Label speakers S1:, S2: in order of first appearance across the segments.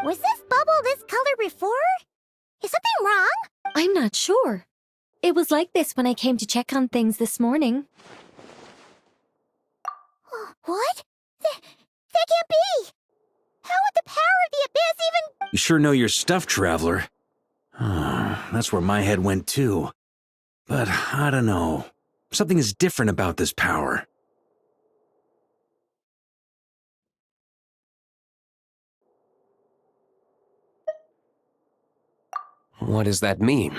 S1: Was this bubble this color before? Is something wrong?
S2: I'm not sure. It was like this when I came to check on things this morning.
S1: What? That can't be! How would the power of the abyss even—
S3: You sure know your stuff, Traveler. That's where my head went too. But I don't know. Something is different about this power.
S4: What does that mean?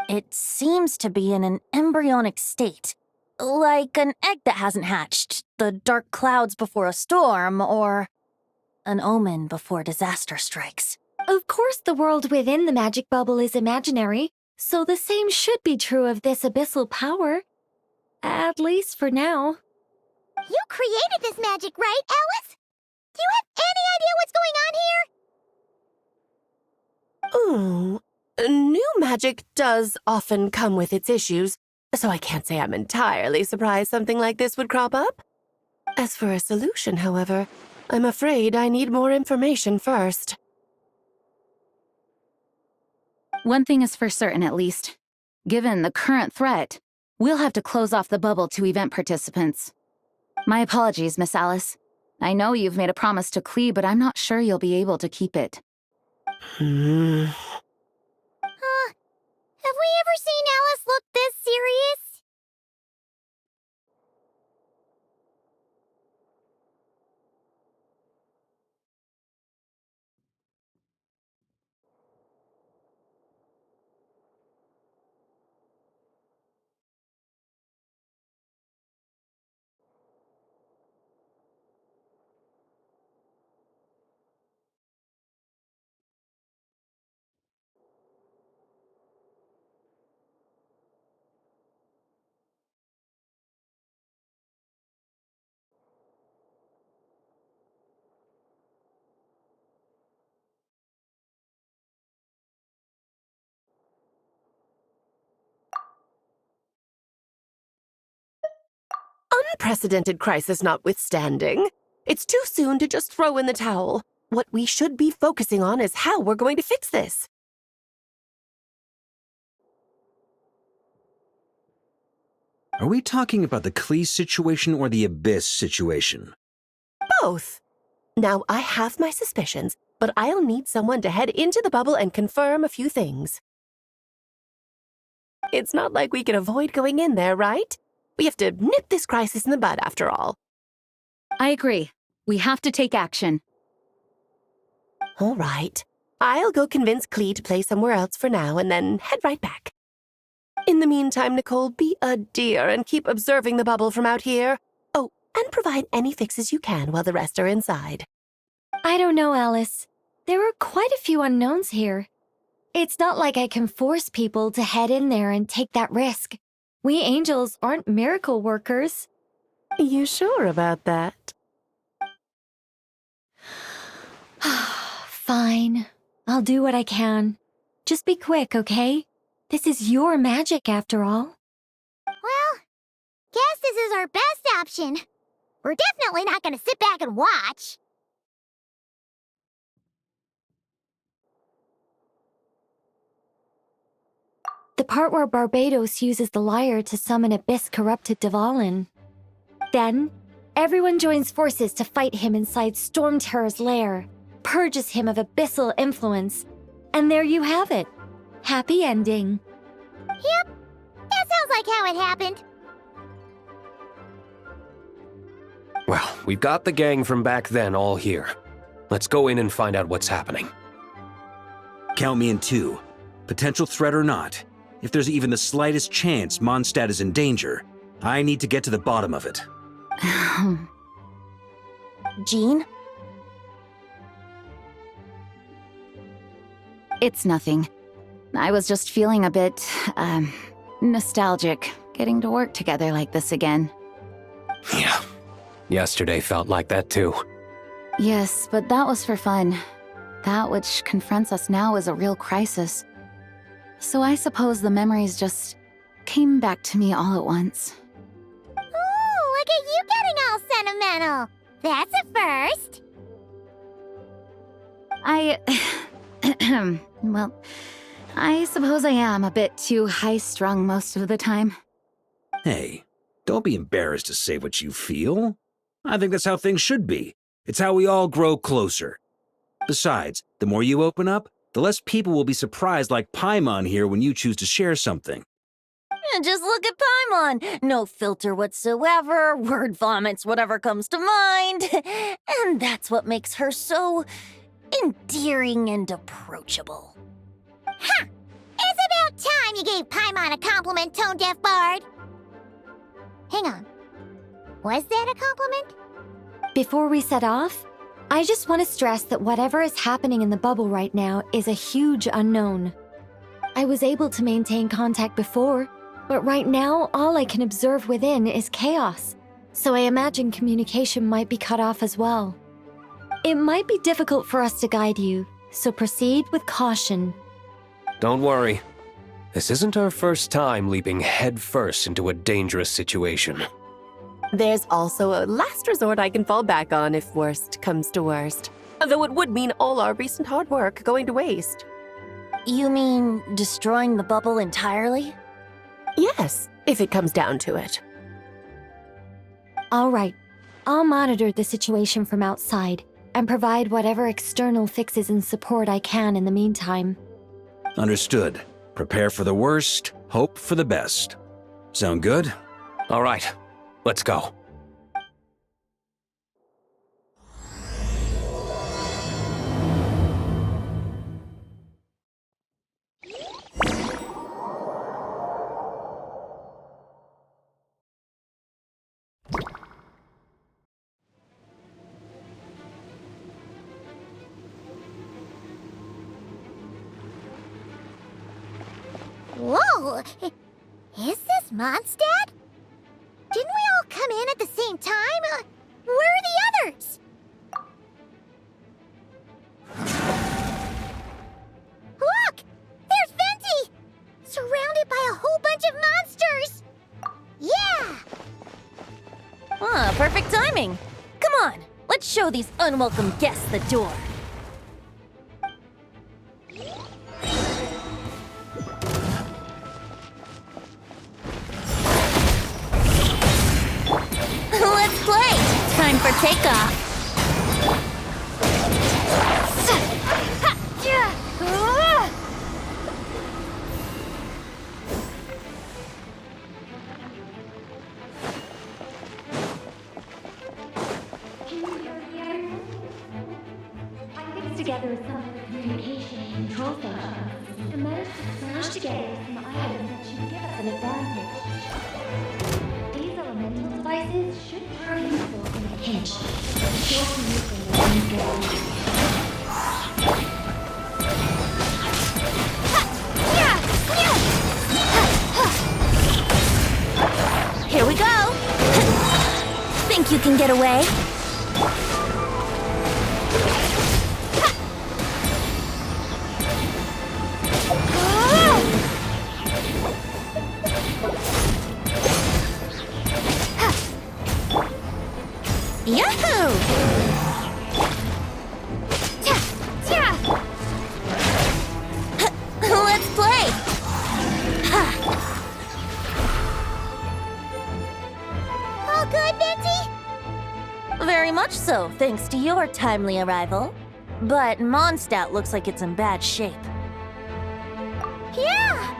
S1: It seems to be in an embryonic state. Like an egg that hasn't hatched, the dark clouds before a storm, or an omen before disaster strikes.
S2: Of course, the world within the magic bubble is imaginary, so the same should be true of this abyssal power. At least for now.
S1: You created this magic, right, Alice? Do you have any idea what's going on here?
S5: Ooh, new magic does often come with its issues, so I can't say I'm entirely surprised something like this would crop up. As for a solution, however, I'm afraid I need more information first.
S6: One thing is for certain, at least. Given the current threat, we'll have to close off the bubble to event participants. My apologies, Miss Alice. I know you've made a promise to Klee, but I'm not sure you'll be able to keep it.
S1: Have we ever seen Alice look this serious?
S5: Unprecedented crisis notwithstanding, it's too soon to just throw in the towel. What we should be focusing on is how we're going to fix this.
S3: Are we talking about the Klee situation or the Abyss situation?
S5: Both. Now, I have my suspicions, but I'll need someone to head into the bubble and confirm a few things. It's not like we can avoid going in there, right? We have to nip this crisis in the bud, after all.
S6: I agree. We have to take action.
S5: All right. I'll go convince Klee to play somewhere else for now and then head right back. In the meantime, Nicole, be a dear and keep observing the bubble from out here. Oh, and provide any fixes you can while the rest are inside.
S2: I don't know, Alice. There are quite a few unknowns here. It's not like I can force people to head in there and take that risk. We angels aren't miracle workers.
S5: You sure about that?
S2: Fine. I'll do what I can. Just be quick, okay? This is your magic, after all.
S1: Well, guess this is our best option. We're definitely not gonna sit back and watch.
S2: The part where Barbados uses the lyre to summon Abyss-corrupted Dvalin. Then, everyone joins forces to fight him inside Storm Terror's lair, purges him of abyssal influence, and there you have it. Happy ending.
S1: Yep, that sounds like how it happened.
S4: Well, we've got the gang from back then all here. Let's go in and find out what's happening.
S3: Count me in too. Potential threat or not, if there's even the slightest chance Mondstadt is in danger, I need to get to the bottom of it.
S1: Jean?
S6: It's nothing. I was just feeling a bit, nostalgic, getting to work together like this again.
S4: Yeah. Yesterday felt like that too.
S6: Yes, but that was for fun. That which confronts us now is a real crisis. So I suppose the memories just came back to me all at once.
S1: Ooh, look at you getting all sentimental. That's a first.
S6: Well, I suppose I am a bit too high-strung most of the time.
S3: Hey, don't be embarrassed to say what you feel. I think that's how things should be. It's how we all grow closer. Besides, the more you open up, the less people will be surprised like Paimon here when you choose to share something.
S1: Just look at Paimon. No filter whatsoever, word vomits whatever comes to mind. And that's what makes her so endearing and approachable.
S7: Ha! It's about time you gave Paimon a compliment, tone-deaf bard. Hang on. Was that a compliment?
S2: Before we set off, I just want to stress that whatever is happening in the bubble right now is a huge unknown. I was able to maintain contact before, but right now all I can observe within is chaos, so I imagine communication might be cut off as well. It might be difficult for us to guide you, so proceed with caution.
S4: Don't worry. This isn't our first time leaping headfirst into a dangerous situation.
S5: There's also a last resort I can fall back on if worst comes to worst. Though it would mean all our recent hard work going to waste.
S1: You mean destroying the bubble entirely?
S5: Yes, if it comes down to it.
S2: All right, I'll monitor the situation from outside and provide whatever external fixes and support I can in the meantime.
S3: Understood. Prepare for the worst, hope for the best. Sound good?
S4: All right, let's go.
S7: Whoa! Is this Mondstadt? Didn't we all come in at the same time? Where are the others? Look! There's Venti! Surrounded by a whole bunch of monsters! Yeah!
S1: Ah, perfect timing. Come on, let's show these unwelcome guests the door. Let's play! Time for takeoff!
S2: I fixed together some communication and control functions and managed to smash together some items that should give us an advantage. These elemental devices should prove useful in a pinch. Sure to use them when things get wrong.
S1: Here we go! Think you can get away? Yahoo! Let's play!
S7: All good, Venti?
S1: Very much so, thanks to your timely arrival. But Mondstadt looks like it's in bad shape.
S7: Yeah!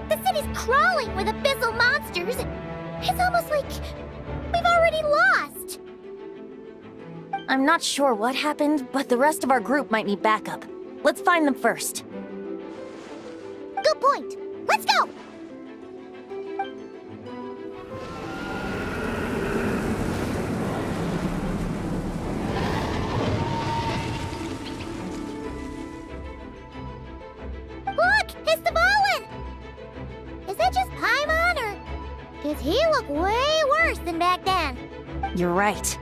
S7: The city's crawling with abyssal monsters. It's almost like we've already lost.
S1: I'm not sure what happened, but the rest of our group might need backup. Let's find them first.
S7: Good point. Let's go! Look! It's the Volin! Is that just Paimon, or does he look way worse than back then?
S1: You're right.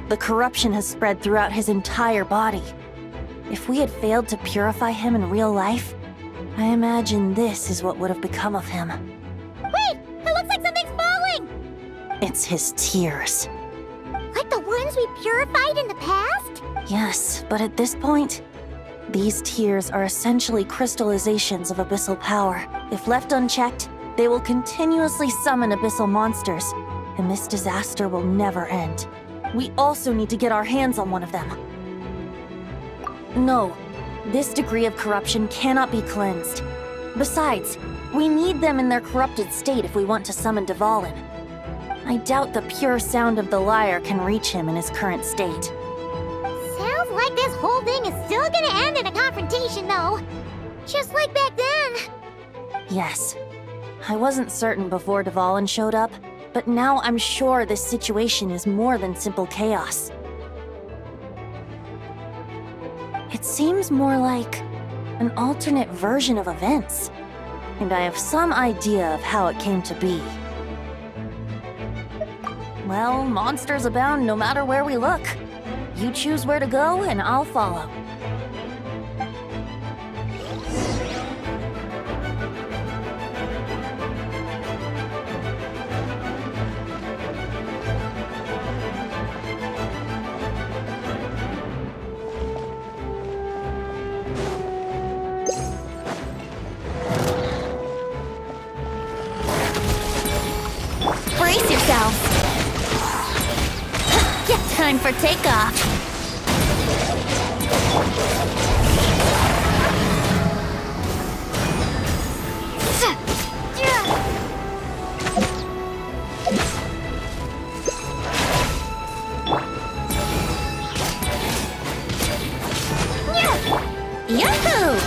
S1: The corruption has spread throughout his entire body. If we had failed to purify him in real life, I imagine this is what would have become of him.
S7: Wait! It looks like something's falling!
S1: It's his tears.
S7: Like the ones we purified in the past?
S1: Yes, but at this point, These tears are essentially crystallizations of abyssal power. If left unchecked, they will continuously summon abyssal monsters, and this disaster will never end. We also need to get our hands on one of them. No, this degree of corruption cannot be cleansed. Besides, we need them in their corrupted state if we want to summon Dvalin. I doubt the pure sound of the lyre can reach him in his current state.
S7: Sounds like this whole thing is still gonna end in a confrontation, though. Just like back then.
S1: Yes. I wasn't certain before Dvalin showed up, but now I'm sure this situation is more than simple chaos. It seems more like an alternate version of events, and I have some idea of how it came to be. Well, monsters abound no matter where we look. You choose where to go, and I'll follow.
S7: Brace yourselves. Time for takeoff. Yahoo!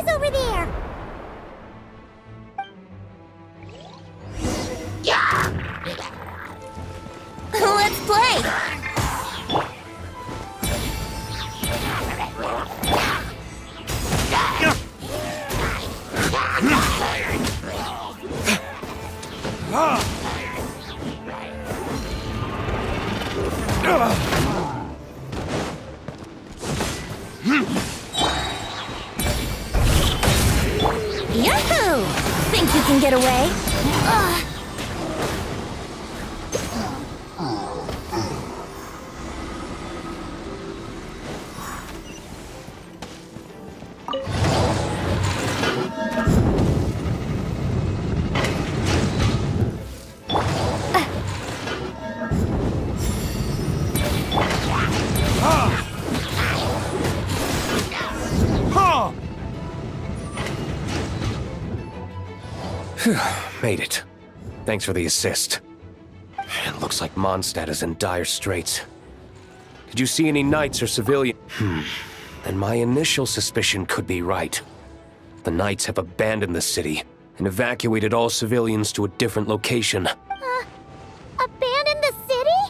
S7: Over there! Let's play! Yahoo! Think you can get away?
S4: Made it. Thanks for the assist. It looks like Mondstadt is in dire straits. Did you see any knights or civilians? And my initial suspicion could be right. The knights have abandoned the city and evacuated all civilians to a different location.
S7: Abandon the city?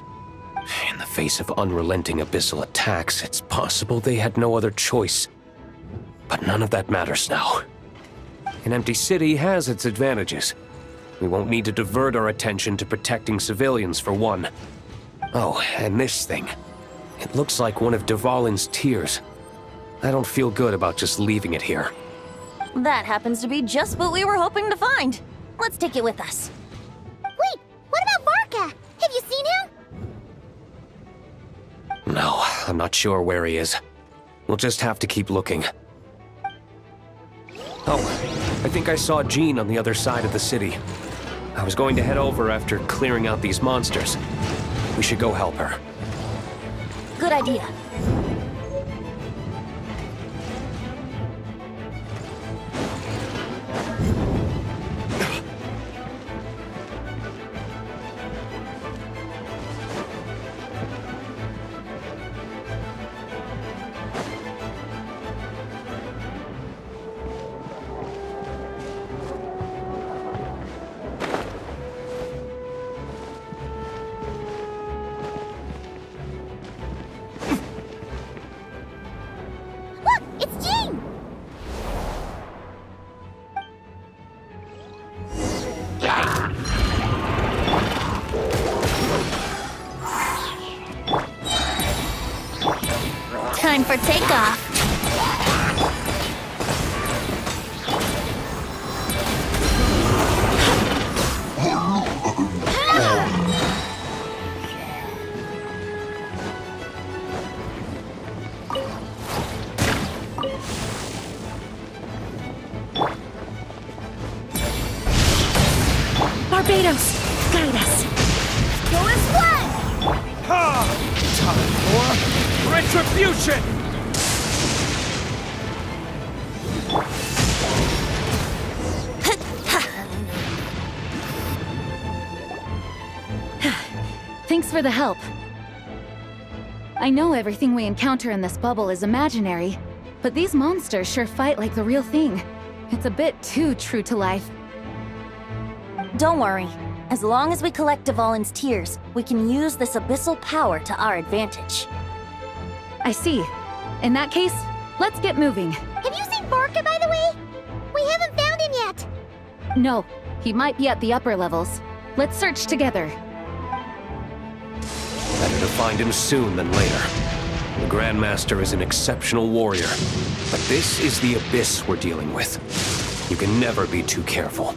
S4: In the face of unrelenting abyssal attacks, it's possible they had no other choice. But none of that matters now. An empty city has its advantages. We won't need to divert our attention to protecting civilians, for one. Oh, and this thing. It looks like one of Dvalin's tears. I don't feel good about just leaving it here.
S1: That happens to be just what we were hoping to find. Let's take it with us.
S7: Wait, what about Varka? Have you seen him?
S4: No, I'm not sure where he is. We'll just have to keep looking. Oh, I think I saw Jean on the other side of the city. I was going to head over after clearing out these monsters. We should go help her.
S1: Good idea. for takeoff.
S2: Barbados, guide us.
S7: Go and splat!
S4: Time for retribution!
S6: Thanks for the help. I know everything we encounter in this bubble is imaginary, but these monsters sure fight like the real thing. It's a bit too true to life.
S1: Don't worry. As long as we collect Dvalin's tears, we can use this abyssal power to our advantage.
S6: I see. In that case, let's get moving.
S7: Have you seen Barca, by the way? We haven't found him yet.
S6: No, he might be at the upper levels. Let's search together.
S4: Better to find him soon than later. The Grandmaster is an exceptional warrior, but this is the abyss we're dealing with. You can never be too careful.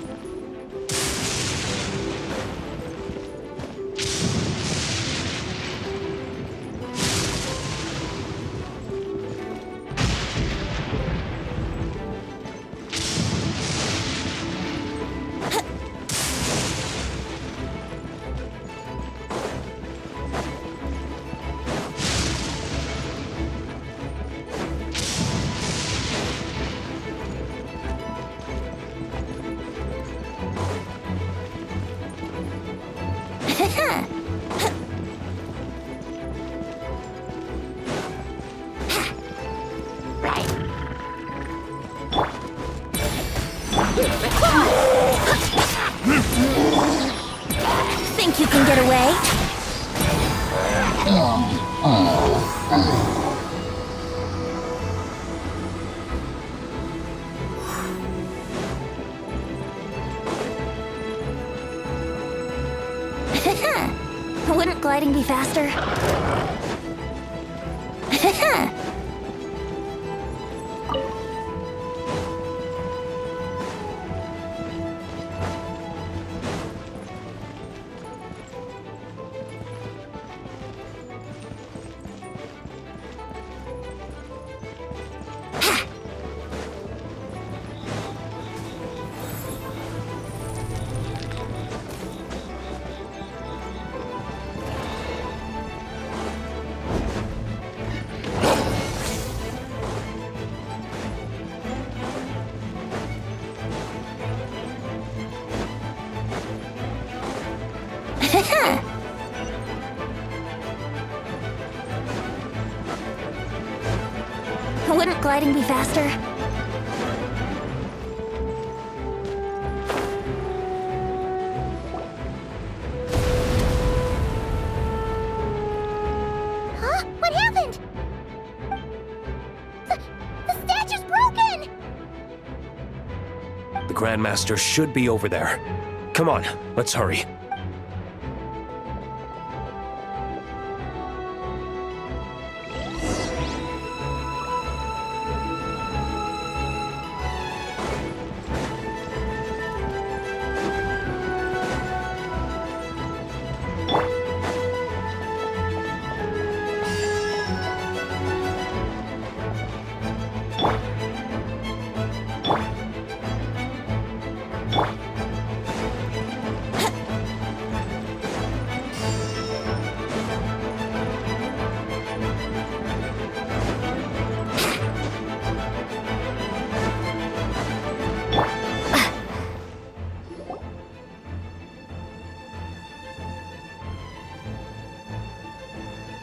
S1: Think you can get away? Wouldn't gliding be faster? Wouldn't gliding be faster?
S7: Huh? What happened? The statue's broken!
S4: The Grandmaster should be over there. Come on, let's hurry.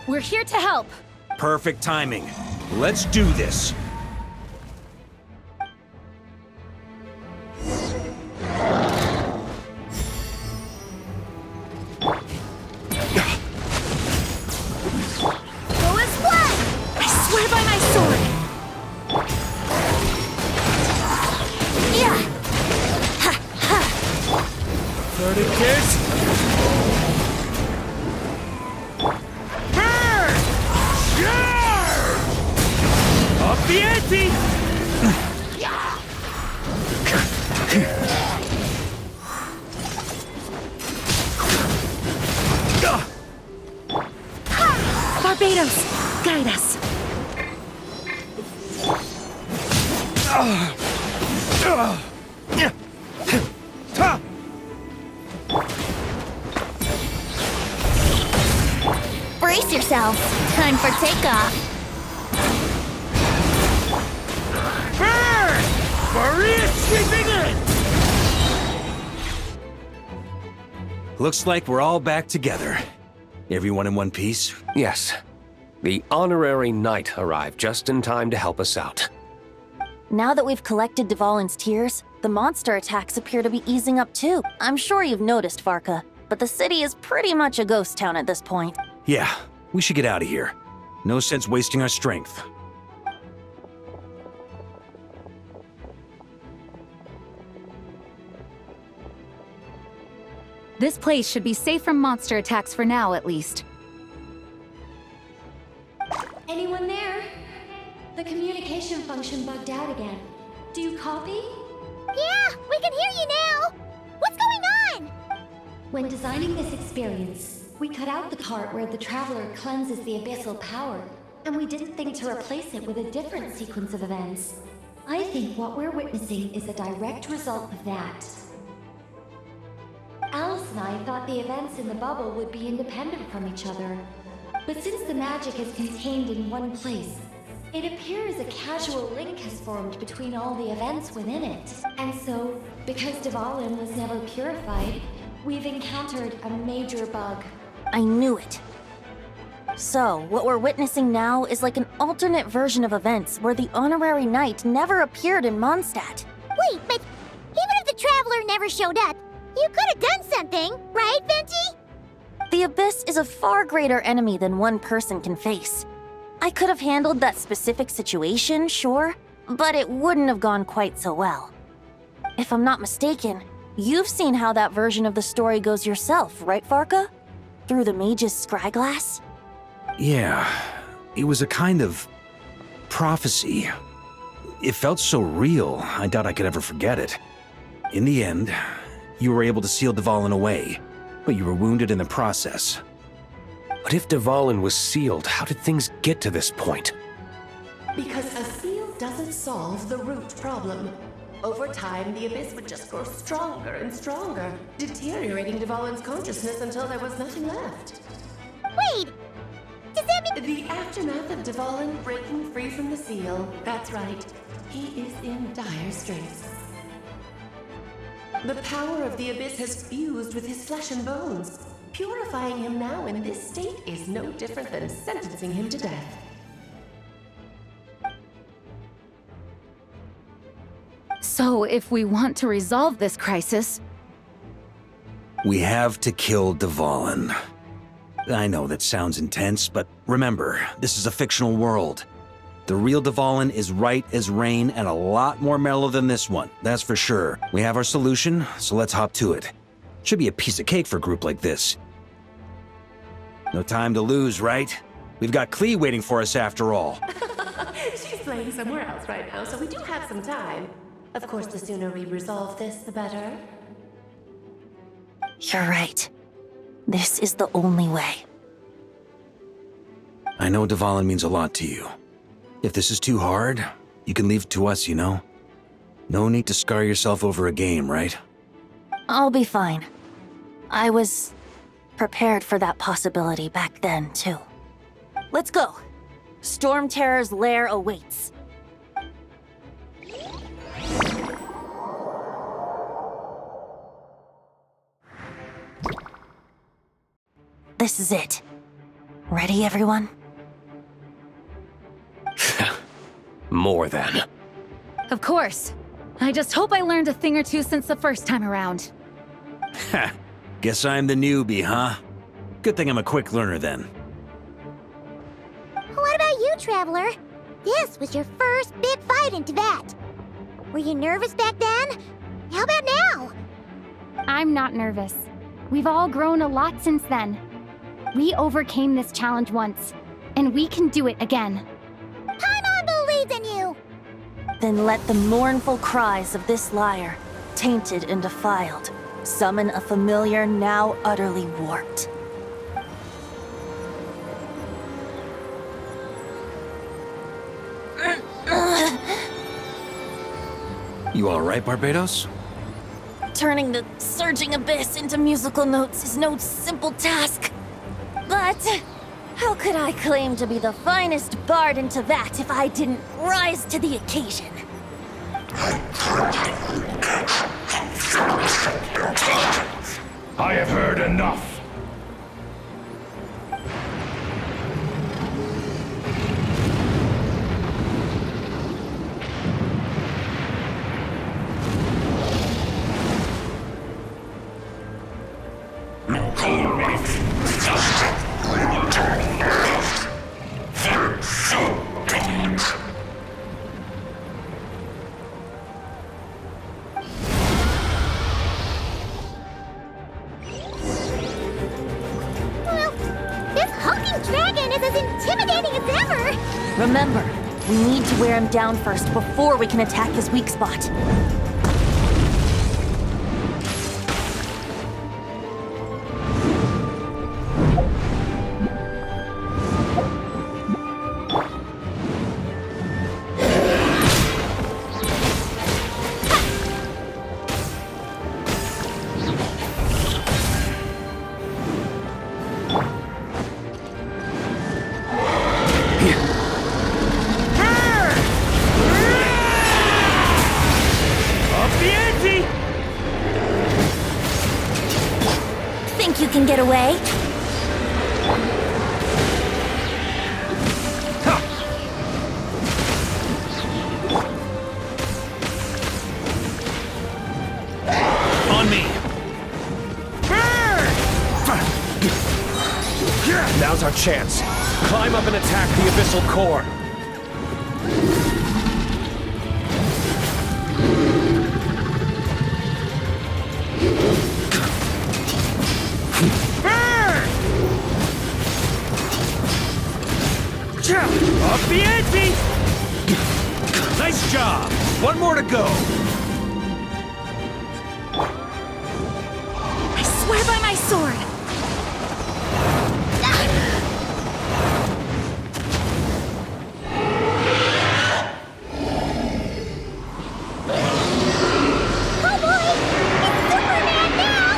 S6: We're here to help.
S3: Perfect timing. Let's do this.
S7: Go and splat!
S2: I swear by my sword!
S7: Yeah!
S3: 30 kids? the ante!
S2: Barbados, guide us.
S1: Brace yourselves. Time for takeoff.
S3: Maria sweeping in! Looks like we're all back together. Everyone in one piece?
S4: Yes. The honorary knight arrived just in time to help us out.
S1: Now that we've collected Dvalin's tears, the monster attacks appear to be easing up too. I'm sure you've noticed, Varka, but the city is pretty much a ghost town at this point.
S3: Yeah, we should get out of here. No sense wasting our strength.
S6: This place should be safe from monster attacks for now, at least.
S2: Anyone there? The communication function bugged out again. Do you copy?
S7: Yeah, we can hear you now! What's going on?
S2: When designing this experience, we cut out the part where the traveler cleanses the abyssal power, and we didn't think to replace it with a different sequence of events. I think what we're witnessing is a direct result of that. Alice and I thought the events in the bubble would be independent from each other. But since the magic is contained in one place, it appears a casual link has formed between all the events within it. And so, because Dvalin was never purified, we've encountered a major bug.
S1: I knew it. So, what we're witnessing now is like an alternate version of events where the honorary knight never appeared in Mondstadt.
S7: Wait, but even if the Traveler never showed up, you could have done something, right, Venti?
S1: The Abyss is a far greater enemy than one person can face. I could have handled that specific situation, sure, but it wouldn't have gone quite so well. If I'm not mistaken, you've seen how that version of the story goes yourself, right, Varka? Through the mage's scryglass?
S3: Yeah, it was a kind of prophecy. It felt so real, I doubt I could ever forget it. In the end, you were able to seal Dvalin away, but you were wounded in the process.
S4: But if Dvalin was sealed, how did things get to this point?
S5: Because a seal doesn't solve the root problem. Over time, the Abyss would just grow stronger and stronger, deteriorating Dvalin's consciousness until there was nothing left.
S7: Wait! Does that mean—
S5: The aftermath of Dvalin breaking free from the seal, that's right. He is in dire straits. The power of the Abyss has fused with his flesh and bones. Purifying him now in this state is no different than sentencing him to death.
S6: So, if we want to resolve this crisis,
S3: We have to kill Dvalin. I know that sounds intense, but remember, this is a fictional world. The real Dvalin is right as rain and a lot more mellow than this one, that's for sure. We have our solution, so let's hop to it. Should be a piece of cake for a group like this. No time to lose, right? We've got Klee waiting for us after all.
S5: She's playing somewhere else right now, so we do have some time. Of course, the sooner we resolve this, the better.
S1: You're right. This is the only way.
S3: I know Dvalin means a lot to you. If this is too hard, you can leave it to us, you know? No need to scar yourself over a game, right?
S1: I'll be fine. I was prepared for that possibility back then, too. Let's go. Storm Terror's lair awaits. This is it. Ready, everyone?
S4: More than.
S6: of course. I just hope I learned a thing or two since the first time around.
S3: Ha! Guess I'm the newbie, huh? Good thing I'm a quick learner then.
S7: What about you, Traveler? This was your first big fight in Tibet. Were you nervous back then? How about now?
S8: I'm not nervous. We've all grown a lot since then. We overcame this challenge once, and we can do it again.
S7: Paimon believes in you!
S1: Then let the mournful cries of this lyre, tainted and defiled, summon a familiar now utterly warped.
S3: You all right, Barbados?
S1: Turning the surging abyss into musical notes is no simple task. But how could I claim to be the finest bard in Teyvat if I didn't rise to the occasion?
S9: I have heard enough.
S7: Well, this hulking dragon is as intimidating as ever!
S1: Remember, we need to wear him down first before we can attack his weak spot. Think you can get away?
S3: On me!
S4: Now's our chance. Climb up and attack the abyssal core.
S3: Up the ante! Nice job! One more to go!
S2: I swear by my sword!
S7: Oh boy! It's Superman now!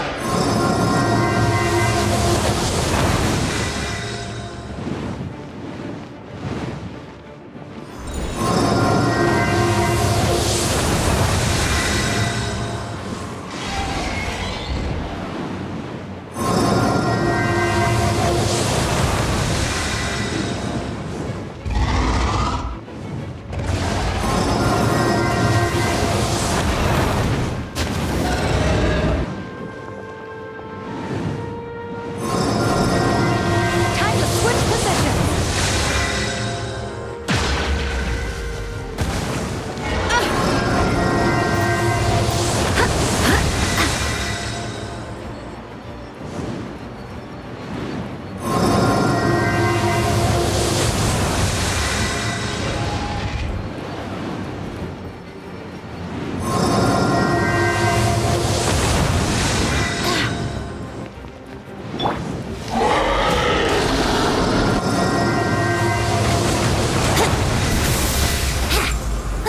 S2: Time to switch positions!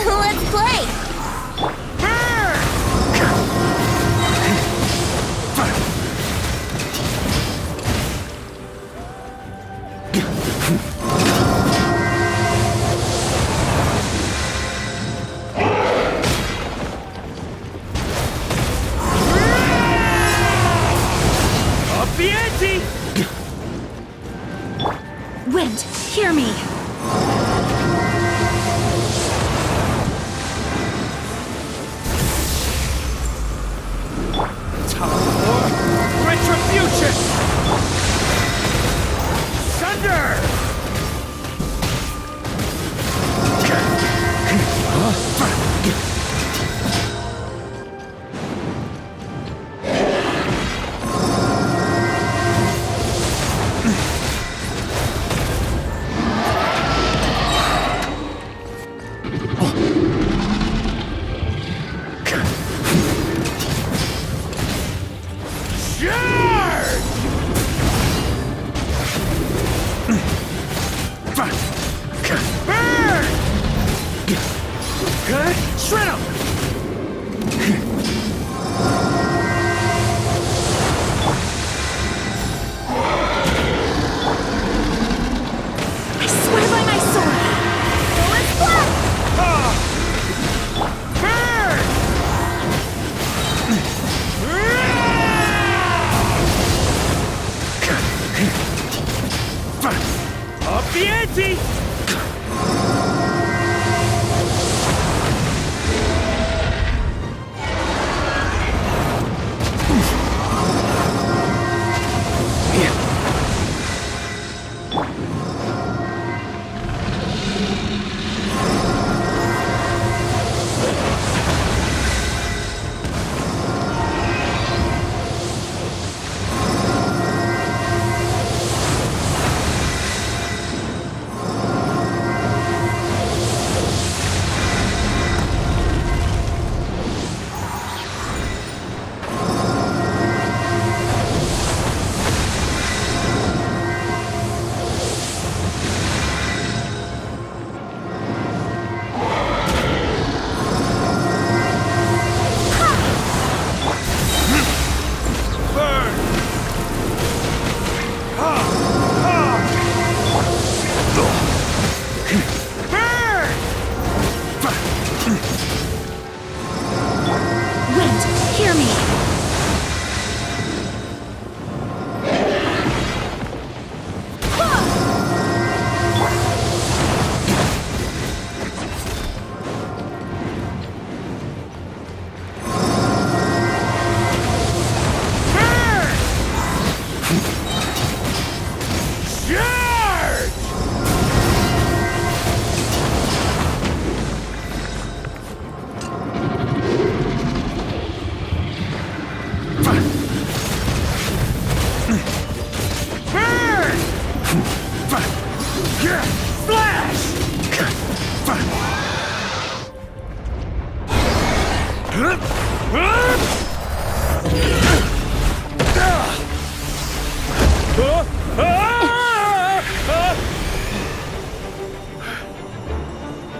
S1: Let's play!
S3: Up the ante!
S2: Wind, hear me!
S3: Retribution! Thunder! Shred him!
S2: I swear by my sword!
S3: Up the ante!
S2: Wind, hear me!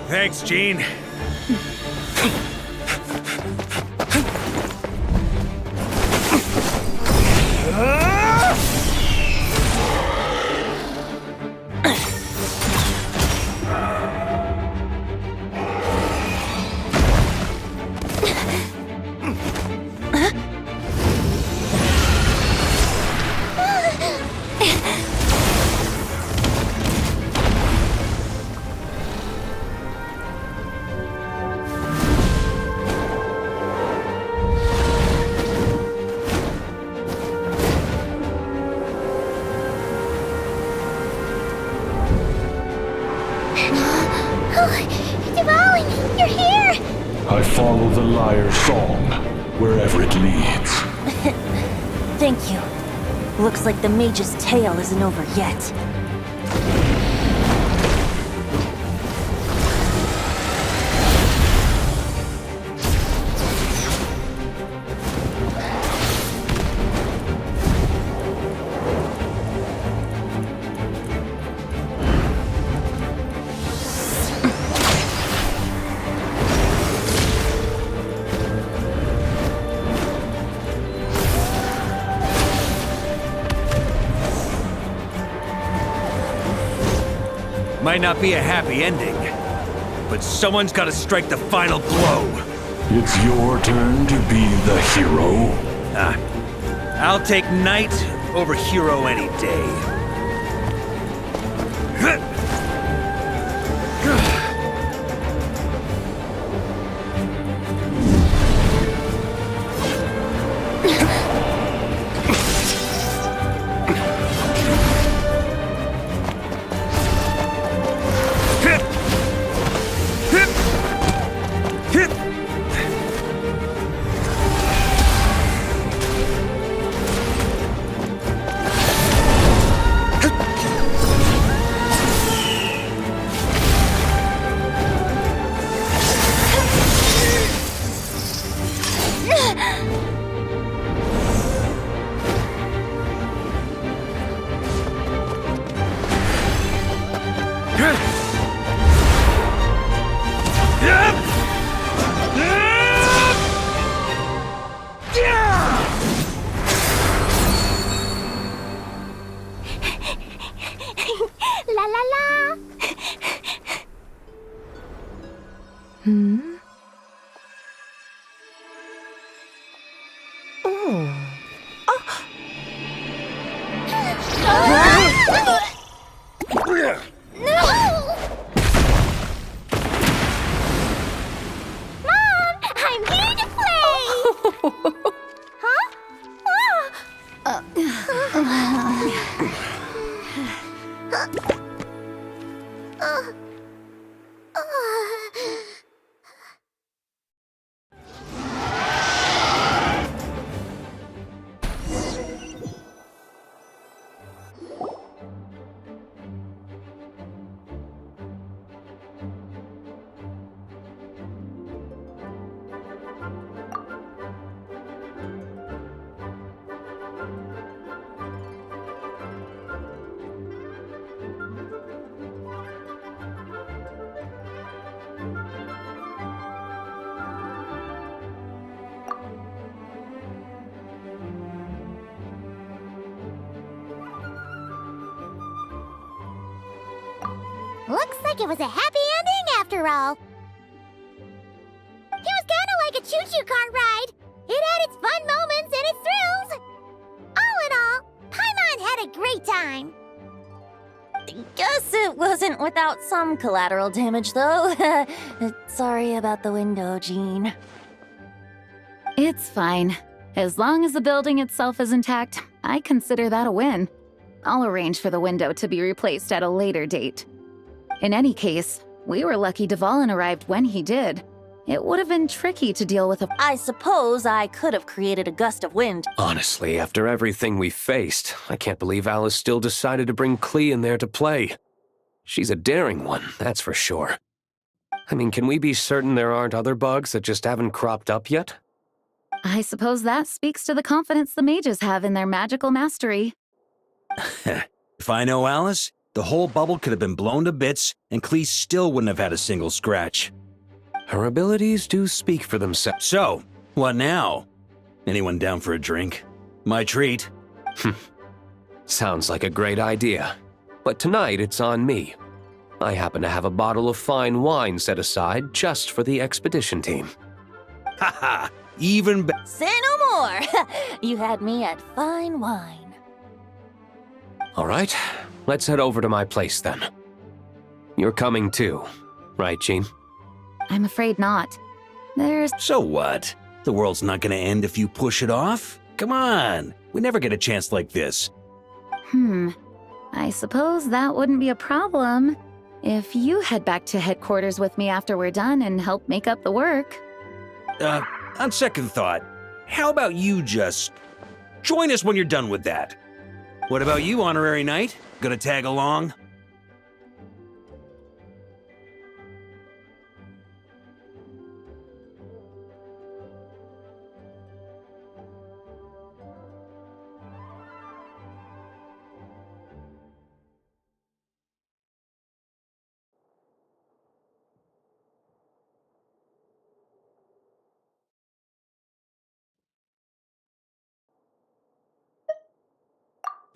S3: Thanks, Gene.
S7: Dvalin, you're here!
S9: I follow the lyre's song, wherever it leads.
S1: Thank you. Looks like the mage's tale isn't over yet.
S3: Might not be a happy ending, but someone's gotta strike the final blow.
S9: It's your turn to be the hero.
S3: I'll take knight over hero any day.
S7: like it was a happy ending after all. It was kind of like a choo-choo car ride. It had its fun moments and its thrills. All in all, Paimon had a great time.
S1: Guess it wasn't without some collateral damage, though. Sorry about the window, Jean.
S6: It's fine. As long as the building itself is intact, I consider that a win. I'll arrange for the window to be replaced at a later date. In any case, we were lucky Dvalin arrived when he did. It would have been tricky to deal with a—
S1: I suppose I could have created a gust of wind.
S4: Honestly, after everything we faced, I can't believe Alice still decided to bring Klee in there to play. She's a daring one, that's for sure. I mean, can we be certain there aren't other bugs that just haven't cropped up yet?
S6: I suppose that speaks to the confidence the mages have in their magical mastery.
S3: If I know Alice, the whole bubble could have been blown to bits, and Klee still wouldn't have had a single scratch.
S4: Her abilities do speak for themselves.
S3: So, what now? Anyone down for a drink? My treat.
S4: Sounds like a great idea. But tonight it's on me. I happen to have a bottle of fine wine set aside just for the expedition team.
S3: Haha, even better.
S1: Say no more. You had me at fine wine.
S4: All right, let's head over to my place then. You're coming too, right, Jean?
S6: I'm afraid not. There's—
S3: So what? The world's not gonna end if you push it off? Come on, we never get a chance like this.
S6: I suppose that wouldn't be a problem if you head back to headquarters with me after we're done and help make up the work.
S3: On second thought, how about you just join us when you're done with that? What about you, Honorary Knight? Gonna tag along?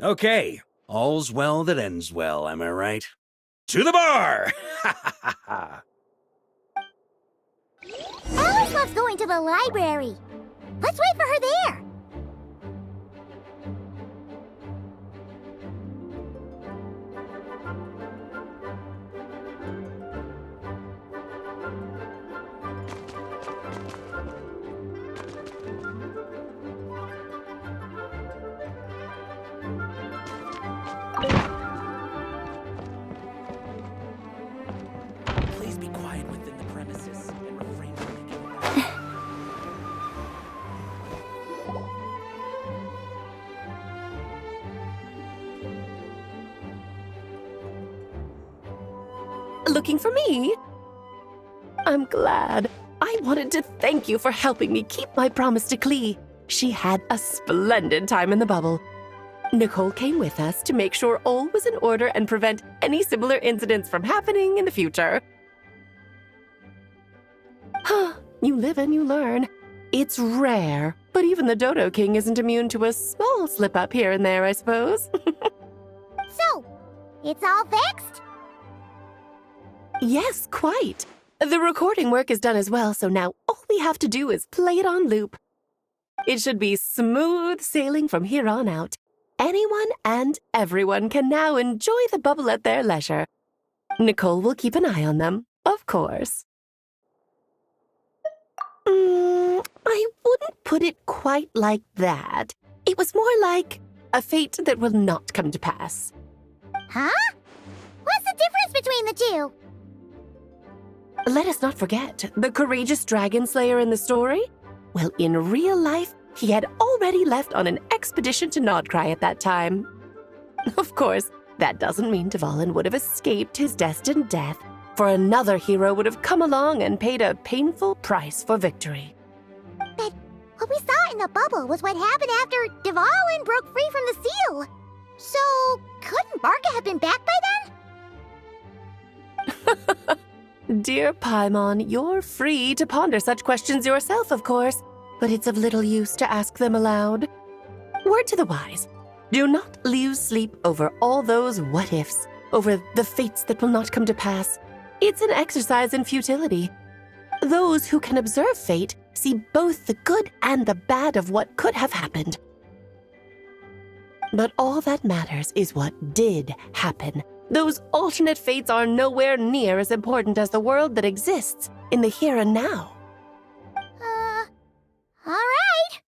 S3: Okay, all's well that ends well, am I right? To the bar!
S7: Alice loves going to the library. Let's wait for her there.
S3: Please be quiet within the premises and refrain from making
S5: Looking for me? I'm glad. I wanted to thank you for helping me keep my promise to Klee. She had a splendid time in the bubble. Nicole came with us to make sure all was in order and prevent any similar incidents from happening in the future. You live and you learn. It's rare, but even the Dodo King isn't immune to a small slip-up here and there, I suppose.
S7: So, it's all fixed?
S5: Yes, quite. The recording work is done as well, so now all we have to do is play it on loop. It should be smooth sailing from here on out. Anyone and everyone can now enjoy the bubble at their leisure. Nicole will keep an eye on them, of course. I wouldn't put it quite like that. It was more like a fate that will not come to pass.
S7: Huh? What's the difference between the two?
S5: Let us not forget the courageous dragon slayer in the story. Well, in real life, he had already left on an expedition to Nodcry at that time. Of course, that doesn't mean Dvalin would have escaped his destined death, for another hero would have come along and paid a painful price for victory.
S7: But what we saw in the bubble was what happened after Dvalin broke free from the seal. So, couldn't Barca have been back by then?
S5: Dear Paimon, you're free to ponder such questions yourself, of course, but it's of little use to ask them aloud. Word to the wise, do not lose sleep over all those what-ifs, over the fates that will not come to pass. It's an exercise in futility. Those who can observe fate see both the good and the bad of what could have happened. But all that matters is what did happen. Those alternate fates are nowhere near as important as the world that exists in the here and now.
S7: All right.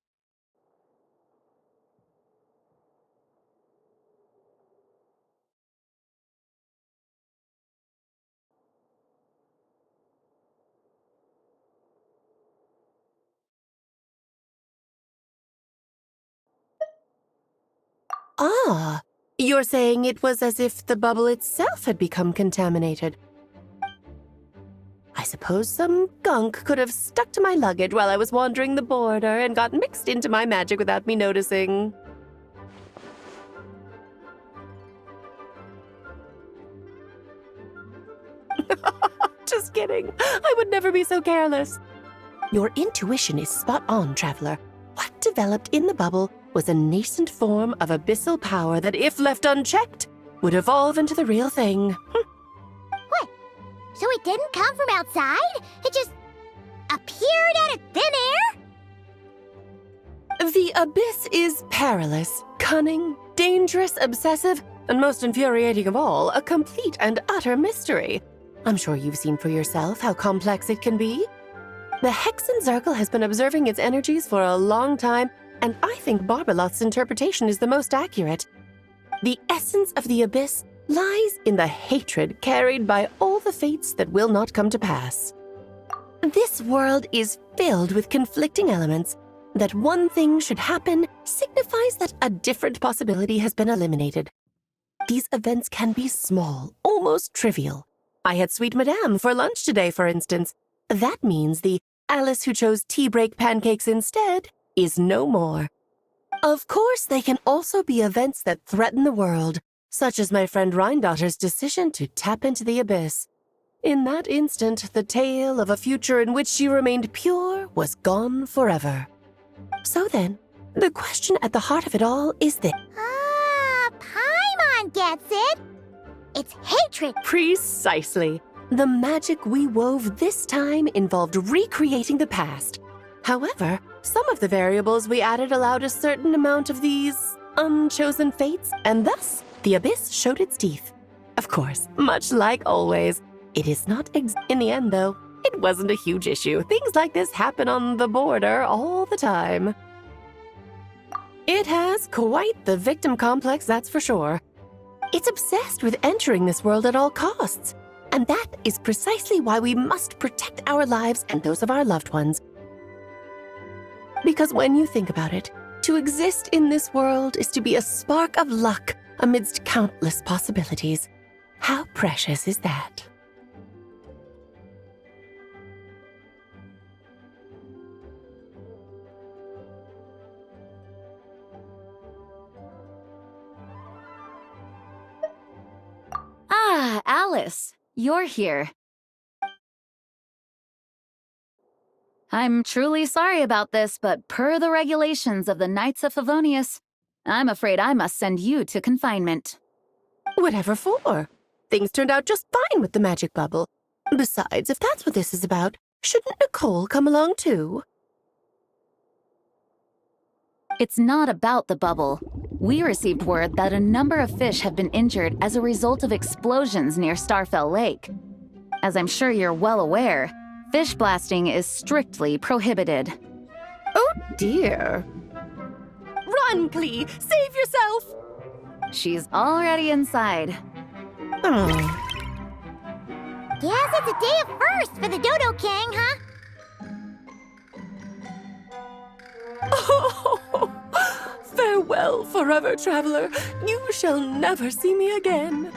S5: Ah, you're saying it was as if the bubble itself had become contaminated. I suppose some gunk could have stuck to my luggage while I was wandering the border and got mixed into my magic without me noticing. Just kidding. I would never be so careless. Your intuition is spot on, Traveler. What developed in the bubble was a nascent form of abyssal power that, if left unchecked, would evolve into the real thing.
S7: What? So it didn't come from outside? It just appeared out of thin air?
S5: The abyss is perilous, cunning, dangerous, obsessive, and most infuriating of all, a complete and utter mystery. I'm sure you've seen for yourself how complex it can be. The Hexen Circle has been observing its energies for a long time, and I think Barbalot's interpretation is the most accurate. The essence of the abyss lies in the hatred carried by all the fates that will not come to pass. This world is filled with conflicting elements. That one thing should happen signifies that a different possibility has been eliminated. These events can be small, almost trivial. I had Sweet Madame for lunch today, for instance. That means the Alice who chose tea break pancakes instead is no more. Of course, they can also be events that threaten the world, such as my friend Rhindotter's decision to tap into the abyss. In that instant, the tale of a future in which she remained pure was gone forever. So then, the question at the heart of it all is this.
S7: Ah, Paimon gets it. It's hatred.
S5: Precisely. The magic we wove this time involved recreating the past. However, some of the variables we added allowed a certain amount of these unchosen fates, and thus the abyss showed its teeth. Of course, much like always, it is not in the end, though. It wasn't a huge issue. Things like this happen on the border all the time. It has quite the victim complex, that's for sure. It's obsessed with entering this world at all costs. And that is precisely why we must protect our lives and those of our loved ones. Because when you think about it, to exist in this world is to be a spark of luck amidst countless possibilities. How precious is that?
S6: Ah, Alice, you're here. I'm truly sorry about this, but per the regulations of the Knights of Favonius, I'm afraid I must send you to confinement.
S5: Whatever for? Things turned out just fine with the magic bubble. Besides, if that's what this is about, shouldn't Nicole come along too?
S6: It's not about the bubble. We received word that a number of fish have been injured as a result of explosions near Starfell Lake. As I'm sure you're well aware, fish blasting is strictly prohibited.
S5: Oh dear. Run, Clee! Save yourself!
S6: She's already inside.
S5: Oh.
S7: Guess it's a day of first for the Dodo King, huh?
S5: Oh, farewell, forever traveler. You shall never see me again.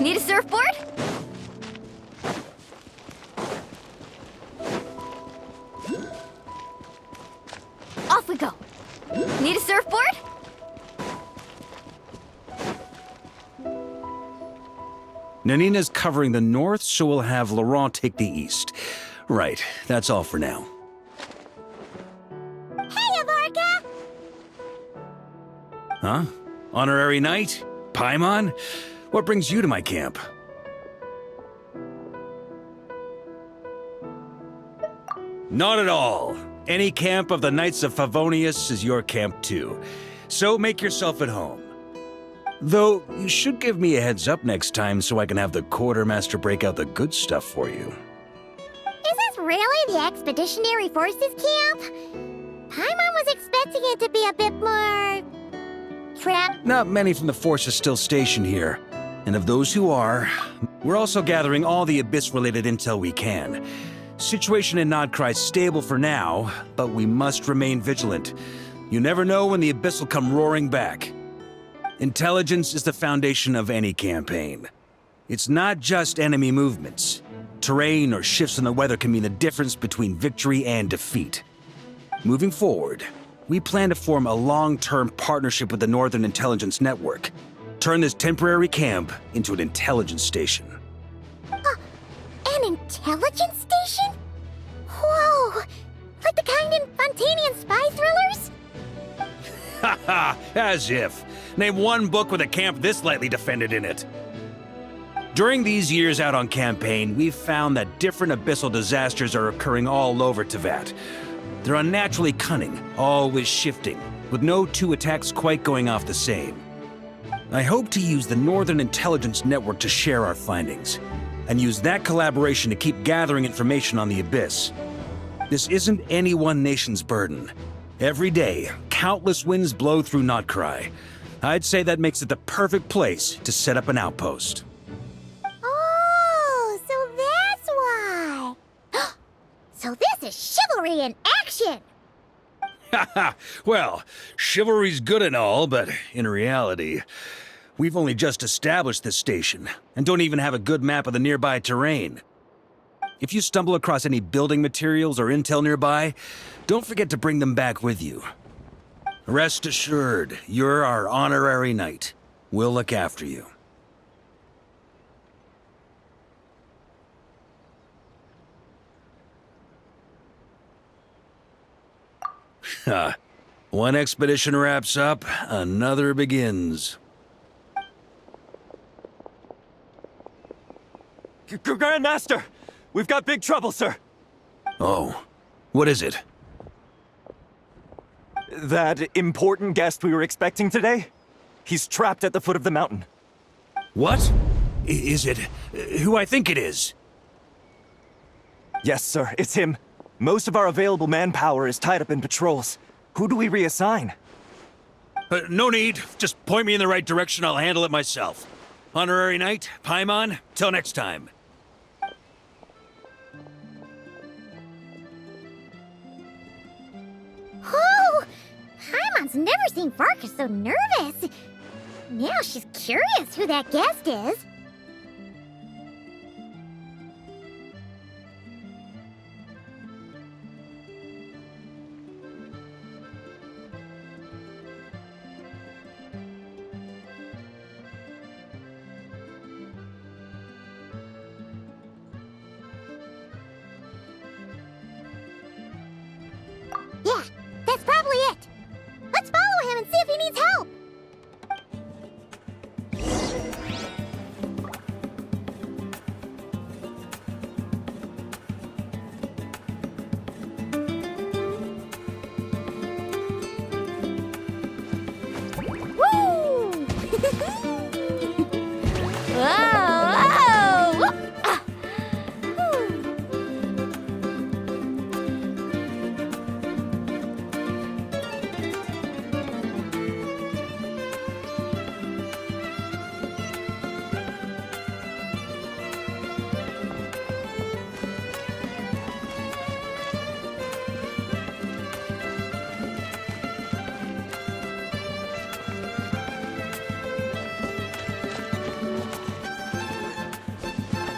S2: Need a surfboard? Off we go. Need a surfboard?
S3: Nanina's covering the north, so we'll have Laurent take the east. Right, that's all for now.
S7: Hey, Avarka!
S3: Huh? Honorary knight? Paimon? What brings you to my camp? Not at all. Any camp of the Knights of Favonius is your camp too. So make yourself at home. Though, you should give me a heads up next time so I can have the quartermaster break out the good stuff for you.
S7: Is this really the Expeditionary Forces camp? Paimon was expecting it to be a bit more... trapped.
S3: Not many from the force are still stationed here. And of those who are, we're also gathering all the Abyss-related intel we can. Situation in Nodcry's stable for now, but we must remain vigilant. You never know when the Abyss will come roaring back. Intelligence is the foundation of any campaign. It's not just enemy movements. Terrain or shifts in the weather can mean the difference between victory and defeat. Moving forward, we plan to form a long-term partnership with the Northern Intelligence Network. Turn this temporary camp into an intelligence station.
S7: An intelligence station? Whoa! Like the kind in Fontanian spy thrillers?
S3: Haha, as if. Name one book with a camp this lightly defended in it. During these years out on campaign, we've found that different abyssal disasters are occurring all over Teyvat. They're unnaturally cunning, always shifting, with no two attacks quite going off the same. I hope to use the Northern Intelligence Network to share our findings, and use that collaboration to keep gathering information on the Abyss. This isn't any one nation's burden. Every day, countless winds blow through Nodcry. I'd say that makes it the perfect place to set up an outpost.
S7: Oh, so that's why. So this is chivalry in action!
S3: Haha, well, chivalry's good and all, but in reality, we've only just established this station, and don't even have a good map of the nearby terrain. If you stumble across any building materials or intel nearby, don't forget to bring them back with you. Rest assured, you're our honorary knight. We'll look after you. One expedition wraps up, another begins.
S10: Grandmaster! We've got big trouble, sir!
S3: Oh, what is it?
S10: That important guest we were expecting today? He's trapped at the foot of the mountain.
S3: What? Is it who I think it is?
S10: Yes, sir, it's him. Most of our available manpower is tied up in patrols. Who do we reassign?
S3: No need. Just point me in the right direction, I'll handle it myself. Honorary Knight, Paimon, till next time.
S7: Oh! Paimon's never seen Farkas so nervous. Now she's curious who that guest is. Yeah, that's probably it. Let's follow him and see if he needs help. Woo! Whoa! Whoa! Ah.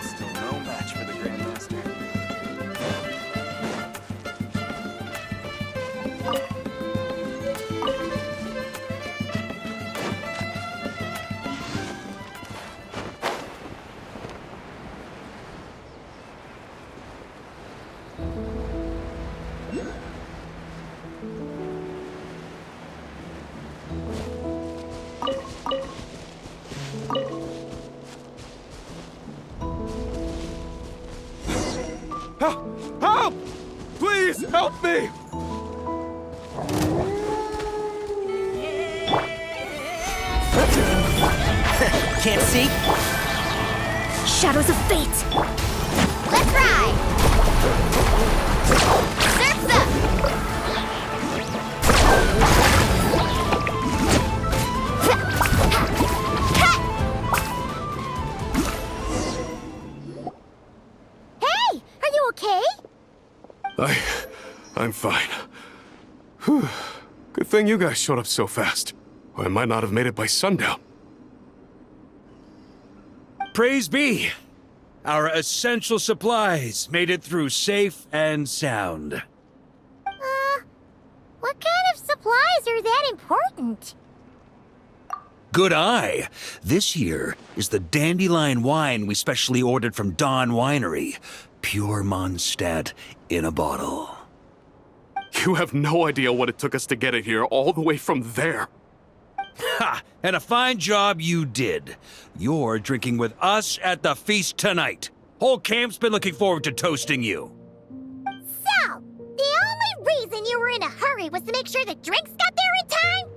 S10: Still no match for the Grandmaster. Help! Please help me!
S11: Can't see?
S2: Shadows of fate!
S7: Let's ride! Surf's up! Hey! Are you okay?
S12: I'm fine. Whew. Good thing you guys showed up so fast. Or I might not have made it by sundown.
S3: Praise be! Our essential supplies made it through safe and sound.
S7: What kind of supplies are that important?
S3: Good eye! This year is the dandelion wine we specially ordered from Dawn Winery. Pure Mondstadt in a bottle.
S12: You have no idea what it took us to get it here, all the way from there.
S3: Ha! And a fine job you did. You're drinking with us at the feast tonight. Whole camp's been looking forward to toasting you.
S7: So, the only reason you were in a hurry was to make sure the drinks got there in time?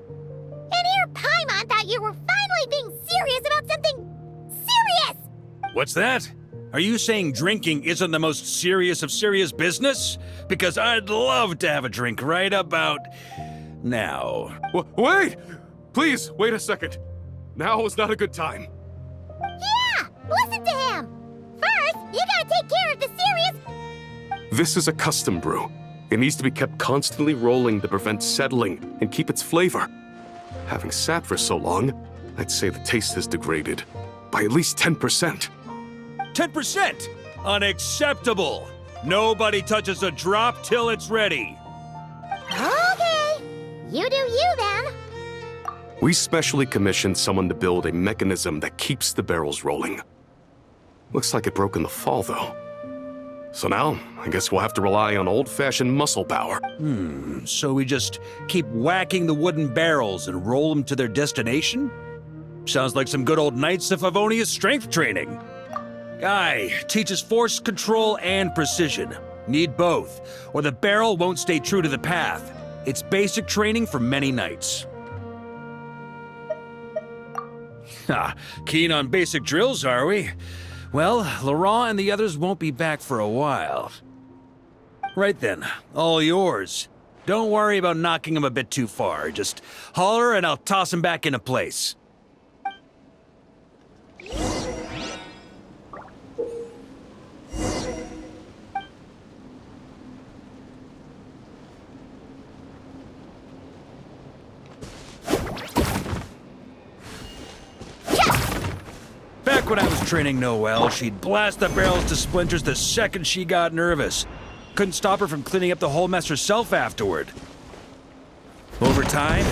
S7: And here Paimon thought you were finally being serious about something serious!
S3: What's that? Are you saying drinking isn't the most serious of serious business? Because I'd love to have a drink right about now.
S12: Wait! Please, wait a second. Now is not a good time.
S7: Yeah! Listen to him! First, you gotta take care of the serious...
S12: This is a custom brew. It needs to be kept constantly rolling to prevent settling and keep its flavor. Having sat for so long, I'd say the taste has degraded by at least 10%.
S3: 10%? Unacceptable! Nobody touches a drop till it's ready.
S7: Okay! You do you, then.
S12: We specially commissioned someone to build a mechanism that keeps the barrels rolling. Looks like it broke in the fall, though. So now, I guess we'll have to rely on old-fashioned muscle power.
S3: So we just keep whacking the wooden barrels and roll them to their destination? Sounds like some good old Knights of Favonia's strength training. Guy teaches force control and precision. Need both, or the barrel won't stay true to the path. It's basic training for many knights. Ha, keen on basic drills, are we? Well, Laurent and the others won't be back for a while. Right then, all yours. Don't worry about knocking him a bit too far. Just holler and I'll toss him back into place. Back when I was training Noelle, she'd blast the barrels to splinters the second she got nervous. Couldn't stop her from cleaning up the whole mess herself afterward. Over time,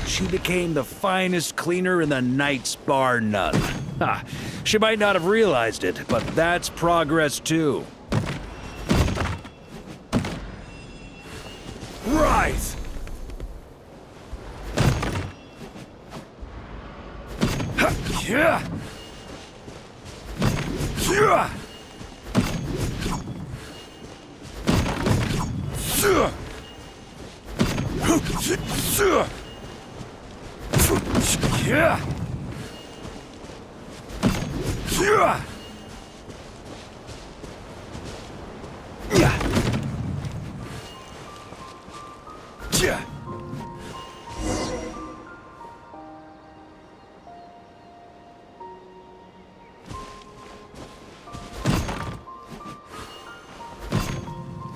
S3: she became the finest cleaner in the Knights, bar none. Ha! She might not have realized it, but that's progress too. Right! Yeah! Yeah!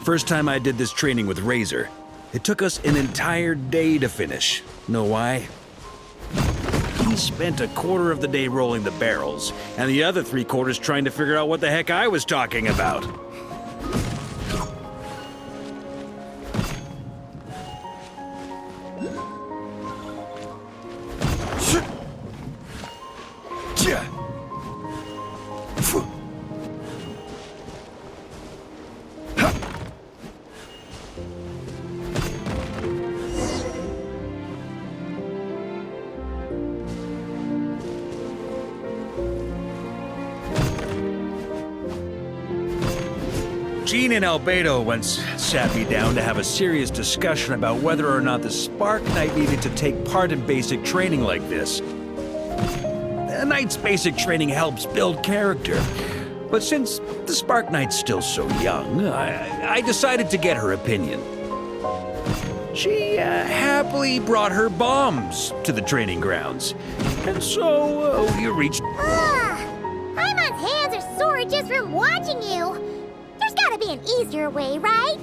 S3: First time I did this training with Razor, it took us an entire day to finish. Know why? He spent a quarter of the day rolling the barrels, and the other 3/4 trying to figure out what the heck I was talking about. Jean and Albedo once sat me down to have a serious discussion about whether or not the Spark Knight needed to take part in basic training like this. The Knight's basic training helps build character, but since the Spark Knight's still so young, I decided to get her opinion. She happily brought her bombs to the training grounds, and so we reached...
S7: Paimon's hands are sore just from watching you. There's gotta be an easier way, right?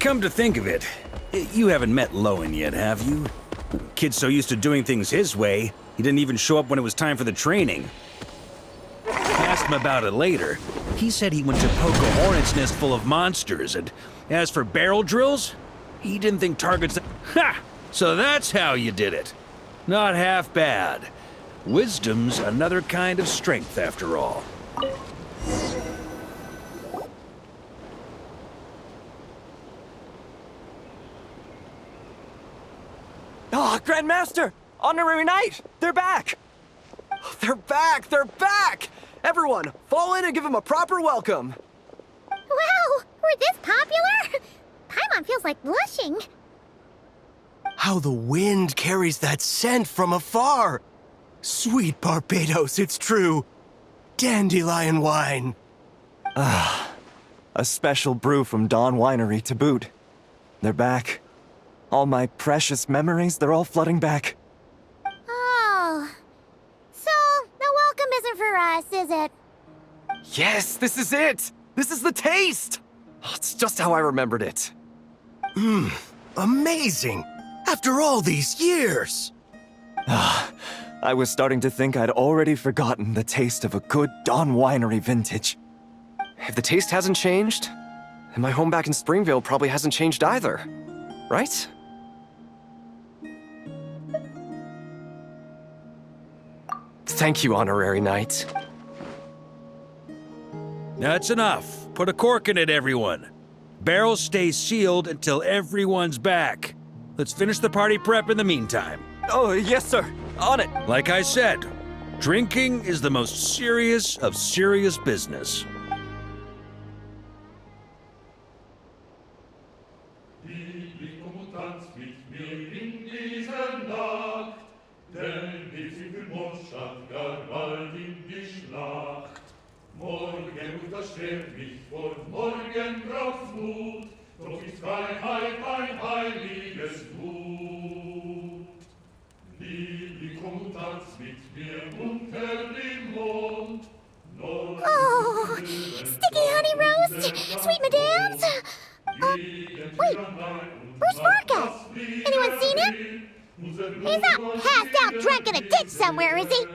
S3: Come to think of it, you haven't met Lowen yet, have you? Kid's so used to doing things his way, he didn't even show up when it was time for the training. I asked him about it later. He said he went to poke a hornet's nest full of monsters, and as for barrel drills, he didn't think targets... Ha! So that's how you did it. Not half bad. Wisdom's another kind of strength, after all.
S10: Ah, Grandmaster! Honorary Knight! They're back! They're back! They're back! Everyone, fall in and give them a proper welcome!
S7: Wow, we're this popular? Paimon feels like blushing.
S11: How the wind carries that scent from afar! Sweet Barbados, it's true. Dandelion wine.
S10: Ah, a special brew from Dawn Winery to boot. They're back. All my precious memories, they're all flooding back.
S7: Oh. So, the welcome isn't for us, is it?
S10: Yes, this is it! This is the taste! Oh, it's just how I remembered it.
S11: Amazing! After all these years!
S10: Ah, I was starting to think I'd already forgotten the taste of a good Dawn Winery vintage. If the taste hasn't changed, then my home back in Springvale probably hasn't changed either. Right? Thank you, Honorary Knight.
S3: That's enough. Put a cork in it, everyone. Barrels stay sealed until everyone's back. Let's finish the party prep in the meantime.
S10: Oh, yes, sir. On it.
S3: Like I said, drinking is the most serious of serious business.
S9: Morgen unterstehrt mich vor morgen braucht's Mut, doch ist Freiheit ein heiliges Gut. Liebling, komm und tanz mit mir unter dem Mond.
S7: Oh, sticky honey roast, sweet madams. Wait, Where's Vorka? Anyone seen him? He's not passed out drunk in a ditch somewhere, is he?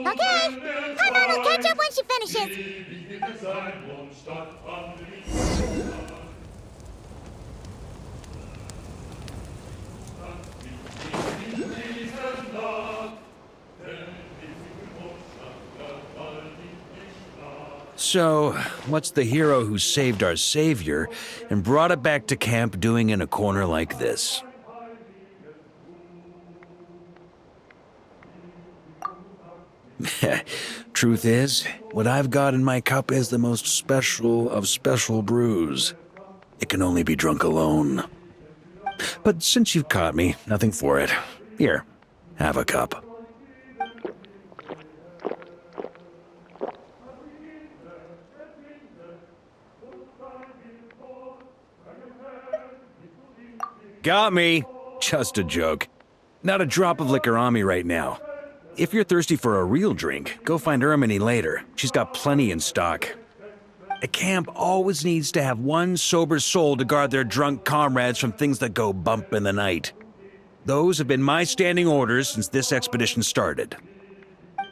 S7: Okay, Paimon will catch up when she finishes.
S3: So, what's the hero who saved our savior and brought it back to camp doing in a corner like this? Truth is, what I've got in my cup is the most special of special brews. It can only be drunk alone. But since you've caught me, nothing for it. Here, have a cup. Got me. Just a joke. Not a drop of liquor on me right now. If you're thirsty for a real drink, go find Erminy later. She's got plenty in stock. A camp always needs to have one sober soul to guard their drunk comrades from things that go bump in the night. Those have been my standing orders since this expedition started.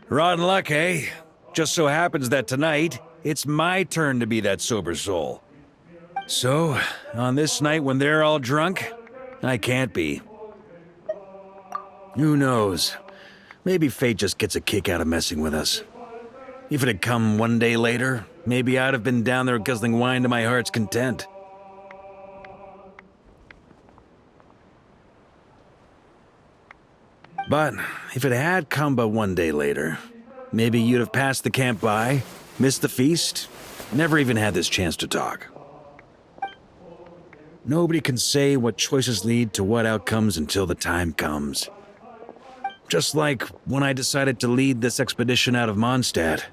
S3: Rotten luck, eh? Just so happens that tonight, it's my turn to be that sober soul. So, on this night when they're all drunk, I can't be. Who knows? Maybe fate just gets a kick out of messing with us. If it had come one day later, maybe I'd have been down there guzzling wine to my heart's content. But if it had come but one day later, maybe you'd have passed the camp by, missed the feast, never even had this chance to talk. Nobody can say what choices lead to what outcomes until the time comes. Just like when I decided to lead this expedition out of Mondstadt.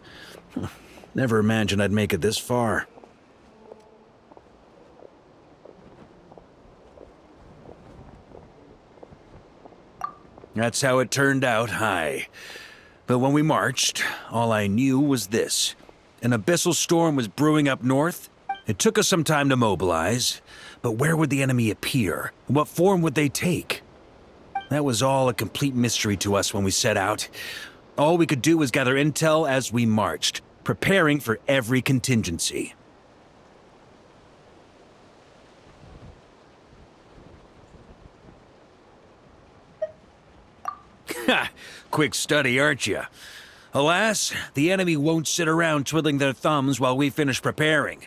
S3: Never imagined I'd make it this far. That's how it turned out, aye. But when we marched, all I knew was this. An abyssal storm was brewing up north. It took us some time to mobilize. But where would the enemy appear? What form would they take? That was all a complete mystery to us when we set out. All we could do was gather intel as we marched, preparing for every contingency. Ha! Quick study, aren't you? Alas, the enemy won't sit around twiddling their thumbs while we finish preparing.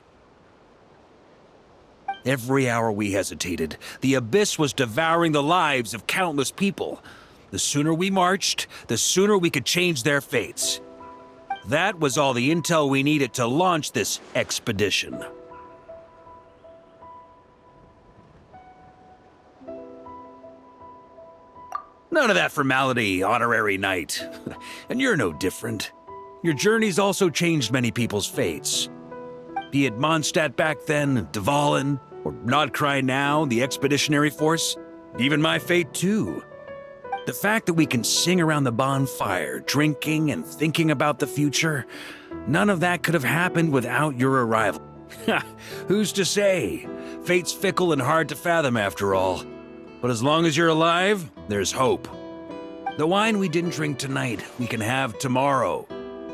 S3: Every hour we hesitated, the abyss was devouring the lives of countless people. The sooner we marched, the sooner we could change their fates. That was all the intel we needed to launch this expedition. None of that formality, honorary knight. And you're no different. Your journey's also changed many people's fates. Be it Mondstadt back then, Dvalin, or Nodcry now, the expeditionary force, even my fate too. The fact that we can sing around the bonfire, drinking and thinking about the future, none of that could have happened without your arrival. Who's to say? Fate's fickle and hard to fathom after all. But as long as you're alive, there's hope. The wine we didn't drink tonight, we can have tomorrow.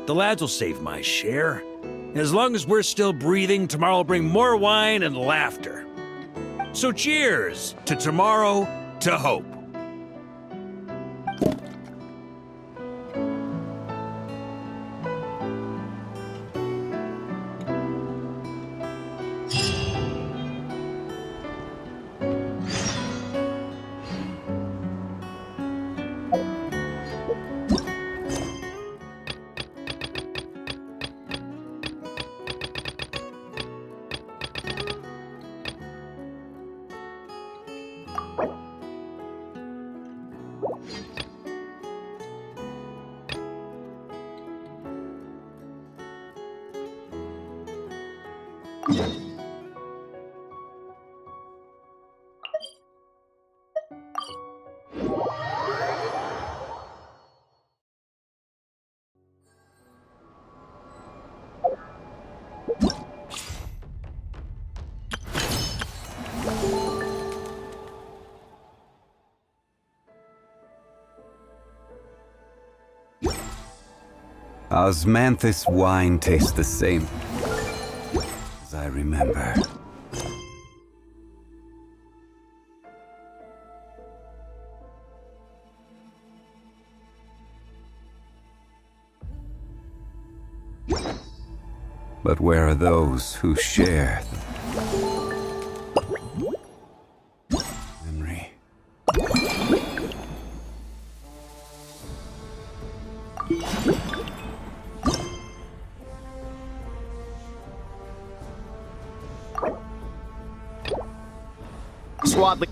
S3: The lads will save my share. As long as we're still breathing, tomorrow will bring more wine and laughter. So cheers to tomorrow, to hope.
S13: Osmanthus wine tastes the same as I remember. But where are those who share the memory?
S10: Squad leader.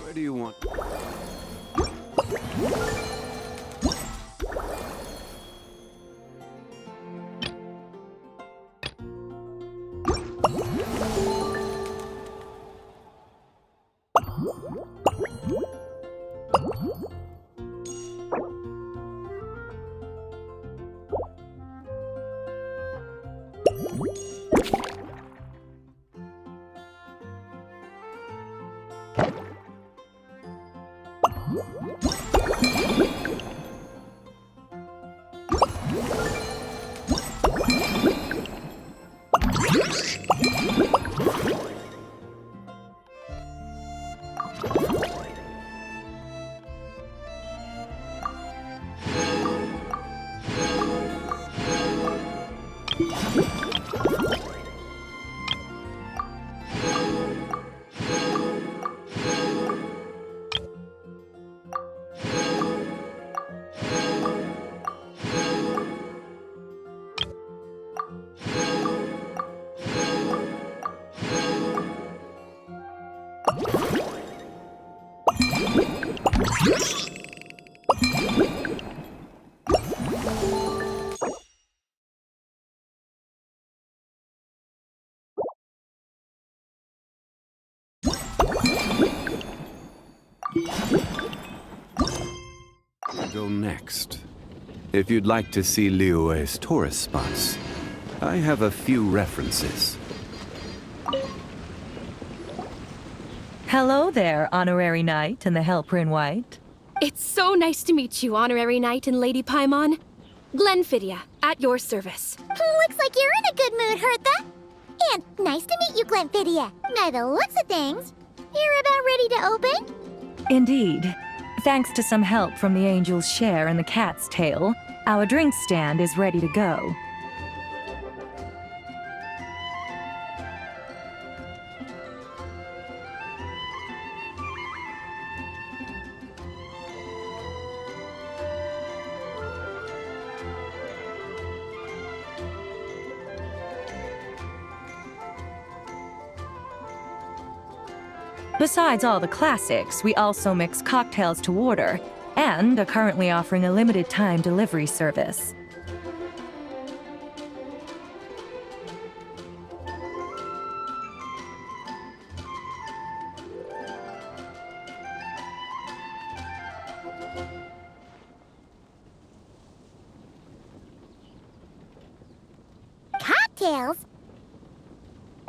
S13: Where do you want? Go next. If you'd like to see Liyue's tourist spots, I have a few references.
S14: Hello there, Honorary Knight and the Helper in White.
S15: It's so nice to meet you, Honorary Knight and Lady Paimon. Glenfidia, at your service.
S7: Looks like you're in a good mood, Hertha. And nice to meet you, Glenfidia. By the looks of things, you're about ready to open?
S14: Indeed. Thanks to some help from the Angel's Share and the Cat's Tail, our drink stand is ready to go. Besides all the classics, we also mix cocktails to order, and are currently offering a limited-time delivery service.
S7: Cocktails?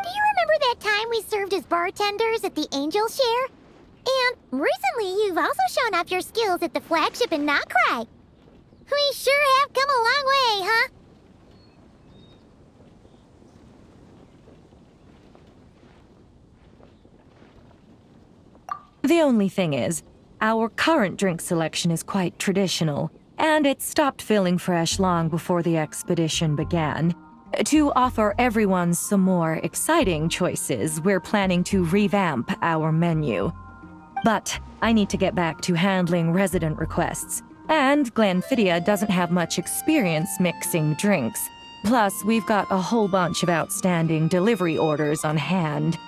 S7: Do you remember that time we served as bartenders at the Angel's Share? And recently, you've also shown off your skills at the flagship in Nocrai. We sure have come a long way, huh?
S14: The only thing is, our current drink selection is quite traditional, and it stopped feeling fresh long before the expedition began. To offer everyone some more exciting choices, we're planning to revamp our menu. But I need to get back to handling resident requests, and Glenfidia doesn't have much experience mixing drinks. Plus, we've got a whole bunch of outstanding delivery orders on hand.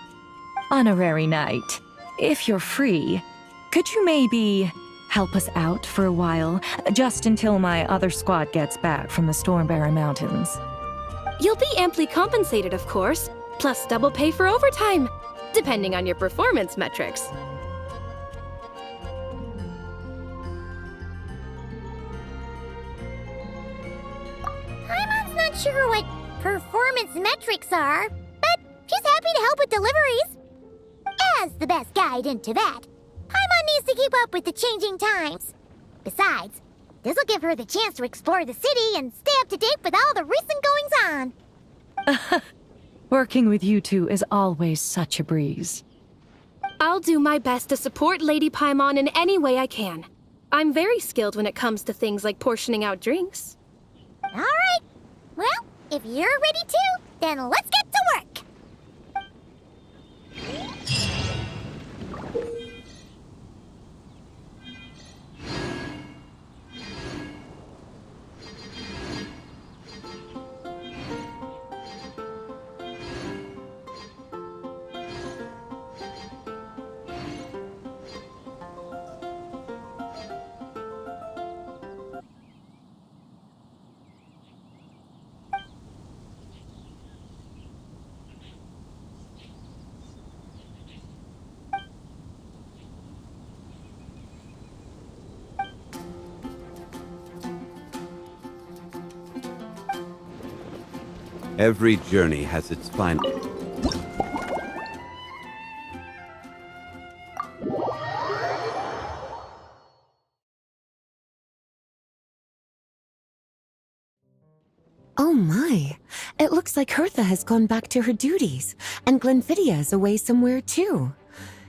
S14: Honorary Knight, if you're free, could you maybe help us out for a while, just until my other squad gets back from the Stormbearer Mountains?
S15: You'll be amply compensated, of course, plus double pay for overtime, depending on your performance metrics.
S7: Paimon's not sure what performance metrics are, but she's happy to help with deliveries. As the best guide into that, Paimon needs to keep up with the changing times. Besides, this'll give her the chance to explore the city and stay up to date with all the recent goings-on.
S14: Working with you two is always such a breeze.
S15: I'll do my best to support Lady Paimon in any way I can. I'm very skilled when it comes to things like portioning out drinks.
S7: All right. Well, if you're ready to, then let's get to work.
S13: Every journey has its final...
S5: Oh my, it looks like Hertha has gone back to her duties, and Glenfiddia is away somewhere too.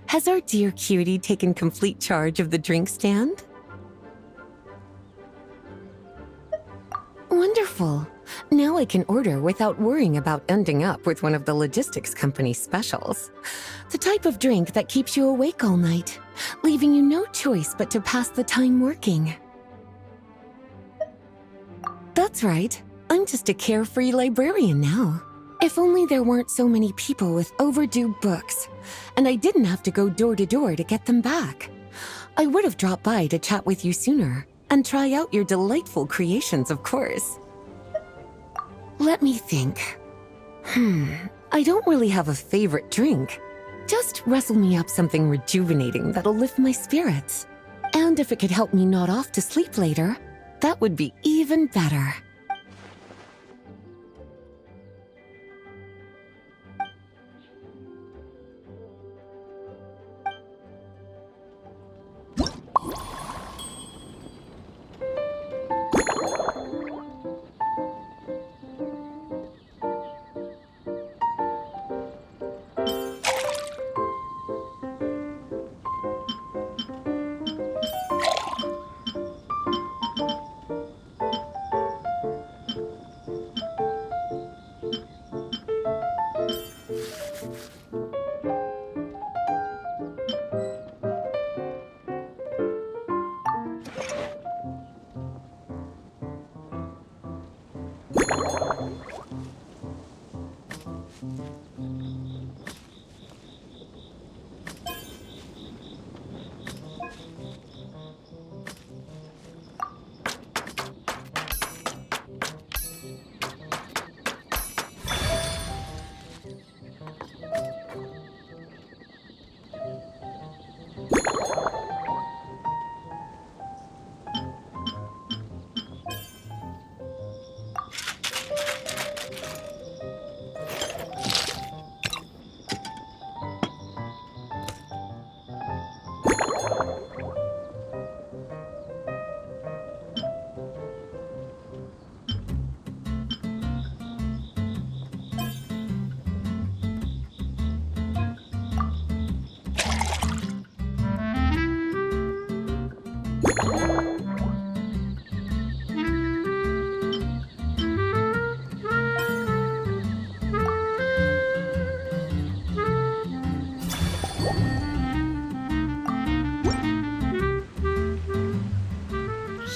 S5: Has our dear cutie taken complete charge of the drink stand? Wonderful. Now I can order without worrying about ending up with one of the logistics company's specials. The type of drink that keeps you awake all night, leaving you no choice but to pass the time working. That's right. I'm just a carefree librarian now. If only there weren't so many people with overdue books, and I didn't have to go door to door to get them back. I would have dropped by to chat with you sooner, and try out your delightful creations, of course. Let me think. I don't really have a favorite drink. Just wrestle me up something rejuvenating that'll lift my spirits. And if it could help me nod off to sleep later, that would be even better.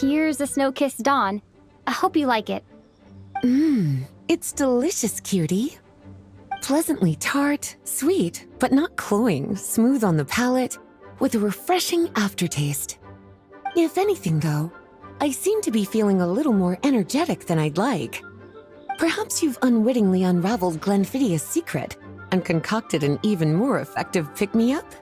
S8: Here's a snow-kissed dawn. I hope you like it.
S5: It's delicious, cutie. Pleasantly tart, sweet, but not cloying, smooth on the palate, with a refreshing aftertaste. If anything, though, I seem to be feeling a little more energetic than I'd like. Perhaps you've unwittingly unraveled Glenfiddia's secret and concocted an even more effective pick-me-up?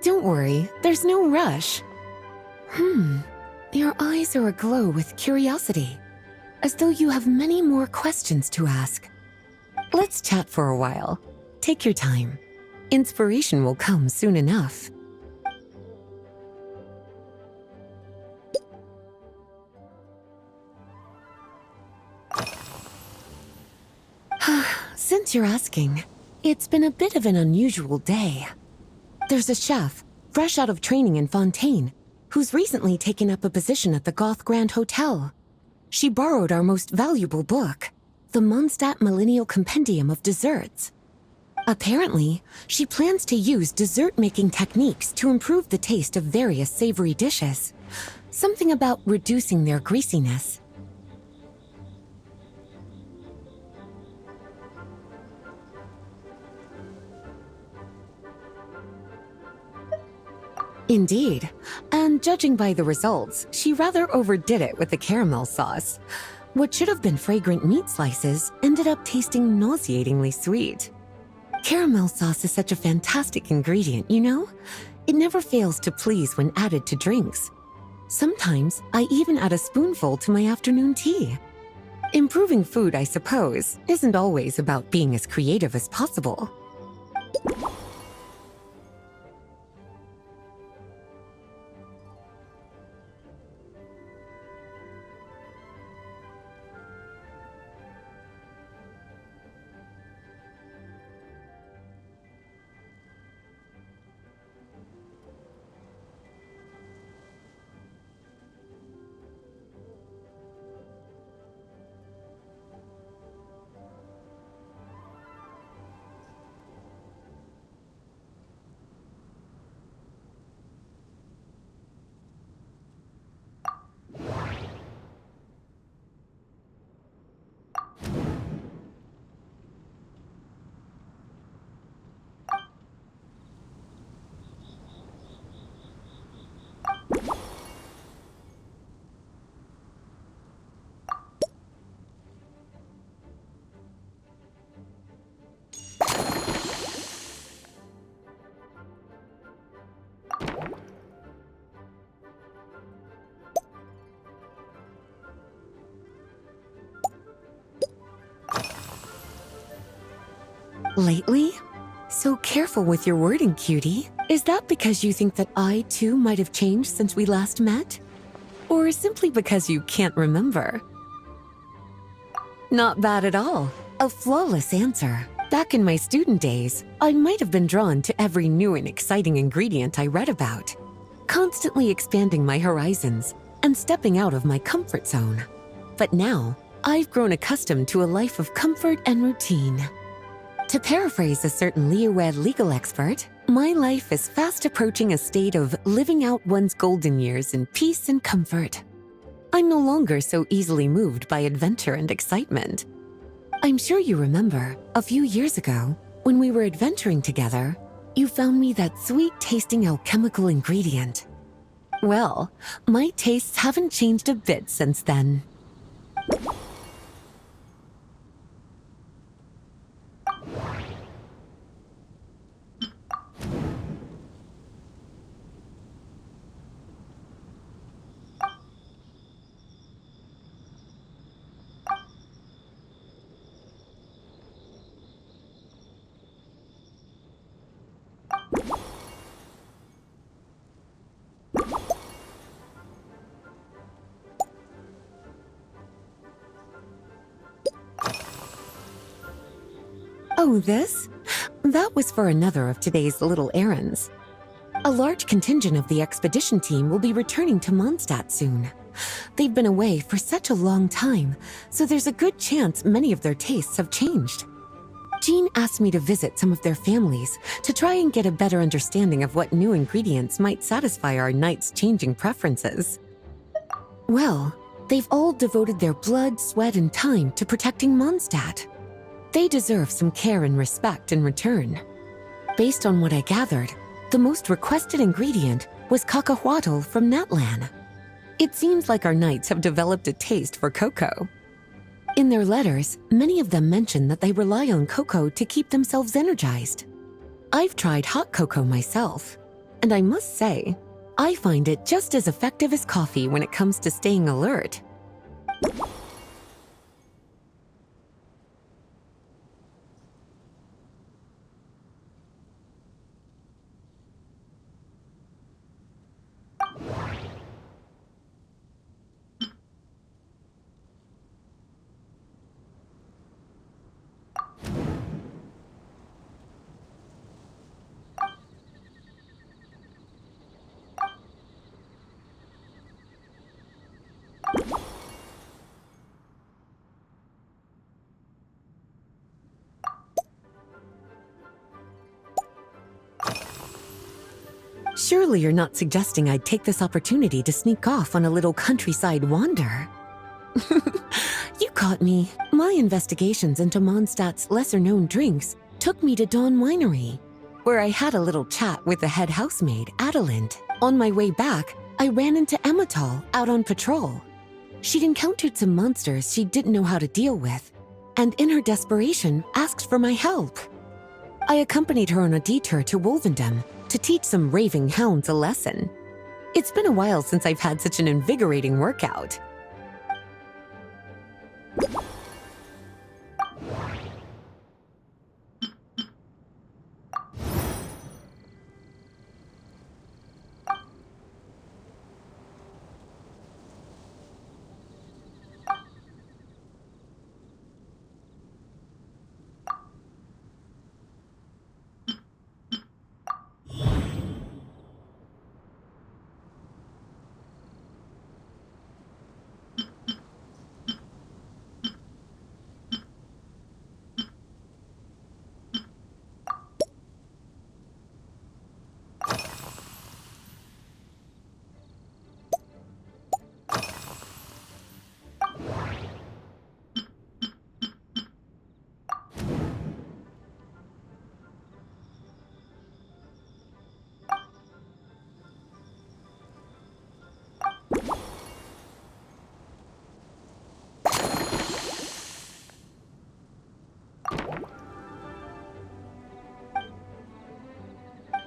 S5: Don't worry, there's no rush. Your eyes are aglow with curiosity, as though you have many more questions to ask. Let's chat for a while. Take your time. Inspiration will come soon enough. Since you're asking, it's been a bit of an unusual day. There's a chef, fresh out of training in Fontaine, who's recently taken up a position at the Goth Grand Hotel. She borrowed our most valuable book, the Mondstadt Millennial Compendium of Desserts. Apparently, she plans to use dessert-making techniques to improve the taste of various savory dishes. Something about reducing their greasiness.
S16: Indeed. And judging by the results, she rather overdid it with the caramel sauce. What should have been fragrant meat slices ended up tasting nauseatingly sweet. Caramel sauce is such a fantastic ingredient, you know? It never fails to please when added to drinks. Sometimes I even add a spoonful to my afternoon tea. Improving food, I suppose, isn't always about being as creative as possible. Lately? So careful with your wording, cutie. Is that because you think that I, too, might have changed since we last met? Or simply because you can't remember? Not bad at all. A flawless answer. Back in my student days, I might have been drawn to every new and exciting ingredient I read about, constantly expanding my horizons and stepping out of my comfort zone. But now, I've grown accustomed to a life of comfort and routine. To paraphrase a certain Leo-Ed legal expert, my life is fast approaching a state of living out one's golden years in peace and comfort. I'm no longer so easily moved by adventure and excitement. I'm sure you remember, a few years ago, when we were adventuring together, you found me that sweet-tasting alchemical ingredient. Well, my tastes haven't changed a bit since then. Oh, this? That was for another of today's little errands. A large contingent of the expedition team will be returning to Mondstadt soon. They've been away for such a long time, so there's a good chance many of their tastes have changed. Jean asked me to visit some of their families to try and get a better understanding of what new ingredients might satisfy our knights' changing preferences. Well, they've all devoted their blood, sweat, and time to protecting Mondstadt. They deserve some care and respect in return. Based on what I gathered, the most requested ingredient was cacahuatl from Natlan. It seems like our knights have developed a taste for cocoa. In their letters, many of them mention that they rely on cocoa to keep themselves energized. I've tried hot cocoa myself, and I must say, I find it just as effective as coffee when it comes to staying alert. Surely you're not suggesting I'd take this opportunity to sneak off on a little countryside wander? You caught me. My investigations into Mondstadt's lesser-known drinks took me to Dawn Winery. where I had a little chat with the head housemaid, Adelind. On my way back, I ran into Emmetall out on patrol. She'd encountered some monsters she didn't know how to deal with, and in her desperation, asked for my help. I accompanied her on a detour to Wolvendom to teach some raving hounds a lesson. It's been a while since I've had such an invigorating workout.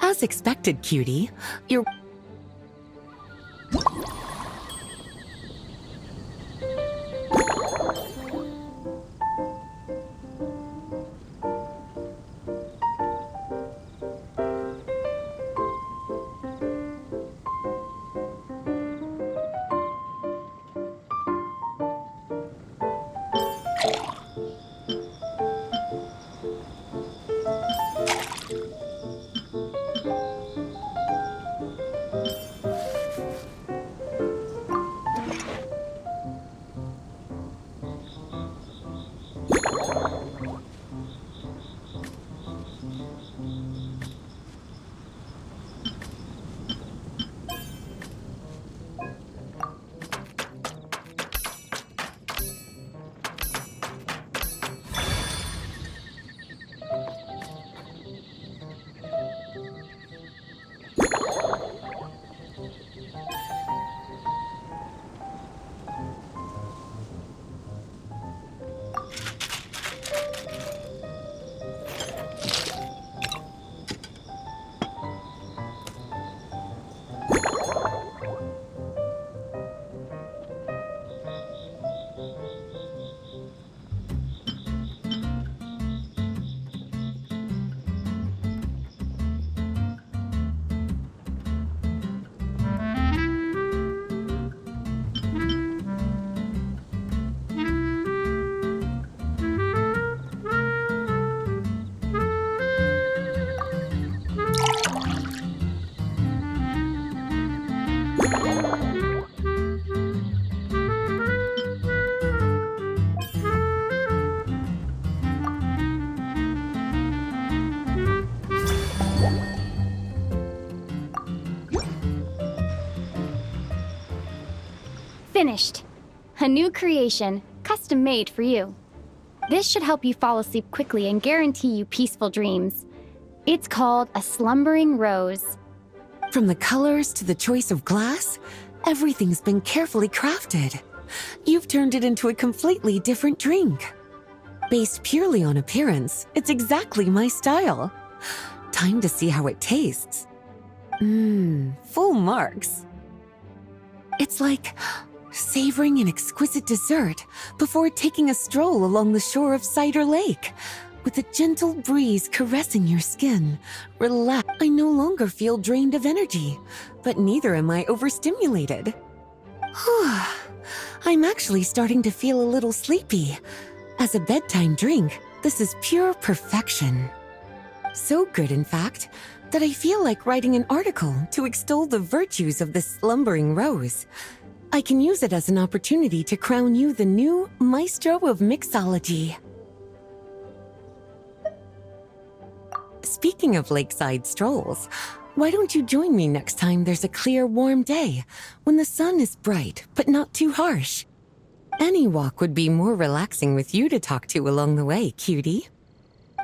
S16: As expected, cutie. You're...
S8: Finished. A new creation, custom made for you. This should help you fall asleep quickly and guarantee you peaceful dreams. It's called a slumbering rose.
S16: From the colors to the choice of glass, everything's been carefully crafted. You've turned it into a completely different drink. Based purely on appearance, it's exactly my style. Time to see how it tastes. Full marks. It's like savoring an exquisite dessert before taking a stroll along the shore of Cider Lake, with a gentle breeze caressing your skin. Relax. I no longer feel drained of energy, but neither am I overstimulated. I'm actually starting to feel a little sleepy. As a bedtime drink, this is pure perfection. So good, in fact, that I feel like writing an article to extol the virtues of this slumbering rose. I can use it as an opportunity to crown you the new Maestro of Mixology. Speaking of lakeside strolls, why don't you join me next time there's a clear, warm day, when the sun is bright but not too harsh? Any walk would be more relaxing with you to talk to along the way, cutie.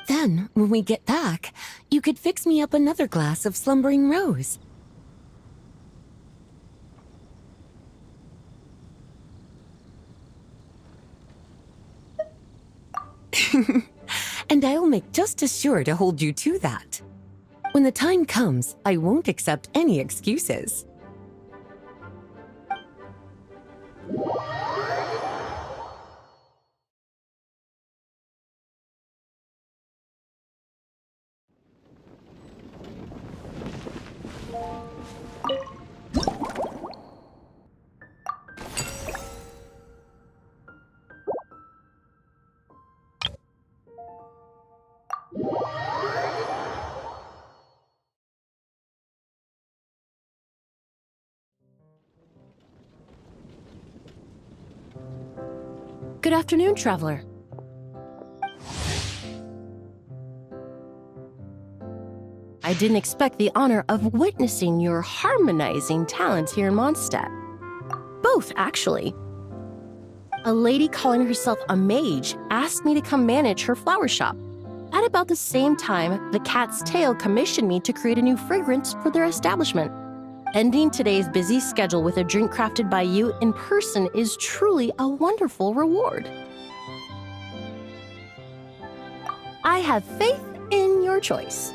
S16: Then, when we get back, you could fix me up another glass of slumbering rose. And I'll make just as sure to hold you to that. When the time comes, I won't accept any excuses.
S5: Good afternoon, traveler. I didn't expect the honor of witnessing your harmonizing talents here in Mondstadt. Both, actually. A lady calling herself a mage asked me to come manage her flower shop. At about the same time, the Cat's Tail commissioned me to create a new fragrance for their establishment. Ending today's busy schedule with a drink crafted by you in person is truly a wonderful reward. I have faith in your choice.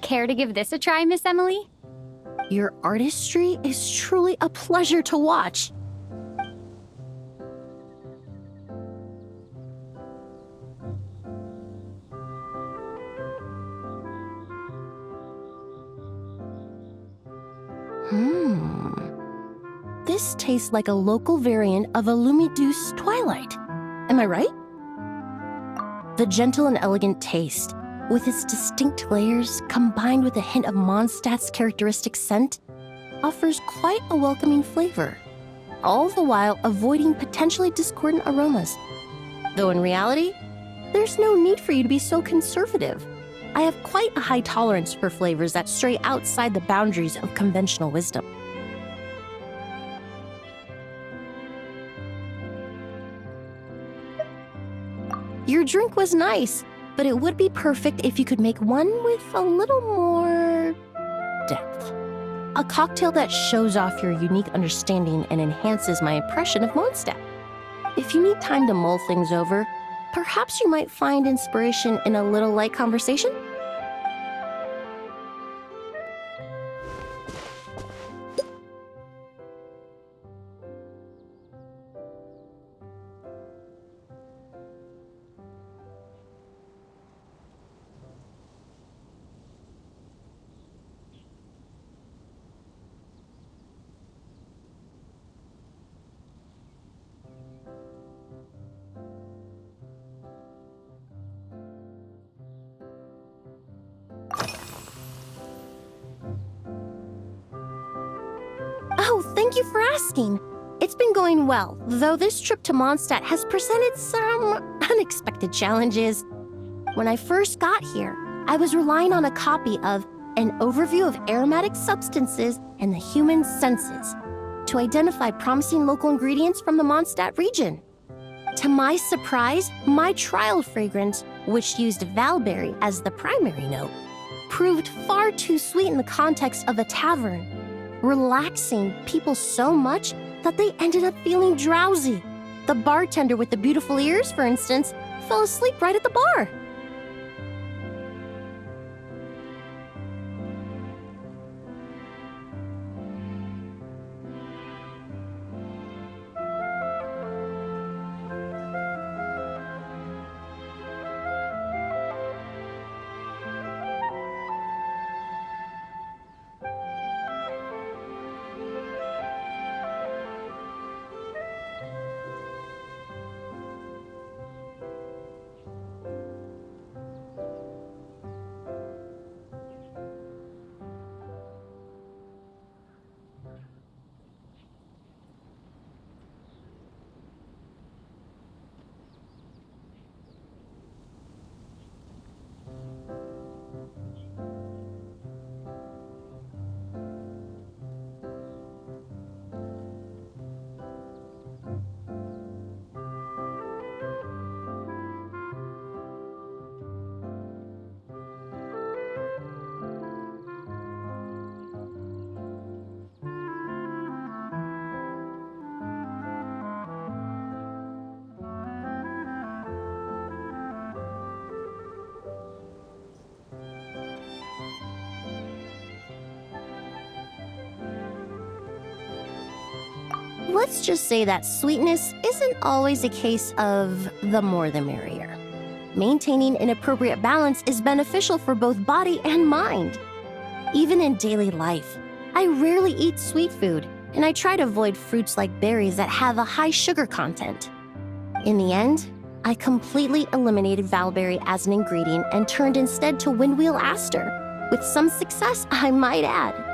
S8: Care to give this a try, Miss Emily?
S5: Your artistry is truly a pleasure to watch. This tastes like a local variant of a Lumiduce Twilight. Am I right? The gentle and elegant taste, with its distinct layers combined with a hint of Mondstadt's characteristic scent, offers quite a welcoming flavor, all the while avoiding potentially discordant aromas. Though in reality, there's no need for you to be so conservative. I have quite a high tolerance for flavors that stray outside the boundaries of conventional wisdom. Your drink was nice, but it would be perfect if you could make one with a little more depth. A cocktail that shows off your unique understanding and enhances my impression of Mondstadt. If you need time to mull things over, perhaps you might find inspiration in a little light conversation?
S17: Thank you for asking. It's been going well, though this trip to Mondstadt has presented some unexpected challenges. When I first got here, I was relying on a copy of An Overview of Aromatic Substances and the Human Senses to identify promising local ingredients from the Mondstadt region. To my surprise, my trial fragrance, which used valberry as the primary note, proved far too sweet in the context of a tavern, relaxing people so much that they ended up feeling drowsy. The bartender with the beautiful ears, for instance, fell asleep right at the bar. Let's just say that sweetness isn't always a case of the more the merrier. Maintaining an appropriate balance is beneficial for both body and mind. Even in daily life, I rarely eat sweet food, and I try to avoid fruits like berries that have a high sugar content. In the end, I completely eliminated valberry as an ingredient and turned instead to windwheel aster, with some success, I might add.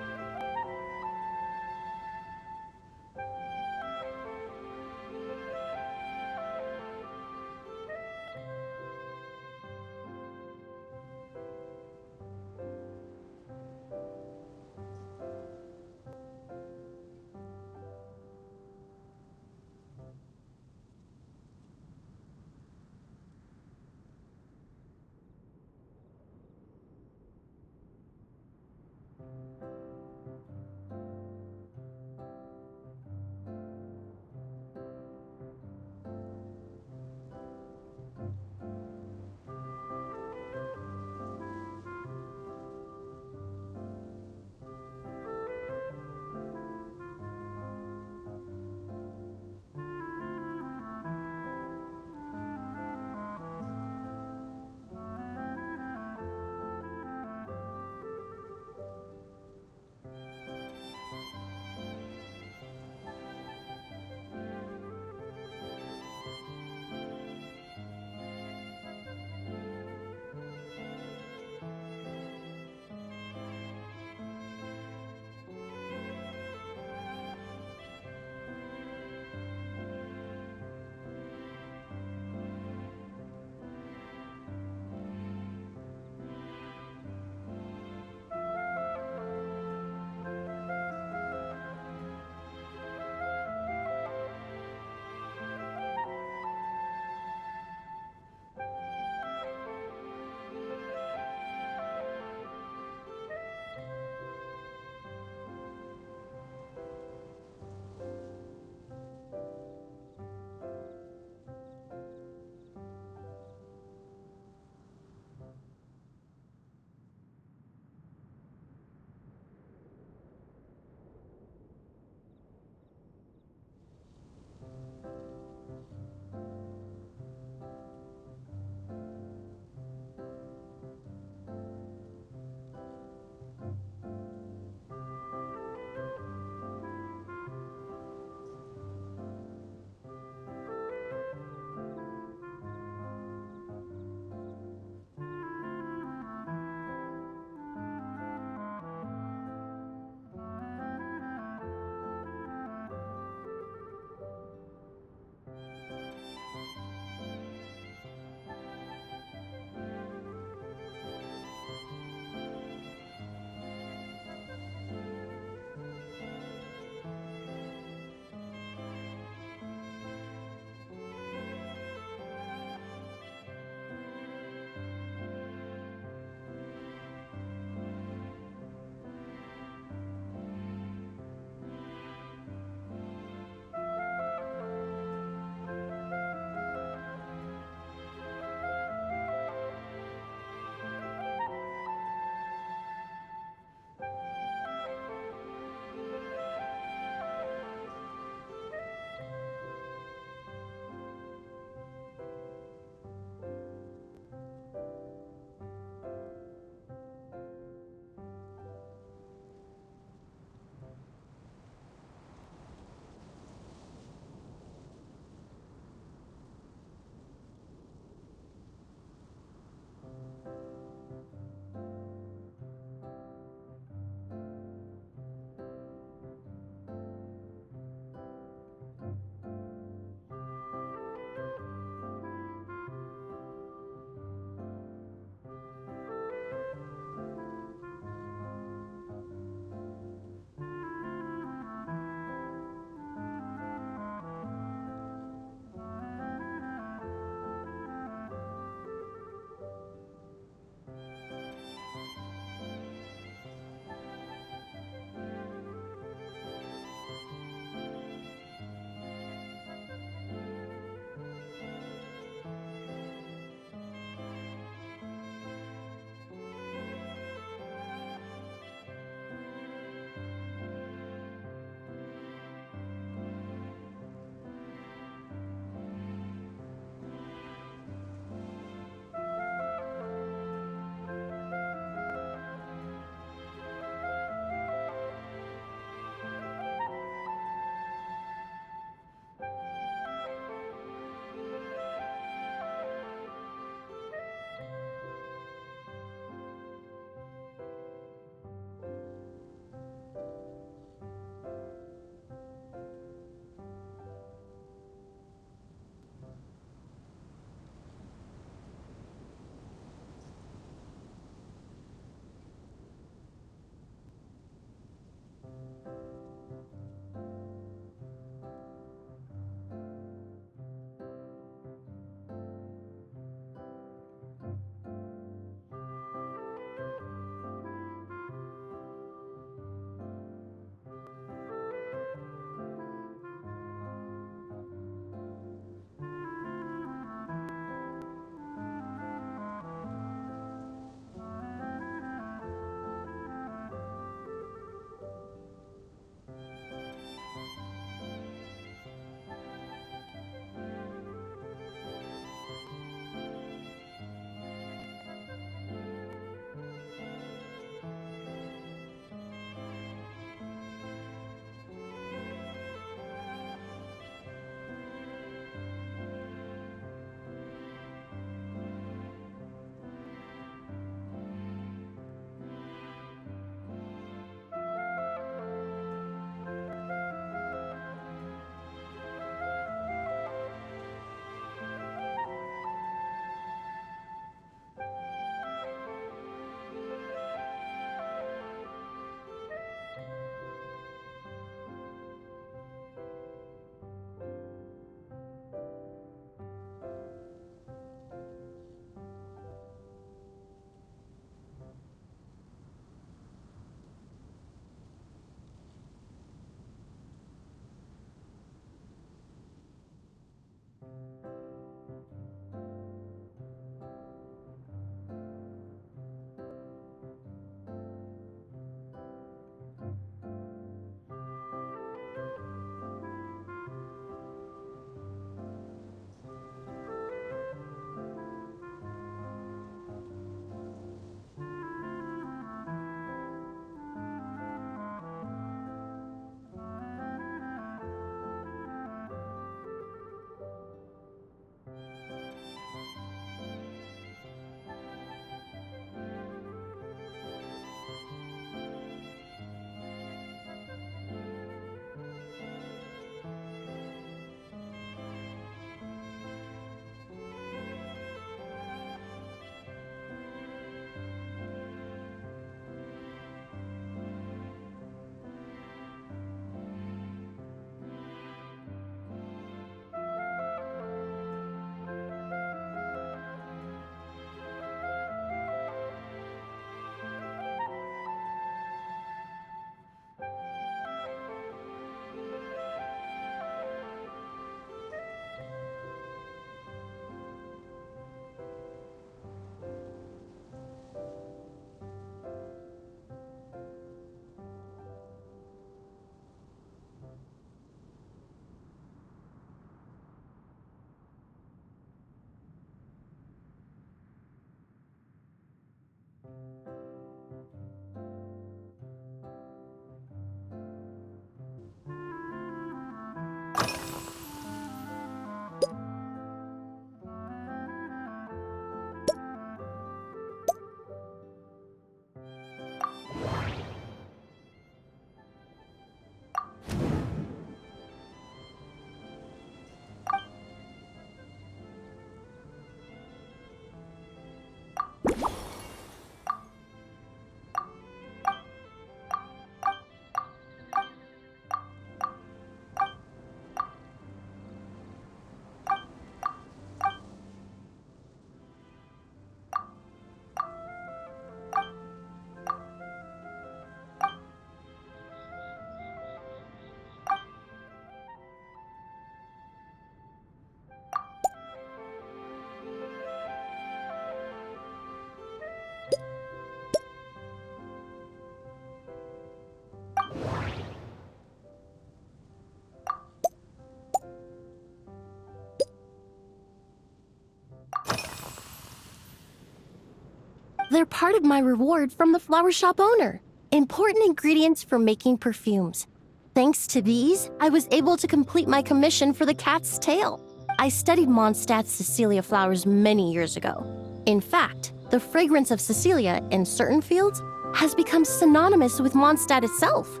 S17: They're part of my reward from the flower shop owner. Important ingredients for making perfumes. Thanks to these, I was able to complete my commission for the cat's tail. I studied Mondstadt's Cecilia flowers many years ago. In fact, the fragrance of Cecilia in certain fields has become synonymous with Mondstadt itself.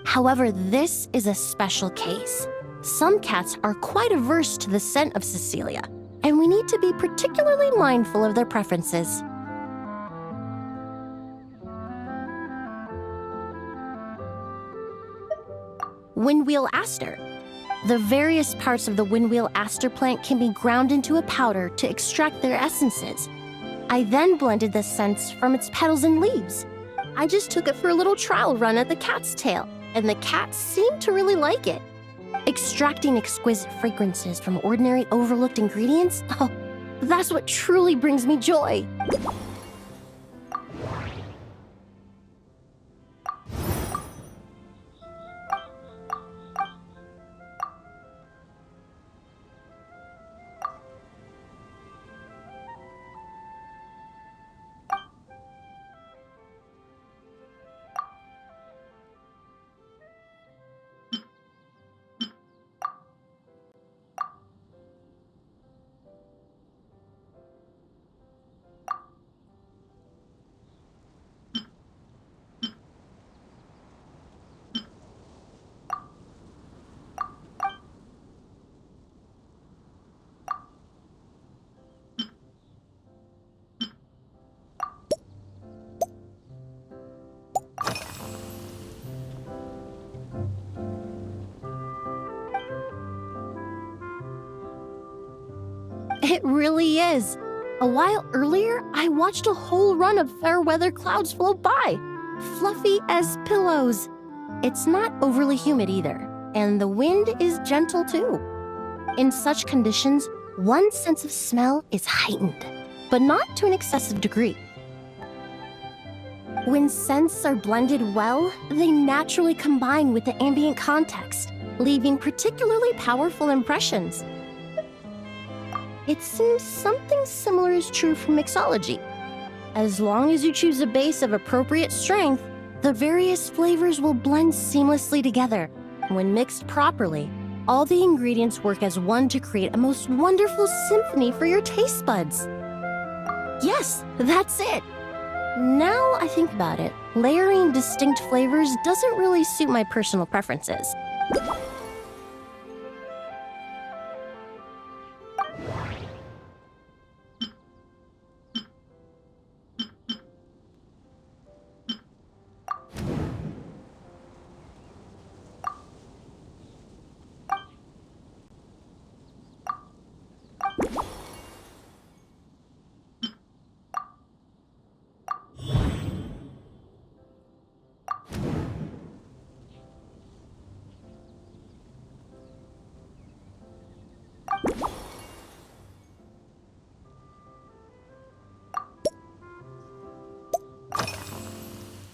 S17: However, this is a special case. Some cats are quite averse to the scent of Cecilia, and we need to be particularly mindful of their preferences. Windwheel aster. The various parts of the windwheel aster plant can be ground into a powder to extract their essences. I then blended the scents from its petals and leaves. I just took it for a little trial run at the cat's tail, and the cat seemed to really like it. Extracting exquisite fragrances from ordinary overlooked ingredients? Oh, that's what truly brings me joy. It really is. A while earlier, I watched a whole run of fair weather clouds float by, fluffy as pillows. It's not overly humid either, and the wind is gentle too. In such conditions, one's sense of smell is heightened, but not to an excessive degree. When scents are blended well, they naturally combine with the ambient context, leaving particularly powerful impressions. It seems something similar is true for mixology. As long as you choose a base of appropriate strength, the various flavors will blend seamlessly together. When mixed properly, all the ingredients work as one to create a most wonderful symphony for your taste buds. Yes, that's it. Now I think about it, layering distinct flavors doesn't really suit my personal preferences.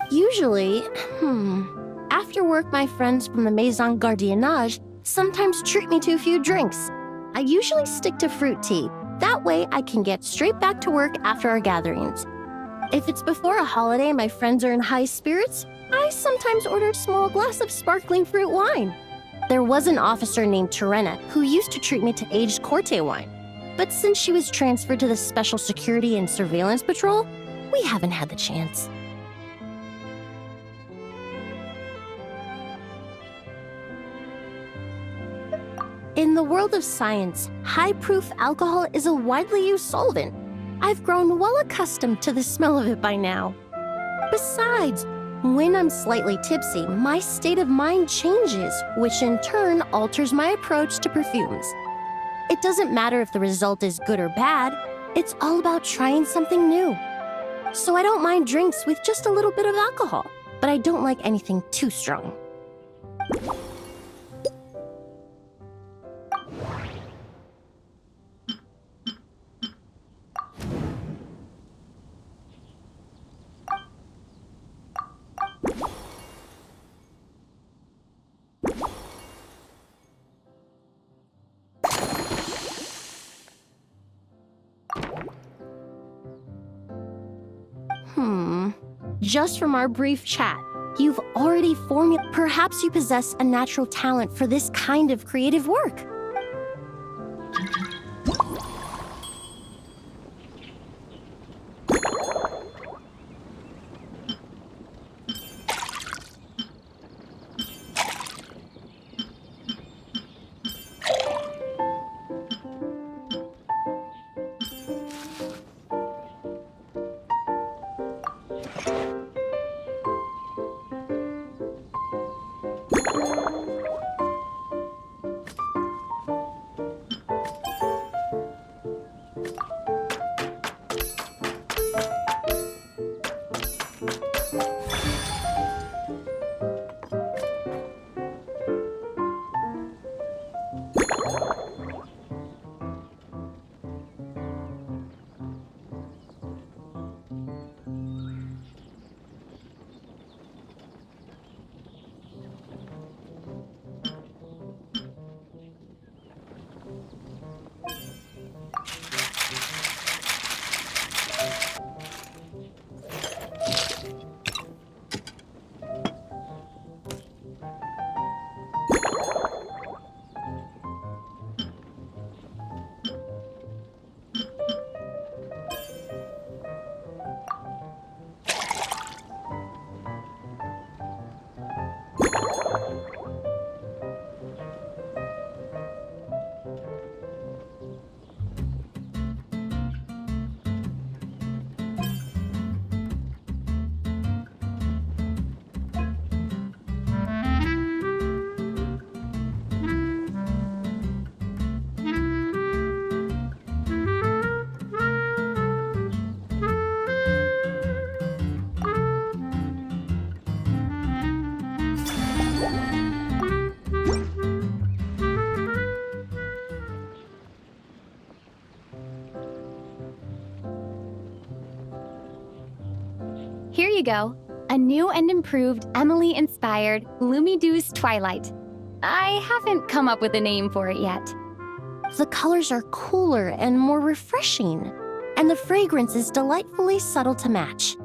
S17: Usually, after work, my friends from the Maison Gardiennage sometimes treat me to a few drinks. I usually stick to fruit tea. That way, I can get straight back to work after our gatherings. If it's before a holiday and my friends are in high spirits, I sometimes order a small glass of sparkling fruit wine. There was an officer named Terena who used to treat me to aged Corte wine. But since she was transferred to the Special Security and Surveillance Patrol, we haven't had the chance. In the world of science, high-proof alcohol is a widely used solvent. I've grown well accustomed to the smell of it by now. Besides, when I'm slightly tipsy, my state of mind changes, which in turn alters my approach to perfumes. It doesn't matter if the result is good or bad, it's all about trying something new. So I don't mind drinks with just a little bit of alcohol, but I don't like anything too strong. Just from our brief chat, you've already formulated. Perhaps you possess a natural talent for this kind of creative work.
S8: Here you go. A new and improved Emily-inspired Lumidouce Twilight. I haven't come up with a name for it yet.
S17: The colors are cooler and more refreshing, and the fragrance is delightfully subtle to match.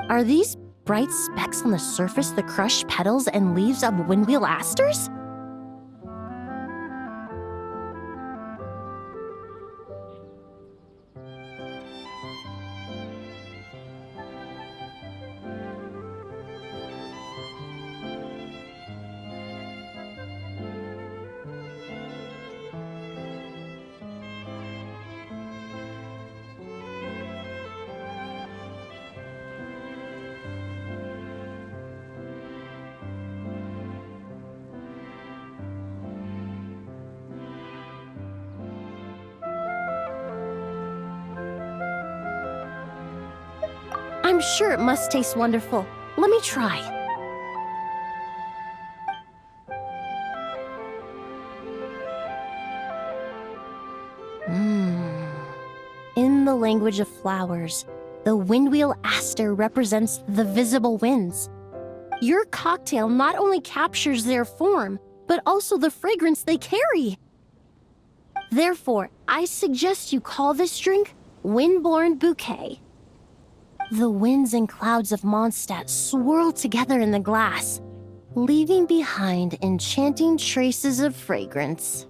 S17: Are these bright specks on the surface the crushed petals and leaves of windwheel asters? I'm sure it must taste wonderful. Let me try. In the language of flowers, the windwheel aster represents the visible winds. Your cocktail not only captures their form, but also the fragrance they carry. Therefore, I suggest you call this drink Windborne Bouquet. The winds and clouds of Mondstadt swirl together in the glass, leaving behind enchanting traces of fragrance.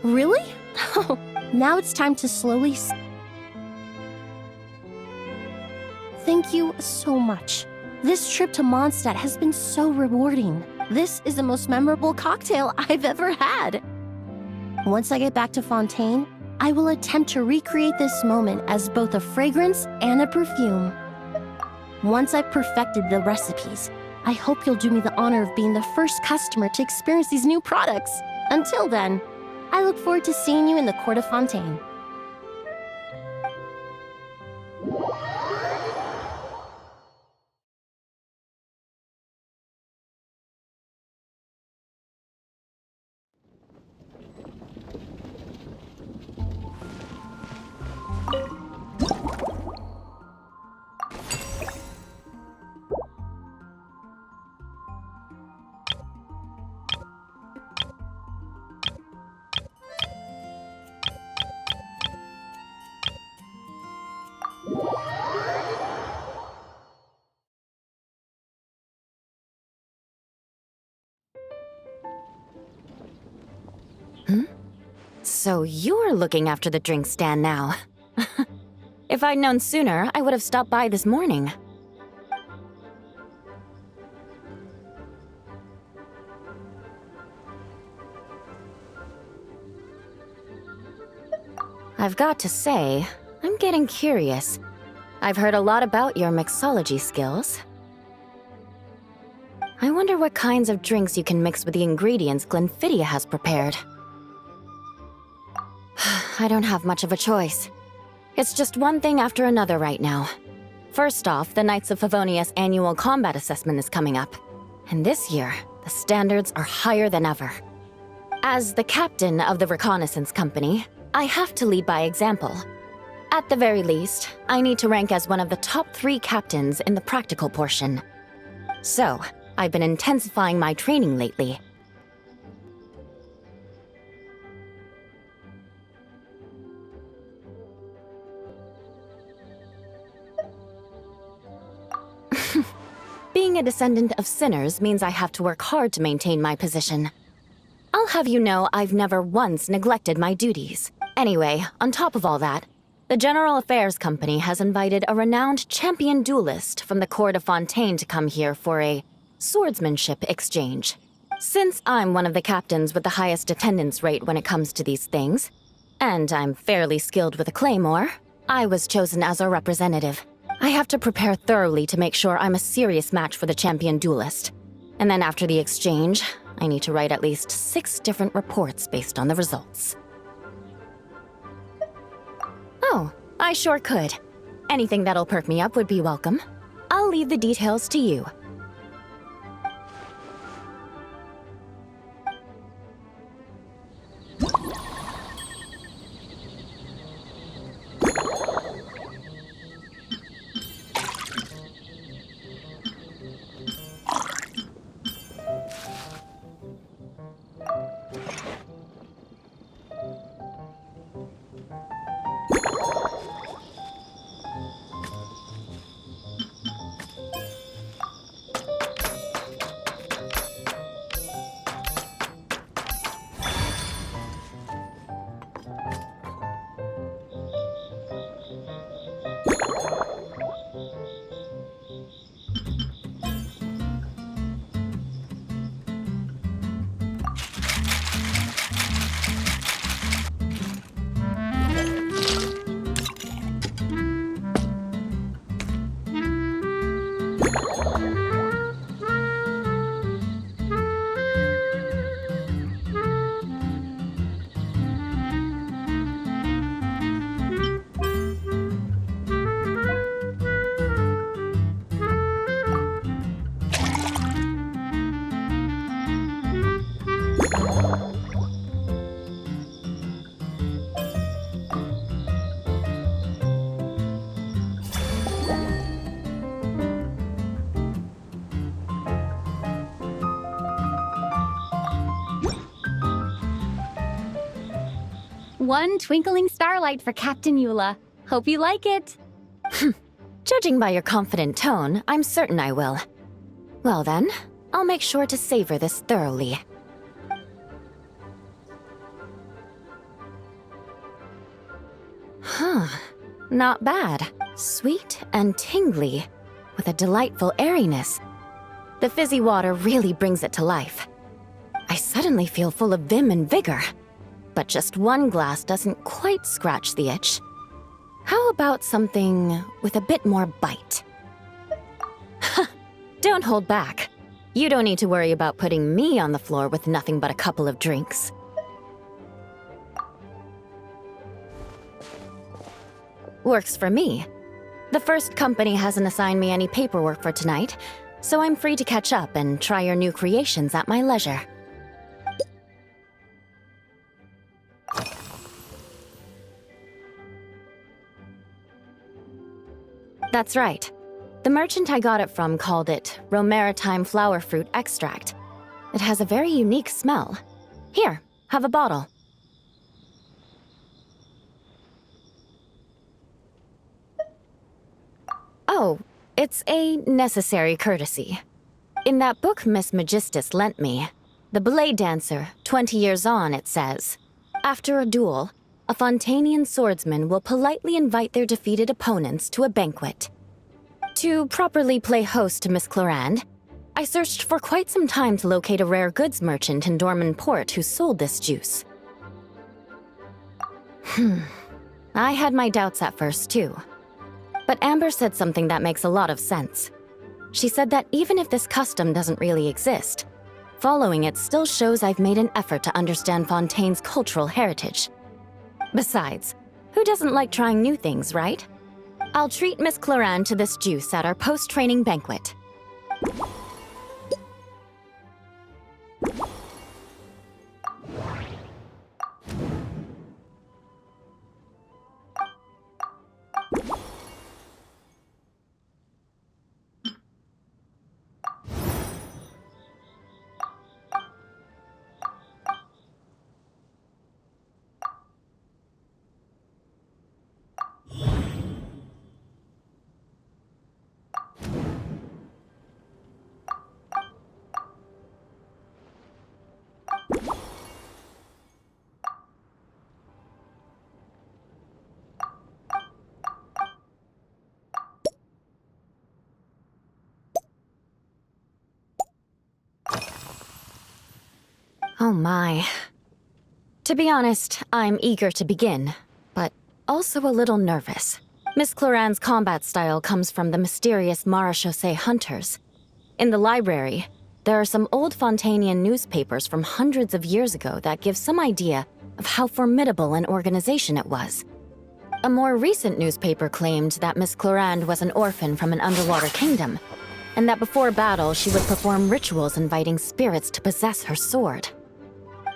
S17: Really? Oh, now it's time to slowly... Thank you so much. This trip to Mondstadt has been so rewarding. This is the most memorable cocktail I've ever had. Once I get back to Fontaine, I will attempt to recreate this moment as both a fragrance and a perfume. Once I've perfected the recipes, I hope you'll do me the honor of being the first customer to experience these new products. Until then, I look forward to seeing you in the Court of Fontaine.
S1: So you're looking after the drink stand now. If I'd known sooner, I would have stopped by this morning. I've got to say, I'm getting curious. I've heard a lot about your mixology skills. I wonder what kinds of drinks you can mix with the ingredients Glenfiddich has prepared. I don't have much of a choice. It's just one thing after another right now. First off, the Knights of Favonius annual combat assessment is coming up. And this year, the standards are higher than ever. As the captain of the reconnaissance company, I have to lead by example. At the very least, I need to rank as one of the top 3 captains in the practical portion. So, I've been intensifying my training lately. Being a descendant of sinners means I have to work hard to maintain my position. I'll have you know I've never once neglected my duties. Anyway, on top of all that, the General Affairs Company has invited a renowned champion duelist from the court of Fontaine to come here for a swordsmanship exchange. Since I'm one of the captains with the highest attendance rate when it comes to these things, and I'm fairly skilled with a claymore, I was chosen as a representative. I have to prepare thoroughly to make sure I'm a serious match for the champion duelist. And then after the exchange, I need to write at least 6 different reports based on the results. Oh, I sure could. Anything that'll perk me up would be welcome. I'll leave the details to you.
S8: One twinkling starlight for Captain Eula. Hope you like it.
S1: Judging by your confident tone, I'm certain I will. Well then, I'll make sure to savor this thoroughly. Huh. Not bad. Sweet and tingly, with a delightful airiness. The fizzy water really brings it to life. I suddenly feel full of vim and vigor. But just one glass doesn't quite scratch the itch. How about something with a bit more bite? Don't hold back. You don't need to worry about putting me on the floor with nothing but a couple of drinks. Works for me. The first company hasn't assigned me any paperwork for tonight, so I'm free to catch up and try your new creations at my leisure. That's right. The merchant I got it from called it Romaritime flower fruit extract. It has a very unique smell. Here, have a bottle. Oh, it's a necessary courtesy. In that book Miss Magistus lent me, The Blade Dancer, 20 Years On, it says, After a duel, a Fontanian swordsman will politely invite their defeated opponents to a banquet. To properly play host to Miss Clorand, I searched for quite some time to locate a rare goods merchant in Dorman Port who sold this juice. I had my doubts at first, too. But Amber said something that makes a lot of sense. She said that even if this custom doesn't really exist, following it still shows I've made an effort to understand Fontaine's cultural heritage. Besides, who doesn't like trying new things, right? I'll treat Miss Clorand to this juice at our post-training banquet. Oh my. To be honest, I'm eager to begin, but also a little nervous. Miss Clorand's combat style comes from the mysterious Marechaussee hunters. In the library, there are some old Fontanian newspapers from hundreds of years ago that give some idea of how formidable an organization it was. A more recent newspaper claimed that Miss Clorand was an orphan from an underwater kingdom, and that before battle she would perform rituals inviting spirits to possess her sword.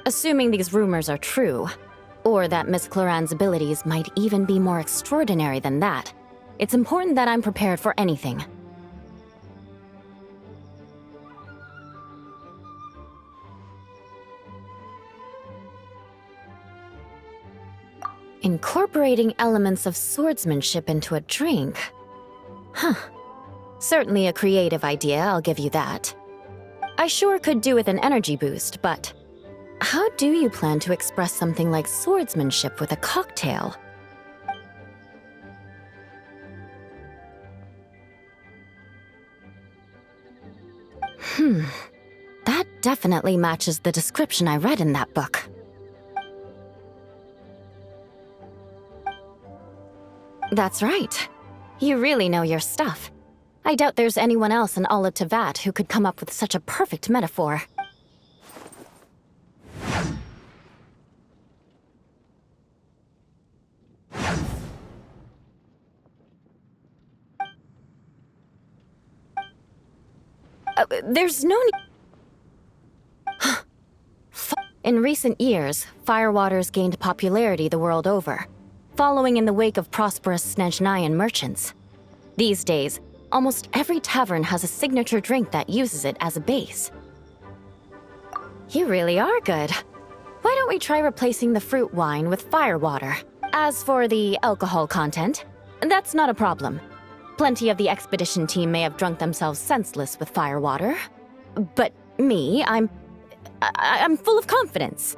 S1: Assuming these rumors are true, or that Miss Clorand's abilities might even be more extraordinary than that, it's important that I'm prepared for anything. Incorporating elements of swordsmanship into a drink? Huh. Certainly a creative idea, I'll give you that. I sure could do with an energy boost, but how do you plan to express something like swordsmanship with a cocktail? That definitely matches the description I read in that book. That's right. You really know your stuff. I doubt there's anyone else in all of Tevat who could come up with such a perfect metaphor. There's no need. In recent years, firewaters gained popularity the world over, following in the wake of prosperous Snezhnayan merchants. These days, almost every tavern has a signature drink that uses it as a base. You really are good. Why don't we try replacing the fruit wine with firewater? As for the alcohol content, that's not a problem. Plenty of the expedition team may have drunk themselves senseless with firewater. But me, I'm full of confidence.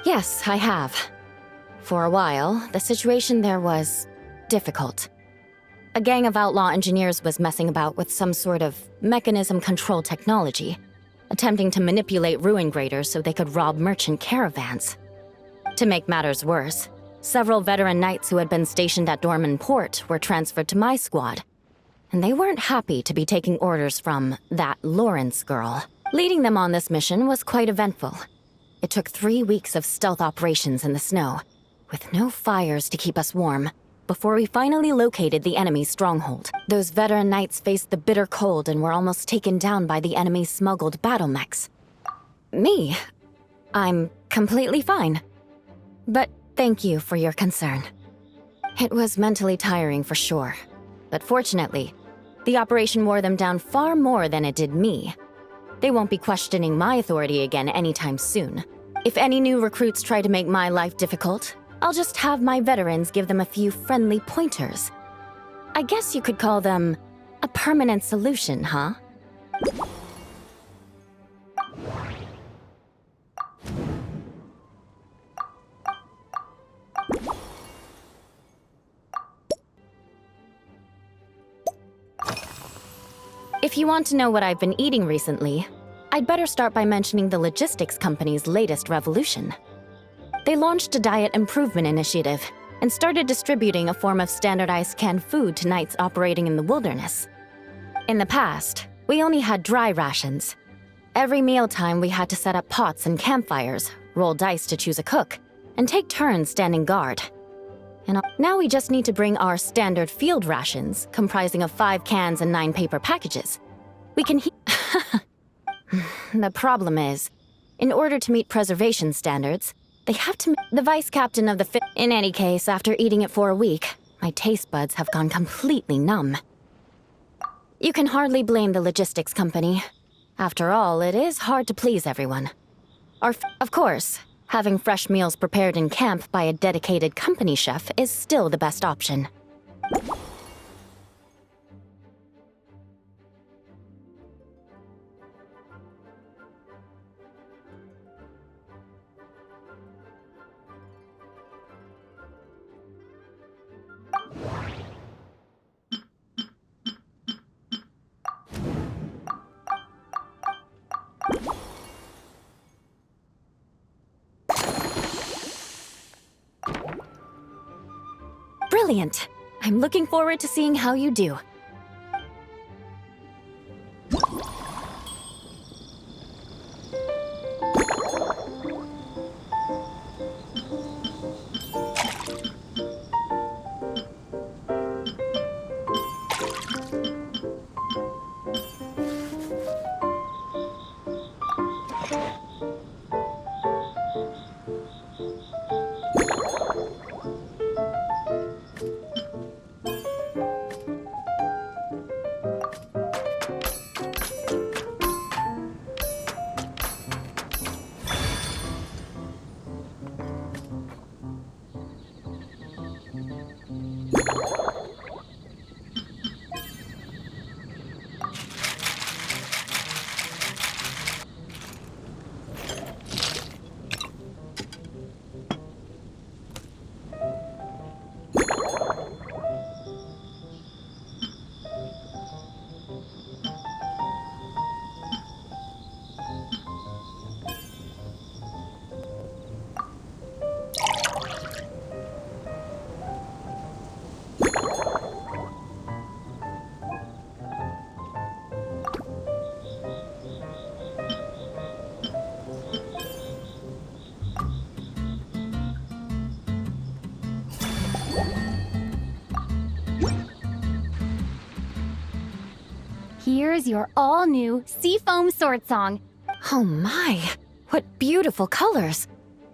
S1: Yes, I have. For a while, the situation there was difficult. A gang of outlaw engineers was messing about with some sort of mechanism control technology, attempting to manipulate ruin graders so they could rob merchant caravans. To make matters worse, several veteran knights who had been stationed at Dorman Port were transferred to my squad, and they weren't happy to be taking orders from that Lawrence girl. Leading them on this mission was quite eventful. It took 3 weeks of stealth operations in the snow, with no fires to keep us warm, before we finally located the enemy's stronghold. Those veteran knights faced the bitter cold and were almost taken down by the enemy's smuggled battle mechs. Me? I'm completely fine. But thank you for your concern. It was mentally tiring for sure, but fortunately,
S6: The operation wore them down far more than it did me. They won't be questioning my authority again anytime soon. If any new recruits try to make my life difficult, I'll just have my veterans give them a few friendly pointers. I guess you could call them a permanent solution, huh? If you want to know what I've been eating recently, I'd better start by mentioning the logistics company's latest revolution. They launched a diet improvement initiative and started distributing a form of standardized canned food to knights operating in the wilderness. In the past, we only had dry rations. Every mealtime we had to set up pots and campfires, roll dice to choose a cook, and take turns standing guard. And now we just need to bring our standard field rations, comprising of 5 cans and 9 paper packages. We can The problem is, in order to meet preservation standards, they have to the vice captain of the In any case, after eating it for a week, my taste buds have gone completely numb. You can hardly blame the logistics company. After all, it is hard to please everyone. Of course, having fresh meals prepared in camp by a dedicated company chef is still the best option. Brilliant! I'm looking forward to seeing how you do.
S8: Here's your all-new Seafoam Sword Song.
S6: Oh my, what beautiful colors!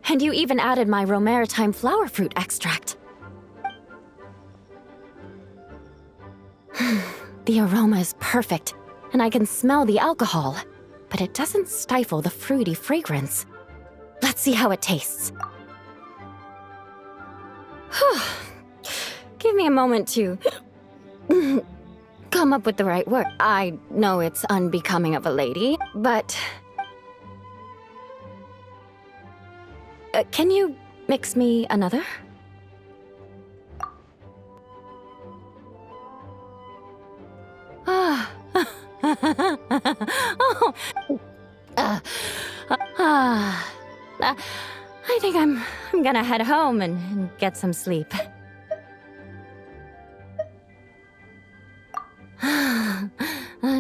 S6: And you even added my Romaritime flower fruit extract. The aroma is perfect, and I can smell the alcohol, but it doesn't stifle the fruity fragrance. Let's see how it tastes. Give me a moment to come up with the right word. I know it's unbecoming of a lady, but... can you mix me another? I think I'm gonna head home and get some sleep.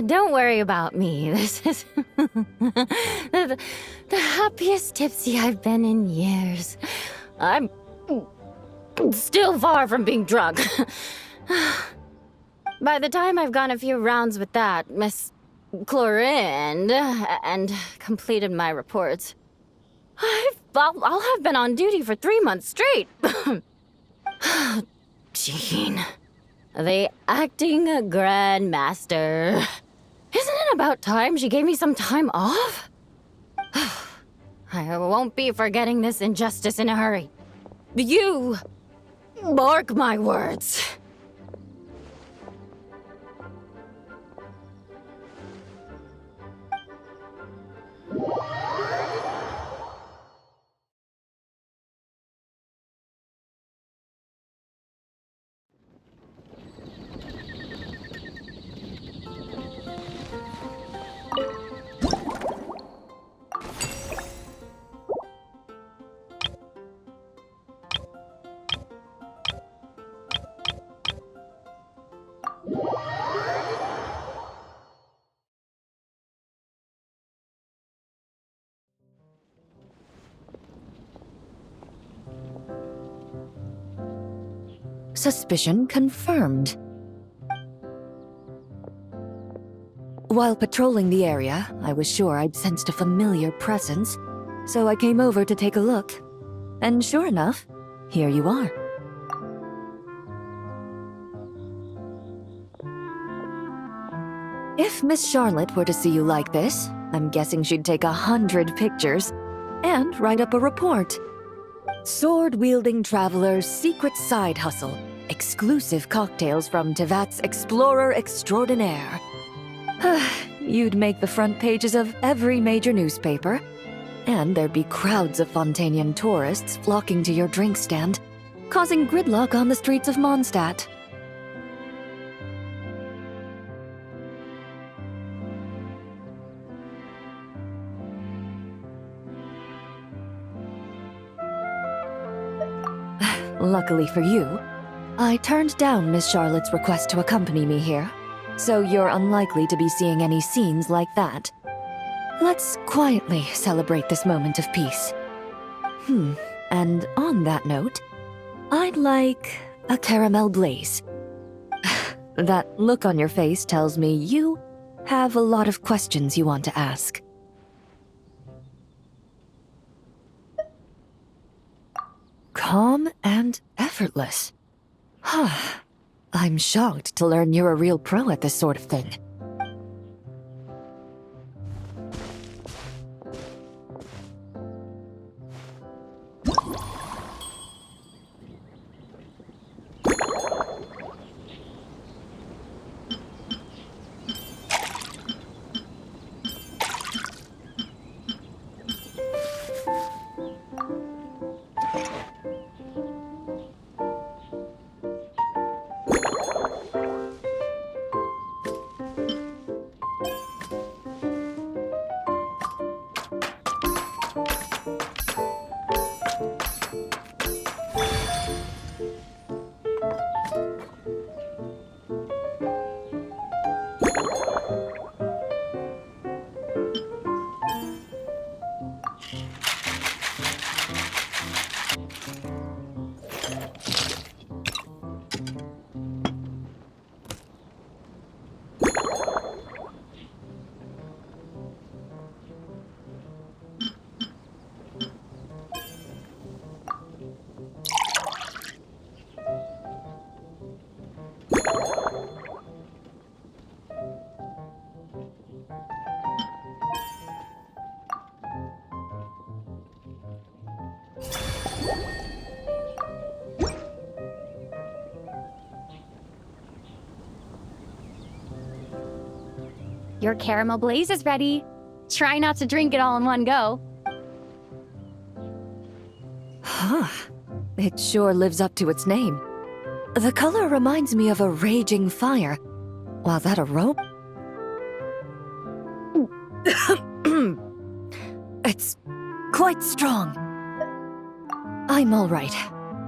S6: Don't worry about me. This is the happiest tipsy I've been in years. I'm still far from being drunk. By the time I've gone a few rounds with that, Miss Chlorinde, and completed my reports, I'll have been on duty for 3 months straight. Jean.
S1: The acting grandmaster. Isn't it about time she gave me some time off? I won't be forgetting this injustice in a hurry. You mark my words.
S14: Suspicion confirmed. While patrolling the area, I was sure I'd sensed a familiar presence, so I came over to take a look. And sure enough, here you are. If Miss Charlotte were to see you like this, I'm guessing she'd take 100 pictures and write up a report. Sword-wielding traveler's secret side hustle. Exclusive cocktails from Tevat's Explorer Extraordinaire. You'd make the front pages of every major newspaper. And there'd be crowds of Fontanian tourists flocking to your drink stand, causing gridlock on the streets of Mondstadt. Luckily for you, I turned down Miss Charlotte's request to accompany me here, so you're unlikely to be seeing any scenes like that. Let's quietly celebrate this moment of peace. And on that note, I'd like a caramel blaze. That look on your face tells me you have a lot of questions you want to ask. Calm and effortless. I'm shocked to learn you're a real pro at this sort of thing.
S8: Your caramel blaze is ready. Try not to drink it all in one go.
S14: It sure lives up to its name. The color reminds me of a raging fire. Wow, that aroma? It's quite strong. I'm all right.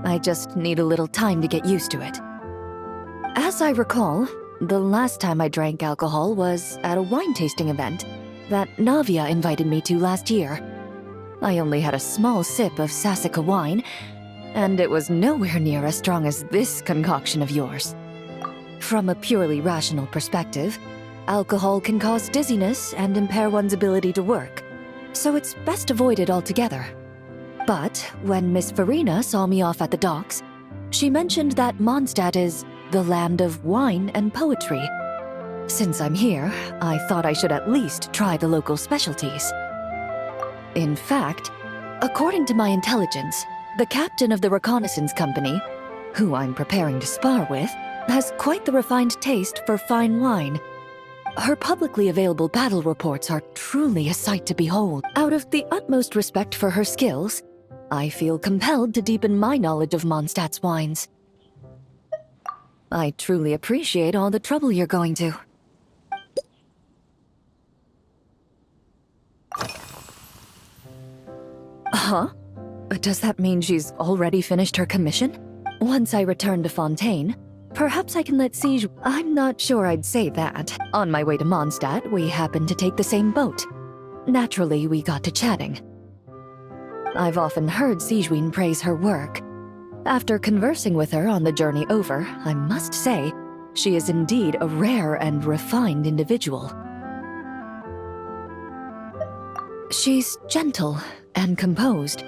S14: I just need a little time to get used to it. As I recall, the last time I drank alcohol was at a wine tasting event that Navia invited me to last year. I only had a small sip of Sassica wine, and it was nowhere near as strong as this concoction of yours. From a purely rational perspective, alcohol can cause dizziness and impair one's ability to work, so it's best avoided altogether. But when Miss Farina saw me off at the docks, she mentioned that Mondstadt is the land of wine and poetry. Since I'm here, I thought I should at least try the local specialties. In fact, according to my intelligence, the captain of the reconnaissance company, who I'm preparing to spar with, has quite the refined taste for fine wine. Her publicly available battle reports are truly a sight to behold. Out of the utmost respect for her skills, I feel compelled to deepen my knowledge of Mondstadt's wines. I truly appreciate all the trouble you're going to. Huh? Does that mean she's already finished her commission? Once I return to Fontaine, perhaps I can let Siege... I'm not sure I'd say that. On my way to Mondstadt, we happened to take the same boat. Naturally, we got to chatting. I've often heard Sigewinne praise her work. After conversing with her on the journey over, I must say, she is indeed a rare and refined individual. She's gentle and composed,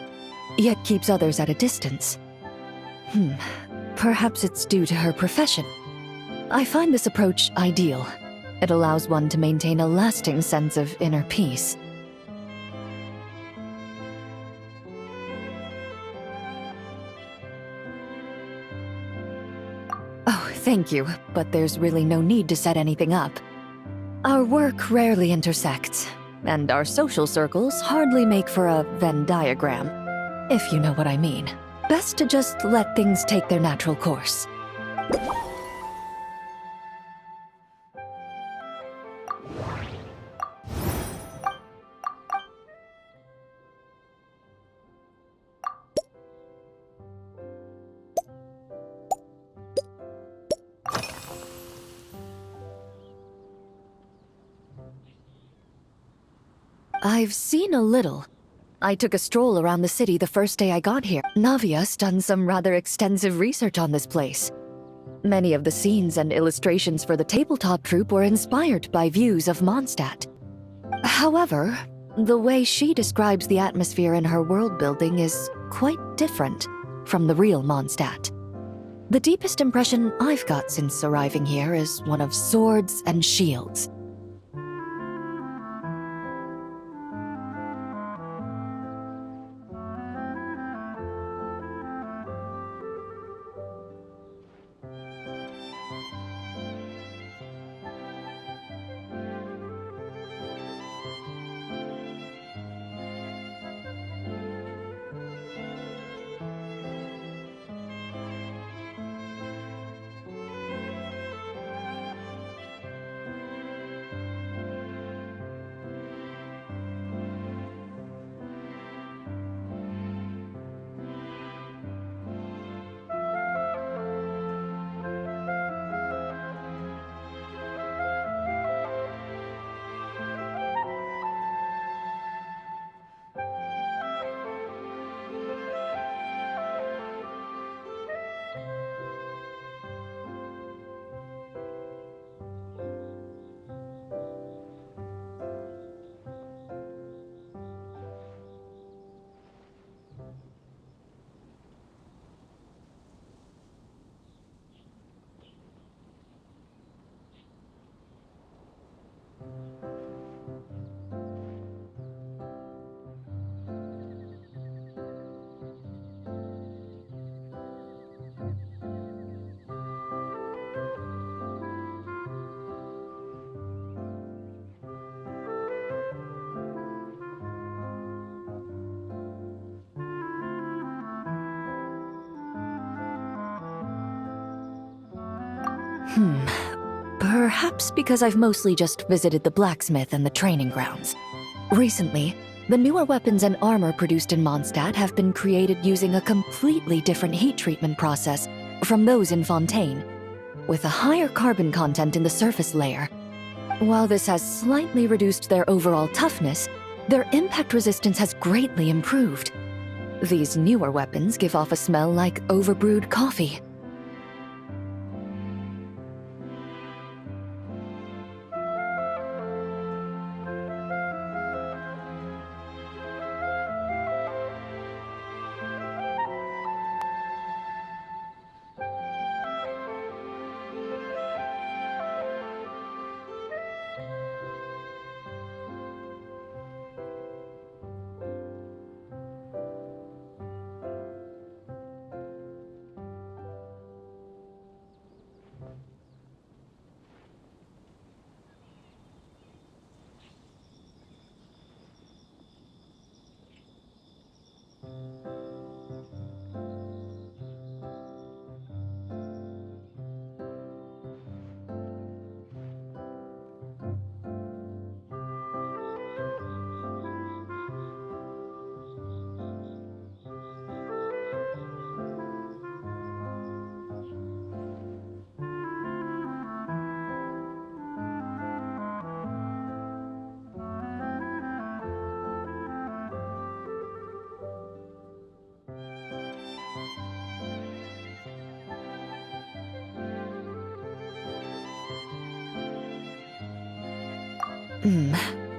S14: yet keeps others at a distance. Perhaps it's due to her profession. I find this approach ideal. It allows one to maintain a lasting sense of inner peace. Oh, thank you, but there's really no need to set anything up. Our work rarely intersects, and our social circles hardly make for a Venn diagram, if you know what I mean. Best to just let things take their natural course. I've seen a little. I took a stroll around the city the first day I got here. Navia's done some rather extensive research on this place. Many of the scenes and illustrations for the tabletop troupe were inspired by views of Mondstadt. However, the way she describes the atmosphere in her world building is quite different from the real Mondstadt. The deepest impression I've got since arriving here is one of swords and shields. Perhaps because I've mostly just visited the blacksmith and the training grounds. Recently, the newer weapons and armor produced in Mondstadt have been created using a completely different heat treatment process from those in Fontaine, with a higher carbon content in the surface layer. While this has slightly reduced their overall toughness, their impact resistance has greatly improved. These newer weapons give off a smell like overbrewed coffee.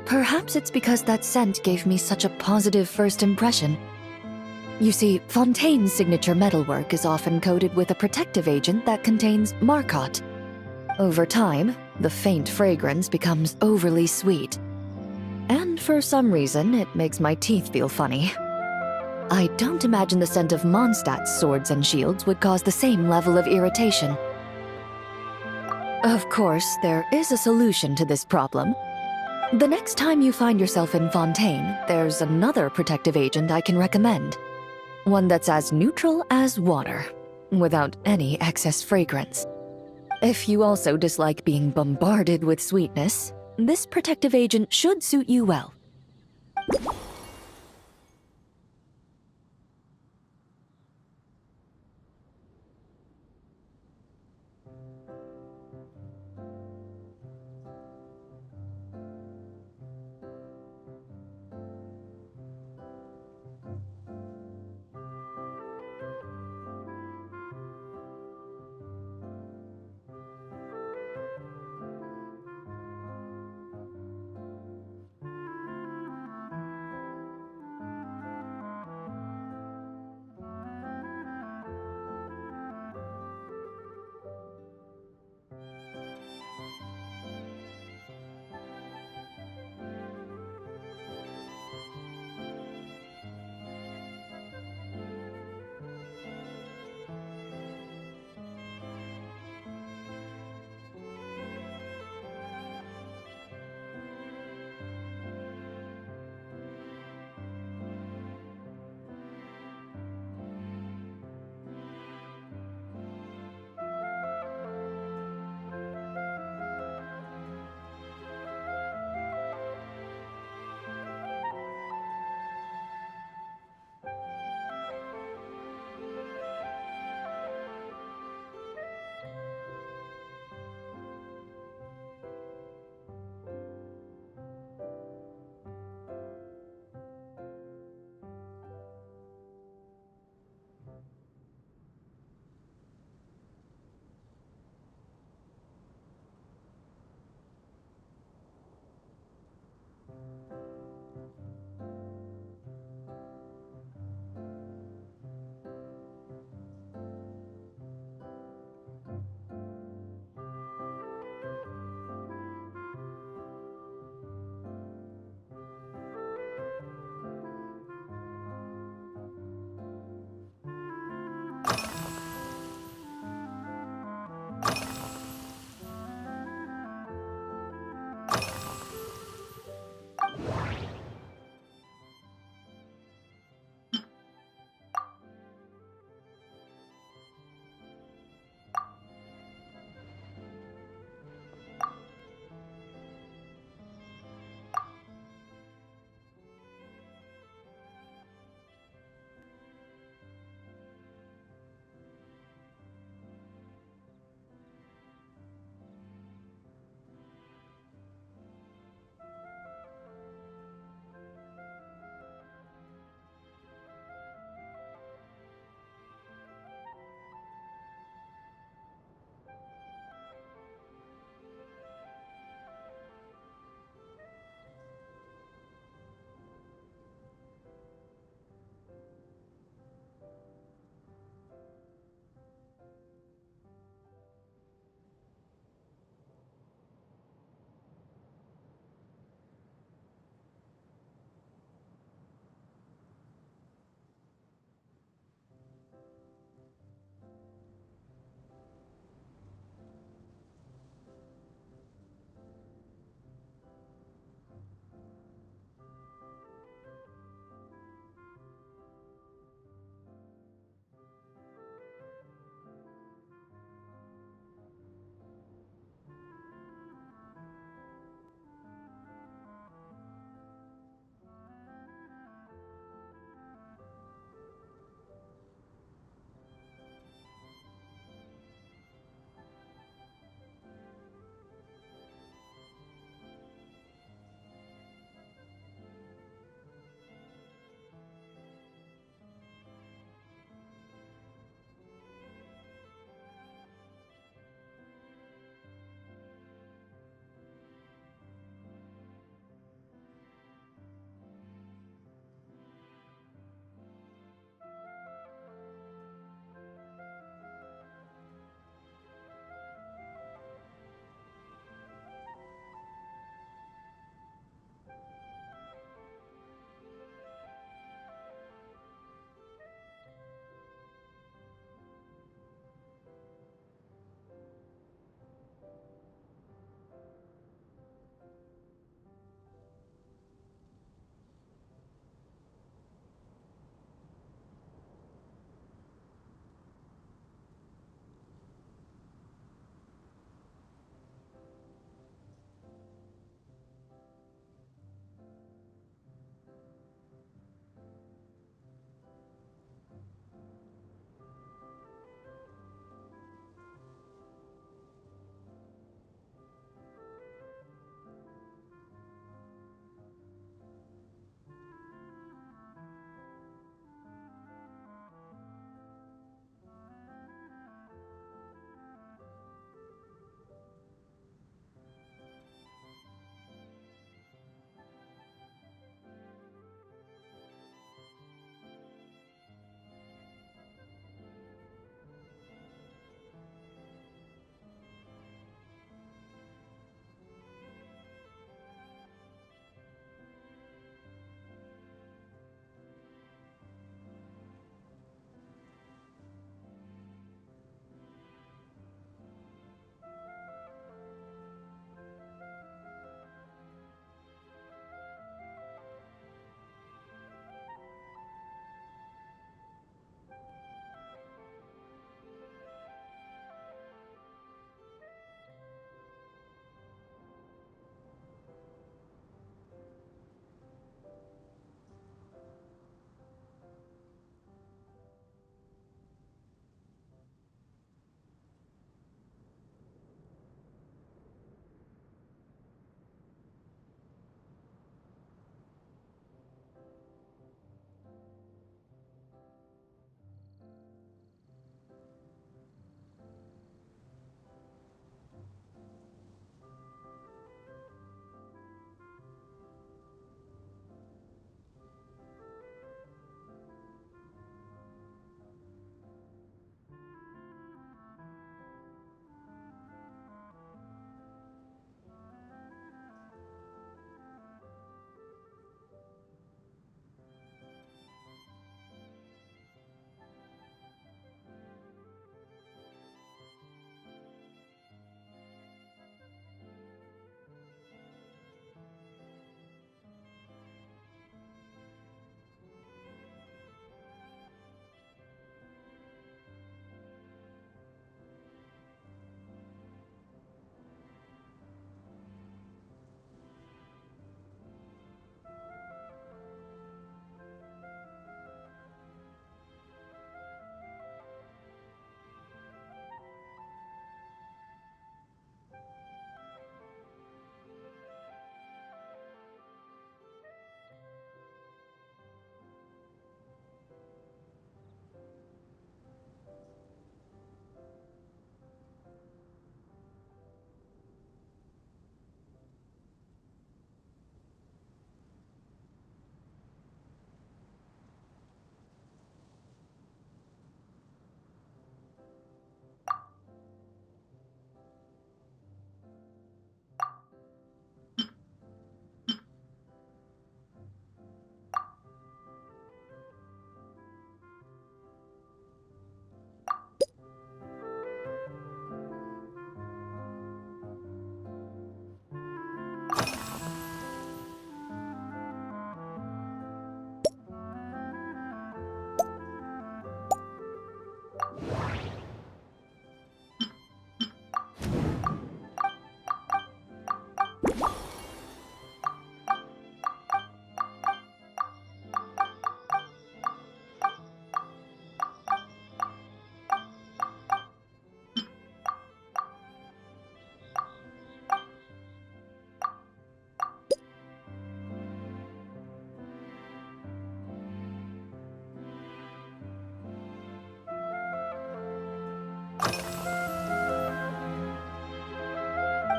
S18: Perhaps it's because that scent gave me such a positive first impression. You see, Fontaine's signature metalwork is often coated with a protective agent that contains Marcotte. Over time, the faint fragrance becomes overly sweet. And for some reason, it makes my teeth feel funny. I don't imagine the scent of Mondstadt's swords and shields would cause the same level of irritation. Of course, there is a solution to this problem. The next time you find yourself in Fontaine, there's another protective agent I can recommend. One that's as neutral as water, without any excess fragrance. If you also dislike being bombarded with sweetness, this protective agent should suit you well.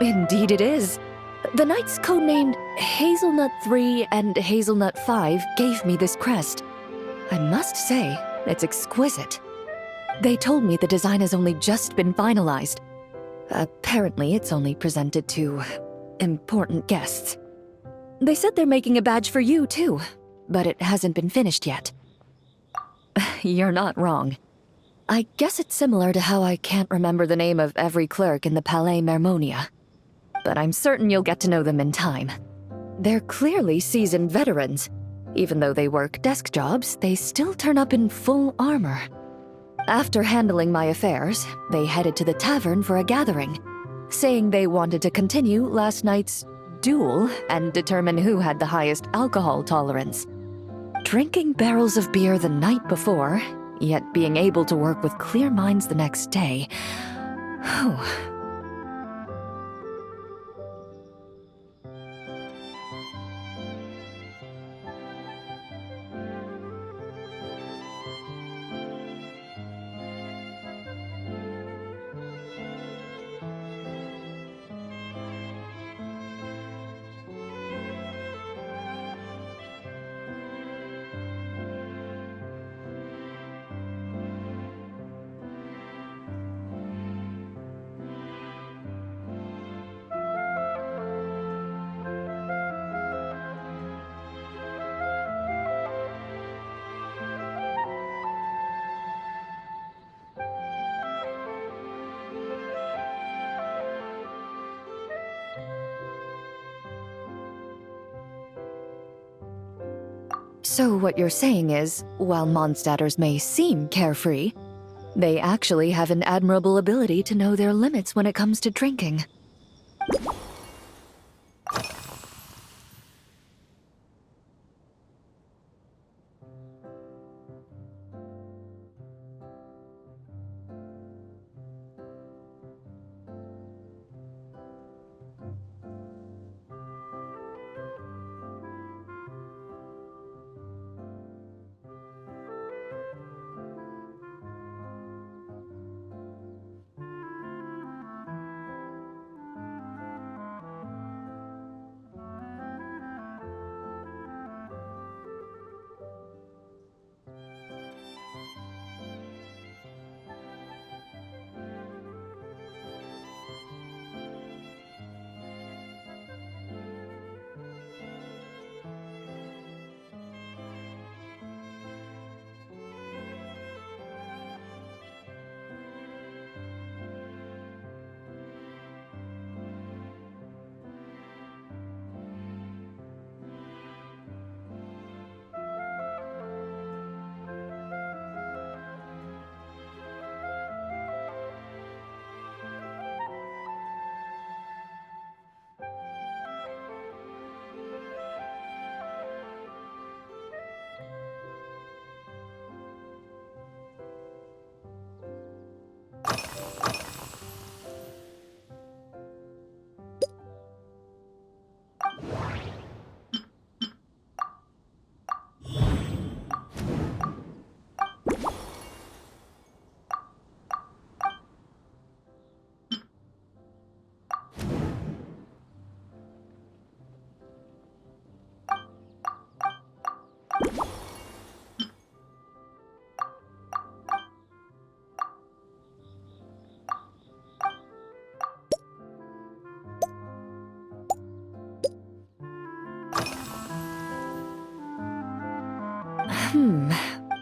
S18: Indeed it is. The knights codenamed Hazelnut 3 and Hazelnut 5 gave me this crest. I must say, it's exquisite. They told me the design has only just been finalized. Apparently, it's only presented to important guests. They said they're making a badge for you, too, but it hasn't been finished yet. You're not wrong. I guess it's similar to how I can't remember the name of every clerk in the Palais Mermonia. But I'm certain you'll get to know them in time. They're clearly seasoned veterans. Even though they work desk jobs, they still turn up in full armor. After handling my affairs, they headed to the tavern for a gathering, saying they wanted to continue last night's duel and determine who had the highest alcohol tolerance. Drinking barrels of beer the night before, yet being able to work with clear minds the next day. Whew. So what you're saying is, while Mondstadters may seem carefree, they actually have an admirable ability to know their limits when it comes to drinking.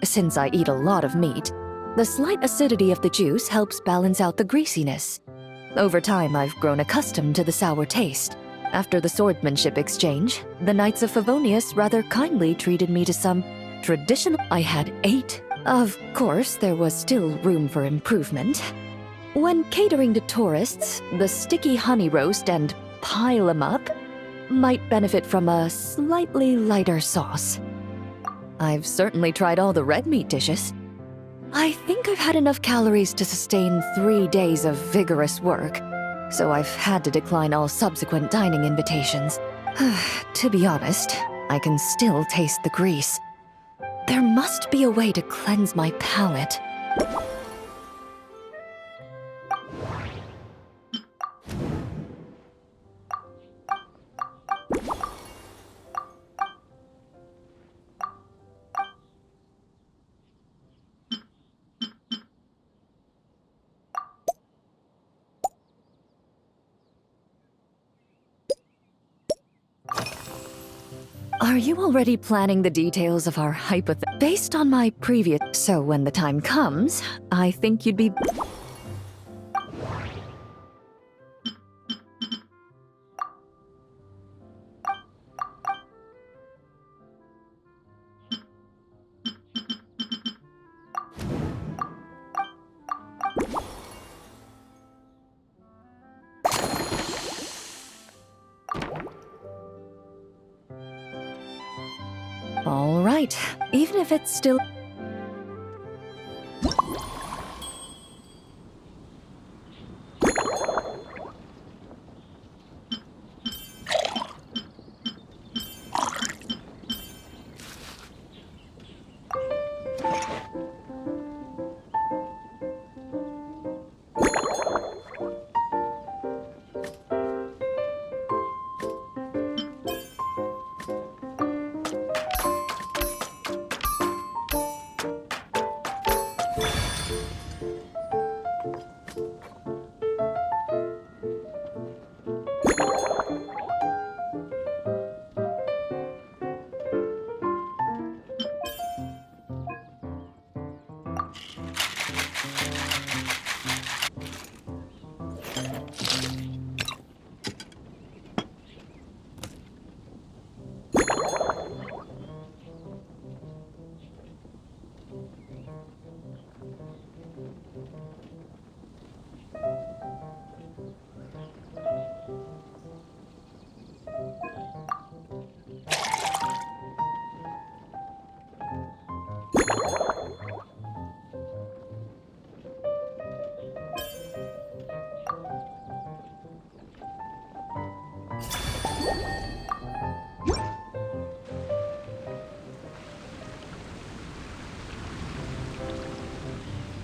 S18: Since I eat a lot of meat, the slight acidity of the juice helps balance out the greasiness. Over time, I've grown accustomed to the sour taste. After the swordsmanship exchange, the Knights of Favonius rather kindly treated me to some traditional... I had 8. Of course, there was still room for improvement. When catering to tourists, the sticky honey roast and pile 'em up might benefit from a slightly lighter sauce. I've certainly tried all the red meat dishes. I think I've had enough calories to sustain 3 days of vigorous work, so I've had to decline all subsequent dining invitations. To be honest, I can still taste the grease. There must be a way to cleanse my palate. Are you already planning the details of our based on my previous... So when the time comes, I think you'd be... All right, even if it's still...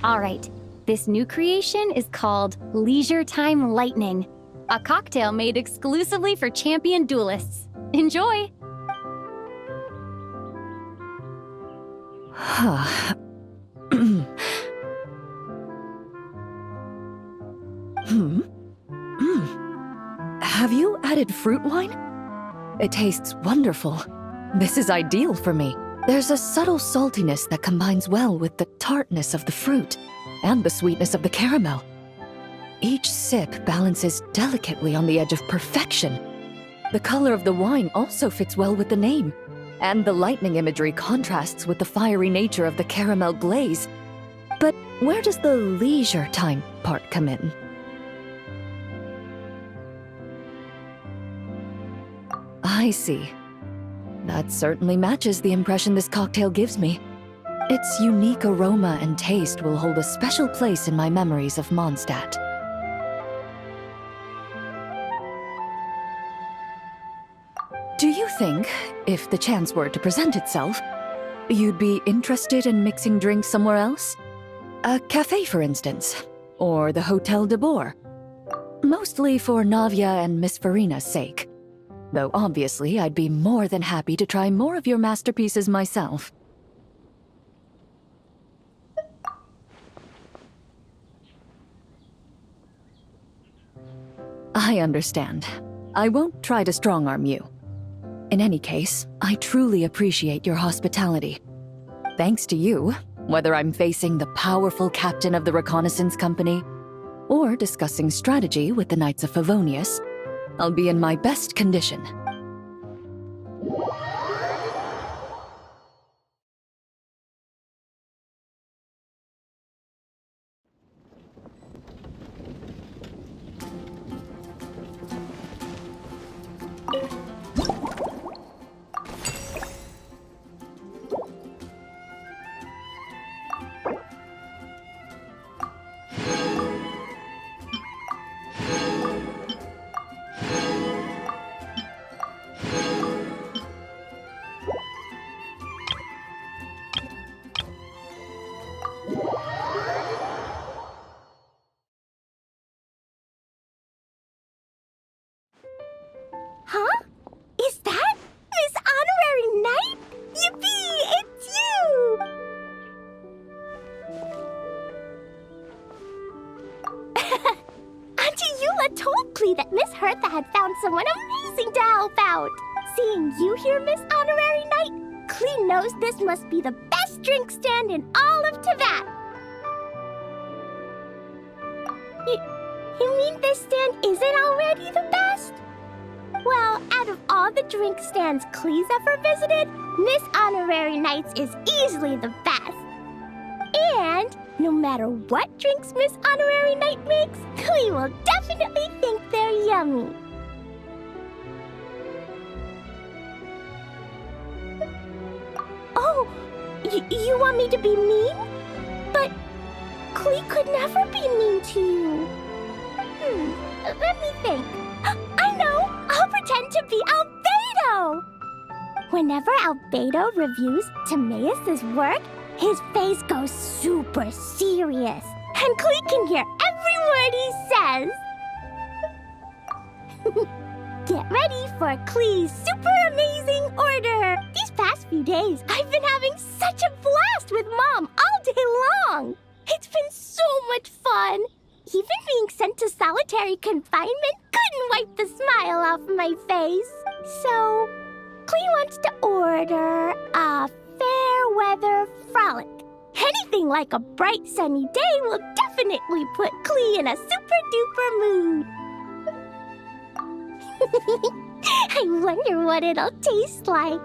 S8: All right, this new creation is called Leisure Time Lightning, a cocktail made exclusively for champion duelists. Enjoy!
S18: Have you added fruit wine? It tastes wonderful. This is ideal for me. There's a subtle saltiness that combines well with the tartness of the fruit and the sweetness of the caramel. Each sip balances delicately on the edge of perfection. The color of the wine also fits well with the name, and the lightning imagery contrasts with the fiery nature of the caramel glaze. But where does the leisure time part come in? I see. That certainly matches the impression this cocktail gives me. Its unique aroma and taste will hold a special place in my memories of Mondstadt. Do you think, if the chance were to present itself, you'd be interested in mixing drinks somewhere else? A cafe, for instance, or the Hotel de Boer. Mostly for Navia and Miss Farina's sake. Though obviously I'd be more than happy to try more of your masterpieces myself. I understand. I won't try to strong-arm you. In any case, I truly appreciate your hospitality. Thanks to you, whether I'm facing the powerful captain of the reconnaissance company or discussing strategy with the Knights of Favonius, I'll be in my best condition.
S7: Huh? Is that Miss Honorary Knight? Yippee! It's you! Auntie Eula told Klee that Miss Hertha had found someone amazing to help out. Seeing you here, Miss Honorary Knight, Klee knows this must be the best drink stand in all of Teyvat. You mean this stand isn't already the best? Well, out of all the drink stands Klee's ever visited, Miss Honorary Knight's is easily the best. And no matter what drinks Miss Honorary Knight makes, Klee will definitely think they're yummy. Oh, you want me to be mean? But Klee could never be mean to you. Let me think. I know! I'll pretend to be Albedo! Whenever Albedo reviews Timaeus' work, his face goes super serious, and Klee can hear every word he says. Get ready for Klee's super amazing order! These past few days, I've been having such a blast with Mom all day long! It's been so much fun! Even being sent to solitary confinement couldn't wipe the smile off my face. So, Klee wants to order a fair weather frolic. Anything like a bright sunny day will definitely put Klee in a super duper mood. I wonder what it'll taste like.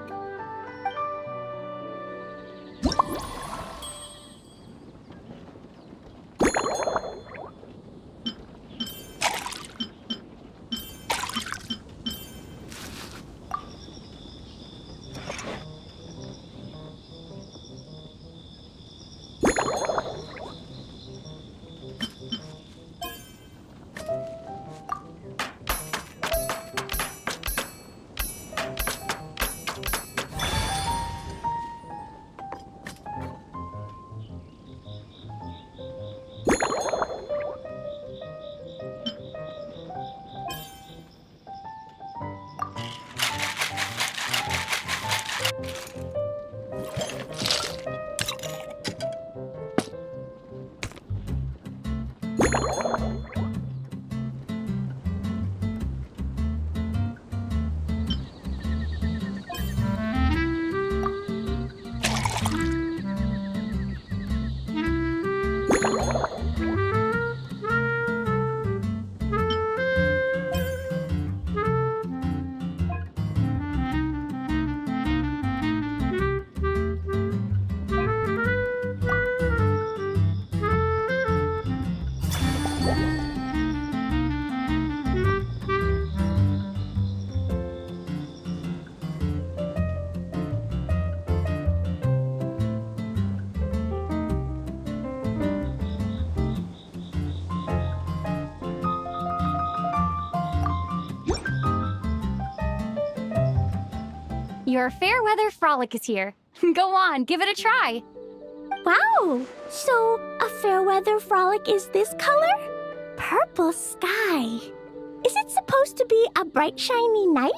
S8: Your fair weather frolic is here. Go on, give it a try.
S7: Wow! So, a fair weather frolic is this color? Purple sky. Is it supposed to be a bright, shiny night?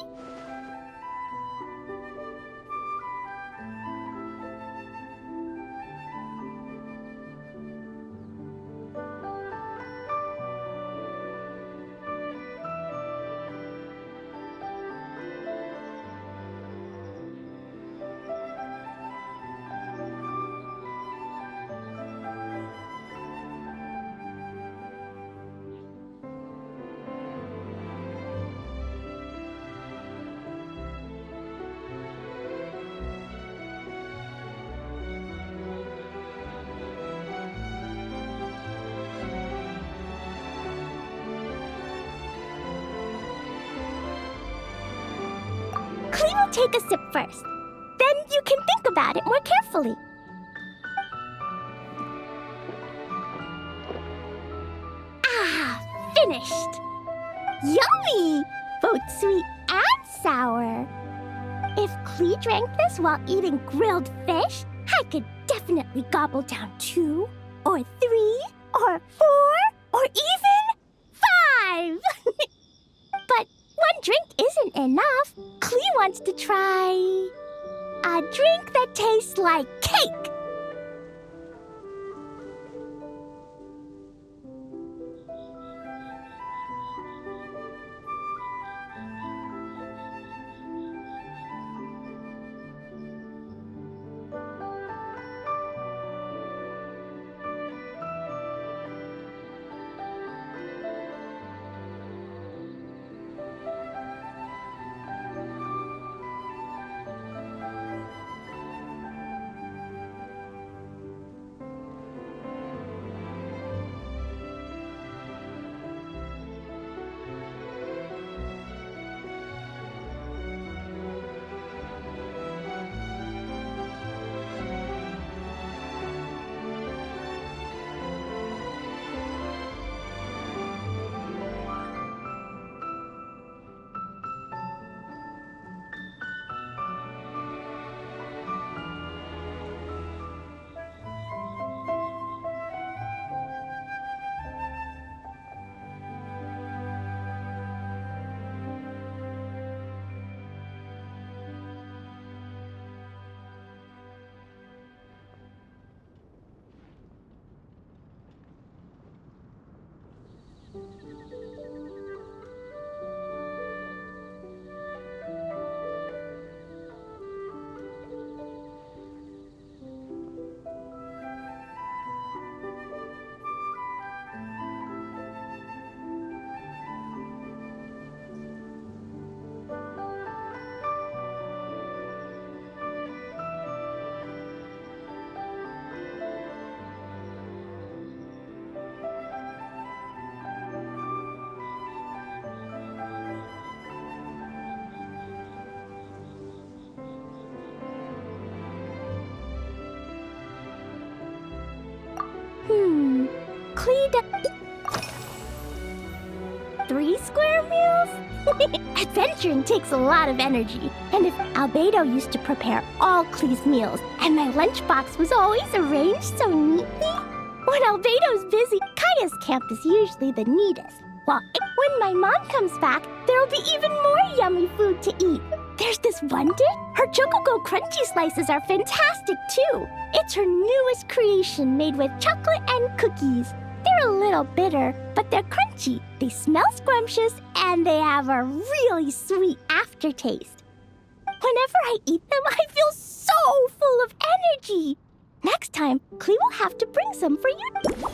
S7: Klee will take a sip first. Then you can think about it more carefully. Ah, finished! Yummy! Both sweet and sour. If Klee drank this while eating grilled fish, I could definitely gobble down 2, or 3, or 4, or even 5! But one drink isn't enough. Klee wants to try a drink that tastes like cake. Three square meals? Adventuring takes a lot of energy, and if Albedo used to prepare all Klee's meals, and my lunchbox was always arranged so neatly, when Albedo's busy, Kaya's camp is usually the neatest. Well, when my mom comes back, there'll be even more yummy food to eat. There's this one dish. Her Chocogo Crunchy Slices are fantastic, too. It's her newest creation made with chocolate and cookies. They're a little bitter, but they're crunchy. They smell scrumptious, and they have a really sweet aftertaste. Whenever I eat them, I feel so full of energy. Next time, Klee will have to bring some for you.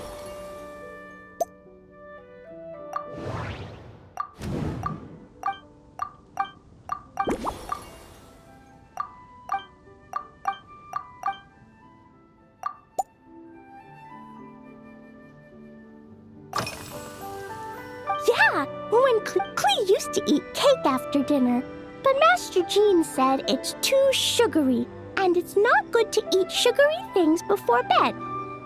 S7: Yeah, when Klee used to eat cake after dinner, but Master Jean said it's too sugary, and it's not good to eat sugary things before bed.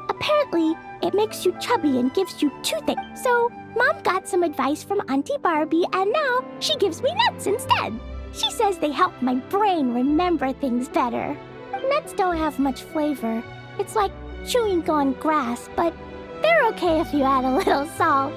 S7: Apparently, it makes you chubby and gives you toothache, so Mom got some advice from Auntie Barbie, and now she gives me nuts instead. She says they help my brain remember things better. Nuts don't have much flavor. It's like chewing on grass, but they're okay if you add a little salt.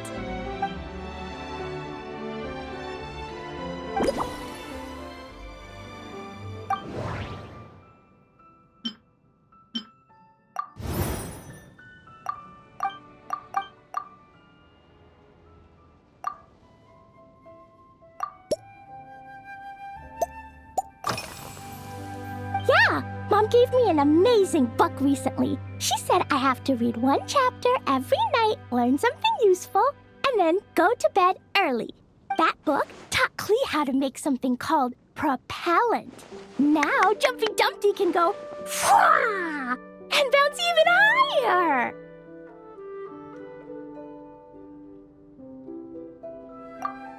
S7: Yeah, Mom gave me an amazing book recently. She said I have to read one chapter every night, learn something useful, and then go to bed early. That book taught Klee how to make something called propellant. Now Jumpy Dumpty can go Fwah! And bounce even higher.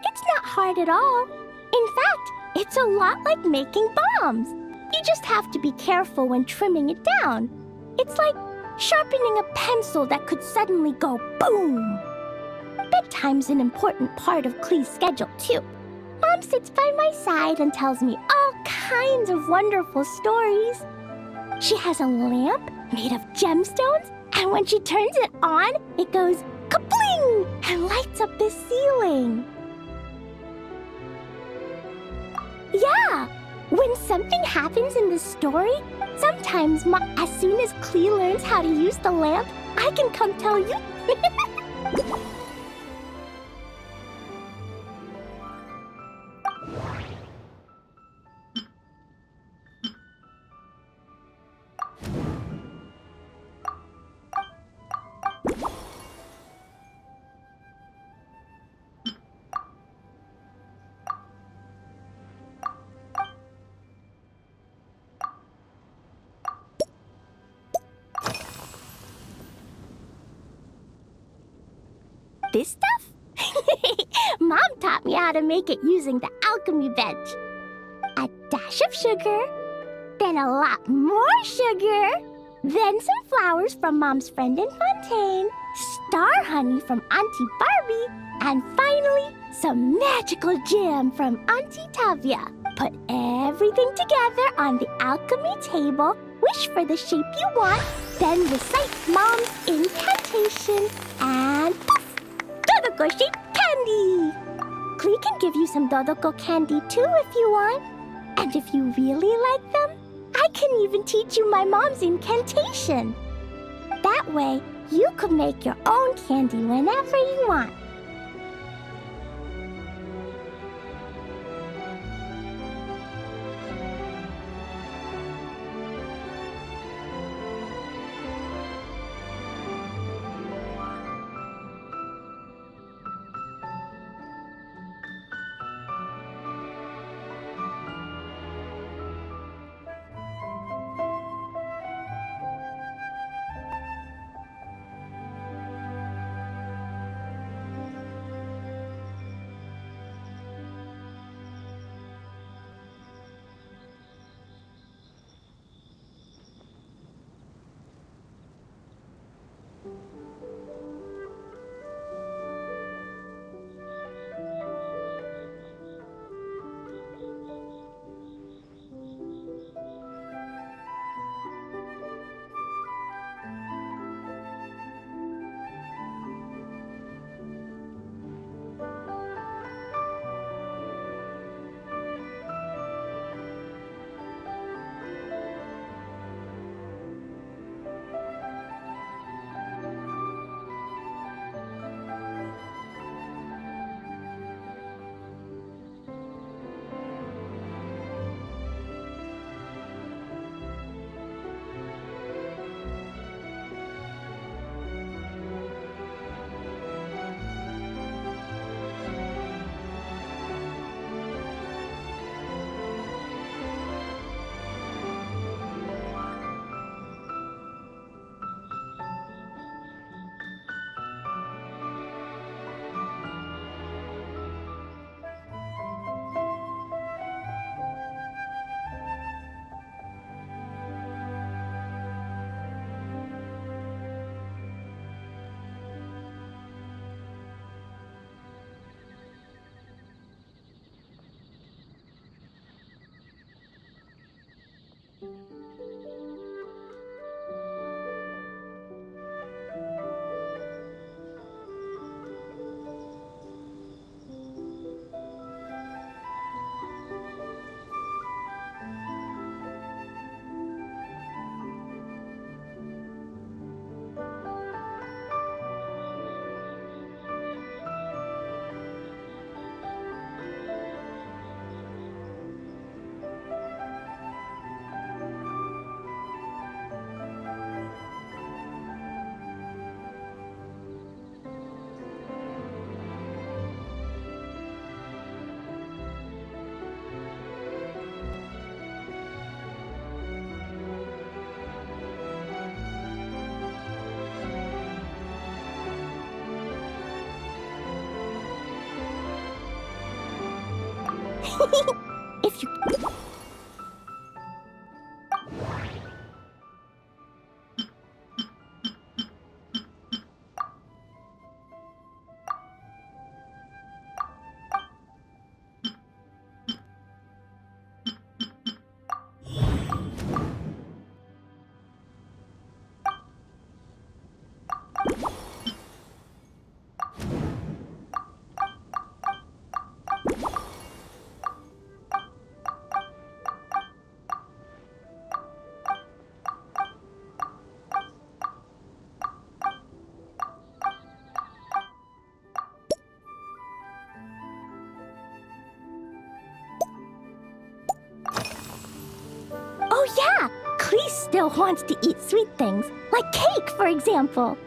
S7: It's not hard at all. In fact, it's a lot like making bombs. You just have to be careful when trimming it down. It's like sharpening a pencil that could suddenly go boom. Bedtime's an important part of Klee's schedule, too. Mom sits by my side and tells me all kinds of wonderful stories. She has a lamp made of gemstones, and when she turns it on, it goes kabling and lights up the ceiling. Yeah, when something happens in the story, sometimes as soon as Klee learns how to use the lamp, I can come tell you. This stuff? Mom taught me how to make it using the alchemy bench. A dash of sugar, then a lot more sugar, then some flowers from Mom's friend in Fontaine, star honey from Auntie Barbie, and finally, some magical jam from Auntie Tavia. Put everything together on the alchemy table, wish for the shape you want, then recite Mom's incantation, and poof! Dodoko-shaped candy! Klee can give you some Dodoko candy too if you want. And if you really like them, I can even teach you my mom's incantation. That way, you could make your own candy whenever you want. If you... Oh yeah! Clee still wants to eat sweet things, like cake, for example.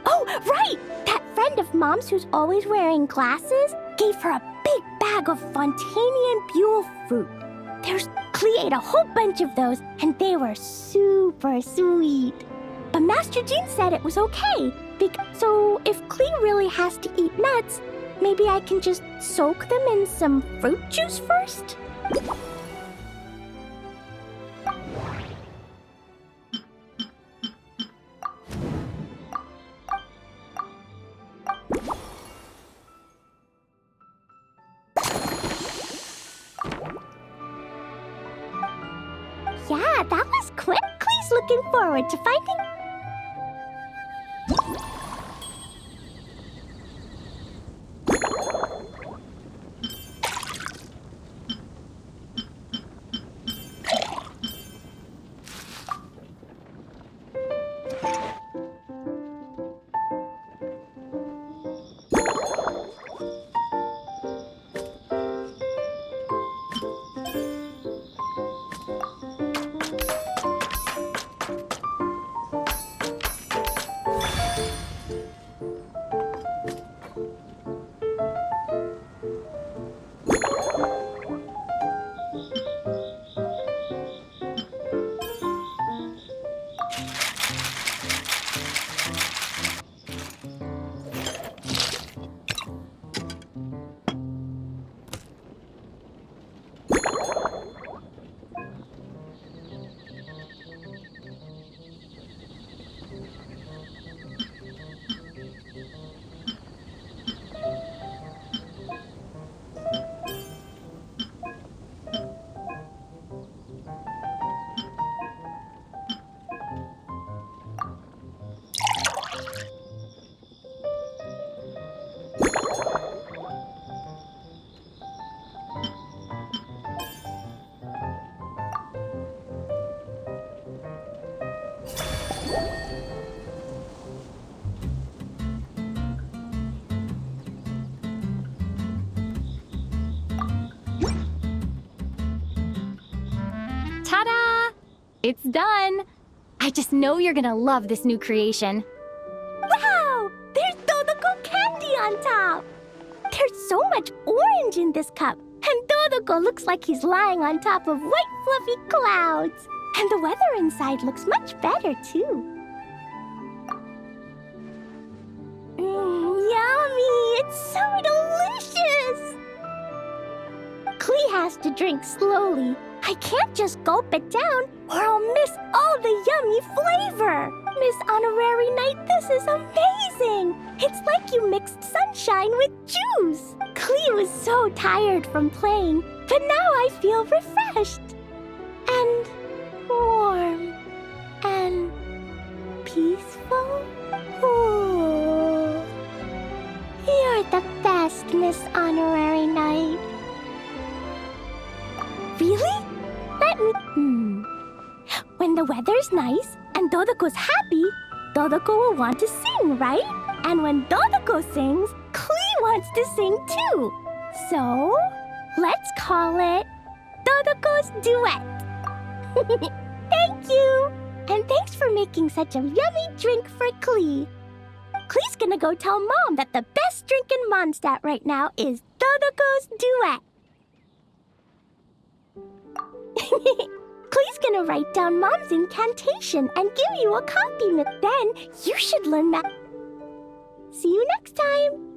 S7: Oh, right! That friend of Mom's who's always wearing glasses gave her a big bag of Fontanian Buell fruit. Clee ate a whole bunch of those, and they were super sweet. But Master Jean said it was okay. So if Clee really has to eat nuts, maybe I can just soak them in some fruit juice first? Yeah, that was quick. Clee's looking forward to finding...
S8: Ta-da! It's done! I just know you're gonna love this new creation.
S7: Wow! There's Dodoko candy on top! There's so much orange in this cup, and Dodoko looks like he's lying on top of white fluffy clouds. And the weather inside looks much better, too. Yummy! It's so delicious! Clee has to drink slowly. I can't just gulp it down, or I'll miss all the yummy flavor. Miss Honorary Knight, this is amazing! It's like you mixed sunshine with juice. Clee was so tired from playing, but now I feel refreshed. And warm. And peaceful. Ooh. You're the best, Miss Honorary Knight. Really? Let me... When the weather's nice and Dodoko's happy, Dodoko will want to sing, right? And when Dodoko sings, Clee wants to sing too. So, let's call it Dodoko's Duet. Thank you! And thanks for making such a yummy drink for Clee. Clee's gonna go tell Mom that the best drink in Mondstadt right now is Dodoko's Duet. Clee's gonna write down Mom's incantation and give you a copy. Then you should learn that. See you next time.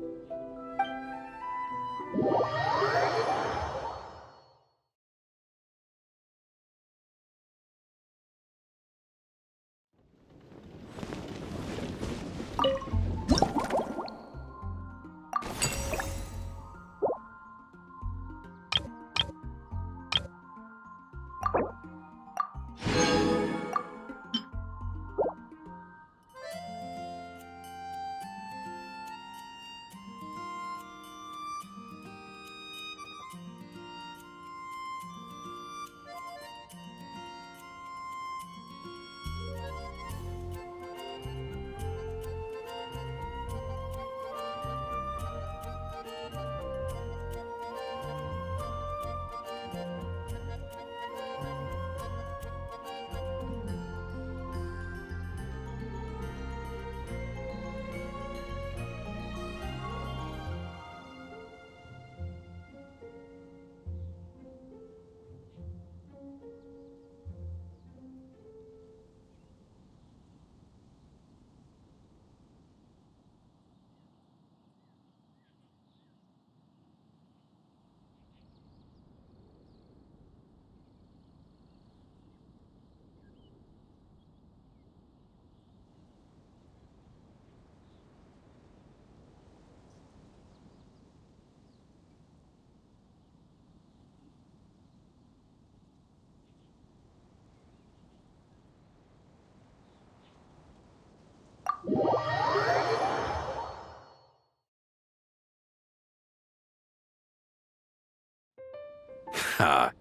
S3: Ha.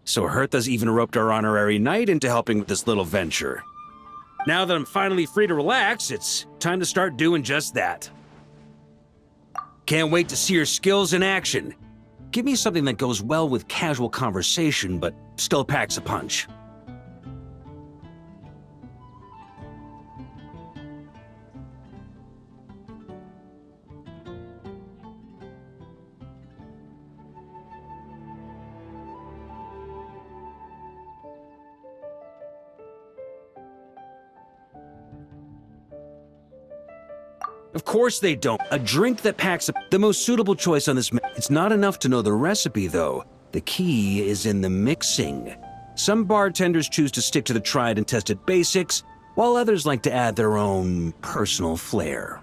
S3: So Hertha's even roped our honorary knight into helping with this little venture. Now that I'm finally free to relax, it's time to start doing just that. Can't wait to see your skills in action. Give me something that goes well with casual conversation, but still packs a punch. Of course they don't. A drink that packs up the most suitable choice on this It's not enough to know the recipe, though. The key is in the mixing. Some bartenders choose to stick to the tried and tested basics, while others like to add their own personal flair.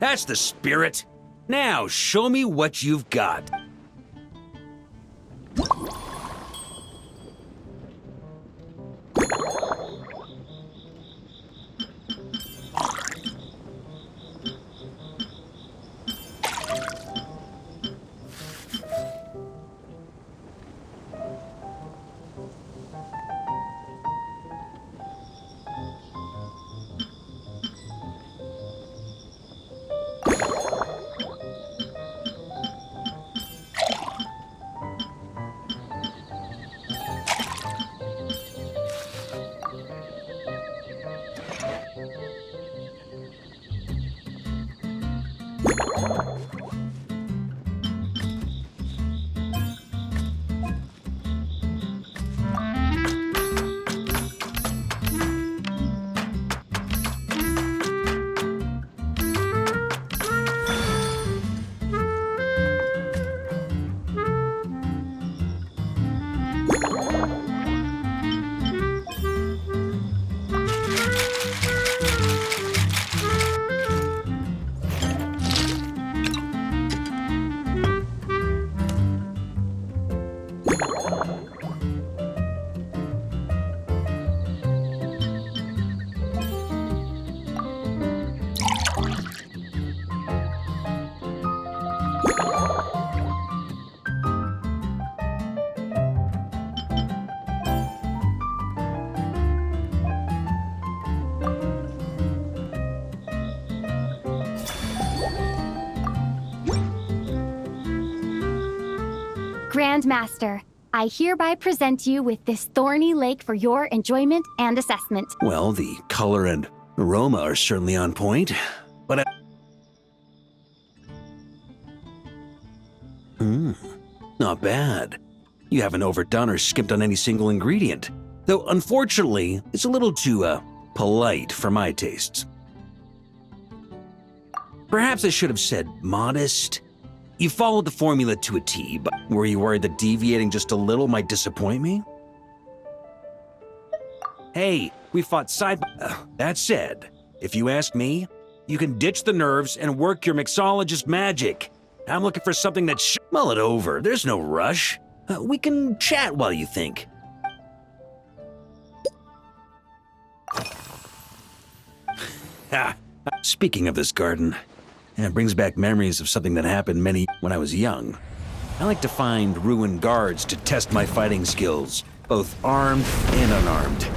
S3: That's the spirit. Now, show me what you've got.
S8: Grandmaster, I hereby present you with this thorny lake for your enjoyment and assessment.
S3: Well, the color and aroma are certainly on point, but not bad. You haven't overdone or skimped on any single ingredient. Though, unfortunately, it's a little too, polite for my tastes. Perhaps I should have said modest. You followed the formula to a T, but were you worried that deviating just a little might disappoint me? Hey, we fought side by... that said, if you ask me, you can ditch the nerves and work your mixologist magic. I'm looking for something that mull it over. There's no rush. We can chat while you think. Speaking of this garden, it brings back memories of something that happened when I was young. I like to find ruined guards to test my fighting skills, both armed and unarmed.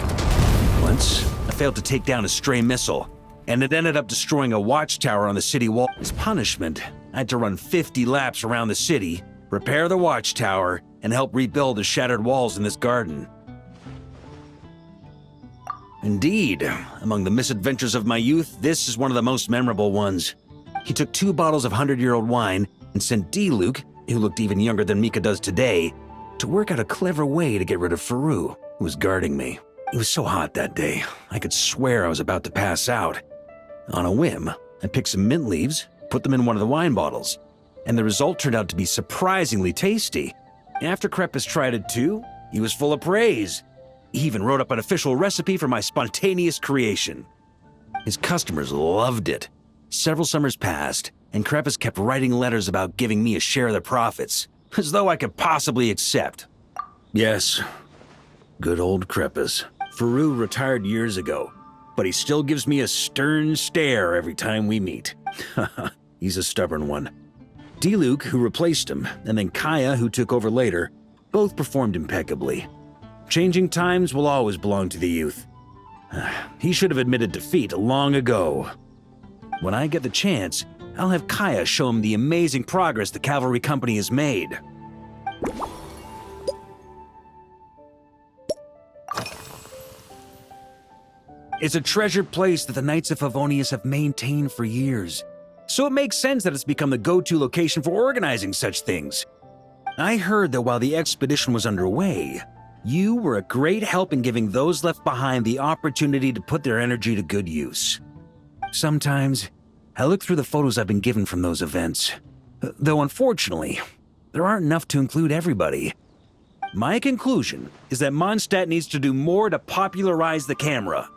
S3: Once, I failed to take down a stray missile, and it ended up destroying a watchtower on the city wall. As punishment, I had to run 50 laps around the city, repair the watchtower, and help rebuild the shattered walls in this garden. Indeed, among the misadventures of my youth, this is one of the most memorable ones. He took 2 bottles of 100-year-old wine and sent D-Luke, who looked even younger than Mika does today, to work out a clever way to get rid of Faru, who was guarding me. It was so hot that day, I could swear I was about to pass out. On a whim, I picked some mint leaves, put them in one of the wine bottles, and the result turned out to be surprisingly tasty. After Krepis tried it too, he was full of praise. He even wrote up an official recipe for my spontaneous creation. His customers loved it. Several summers passed, and Krepis kept writing letters about giving me a share of the profits, as though I could possibly accept. Yes, good old Krepis. Faru retired years ago, but he still gives me a stern stare every time we meet. He's a stubborn one. D-Luke, who replaced him, and then Kaya, who took over later, both performed impeccably. Changing times will always belong to the youth. He should have admitted defeat long ago. When I get the chance, I'll have Kaya show him the amazing progress the Cavalry Company has made. It's a treasured place that the Knights of Favonius have maintained for years, so it makes sense that it's become the go-to location for organizing such things. I heard that while the expedition was underway, you were a great help in giving those left behind the opportunity to put their energy to good use. Sometimes, I look through the photos I've been given from those events, though unfortunately, there aren't enough to include everybody. My conclusion is that Mondstadt needs to do more to popularize the camera.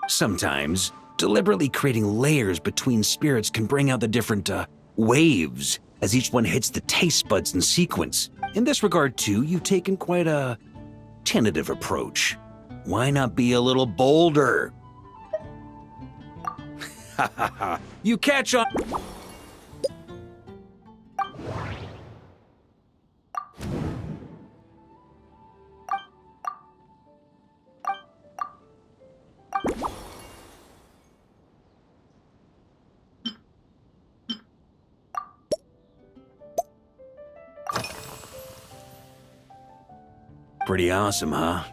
S3: Sometimes, deliberately creating layers between spirits can bring out the different, waves as each one hits the taste buds in sequence. In this regard, too, you've taken quite a tentative approach. Why not be a little bolder? Ha ha ha. You catch on. Pretty awesome, huh?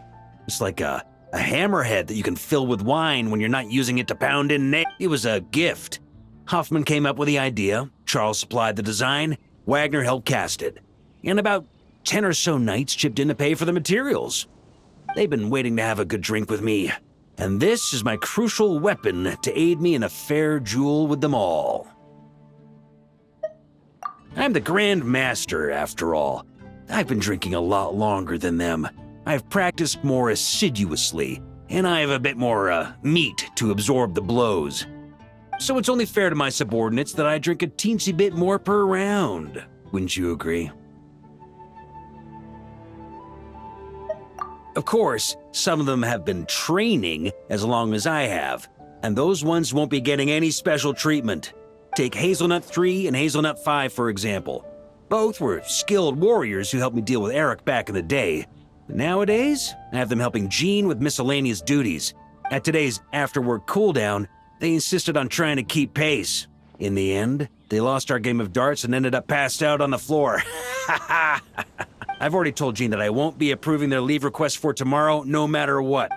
S3: It's like a hammerhead that you can fill with wine when you're not using it to pound in nails. It was a gift. Hoffman came up with the idea, Charles supplied the design, Wagner helped cast it. And about 10 or so knights chipped in to pay for the materials. They've been waiting to have a good drink with me. And this is my crucial weapon to aid me in a fair duel with them all. I'm the Grand Master, after all. I've been drinking a lot longer than them. I've practiced more assiduously, and I have a bit more, meat to absorb the blows. So it's only fair to my subordinates that I drink a teensy bit more per round. Wouldn't you agree? Of course, some of them have been training as long as I have, and those ones won't be getting any special treatment. Take Hazelnut 3 and Hazelnut 5, for example. Both were skilled warriors who helped me deal with Eric back in the day. But nowadays, I have them helping Jean with miscellaneous duties. At today's after-work cooldown, they insisted on trying to keep pace. In the end, they lost our game of darts and ended up passed out on the floor. I've already told Jean that I won't be approving their leave request for tomorrow, no matter what.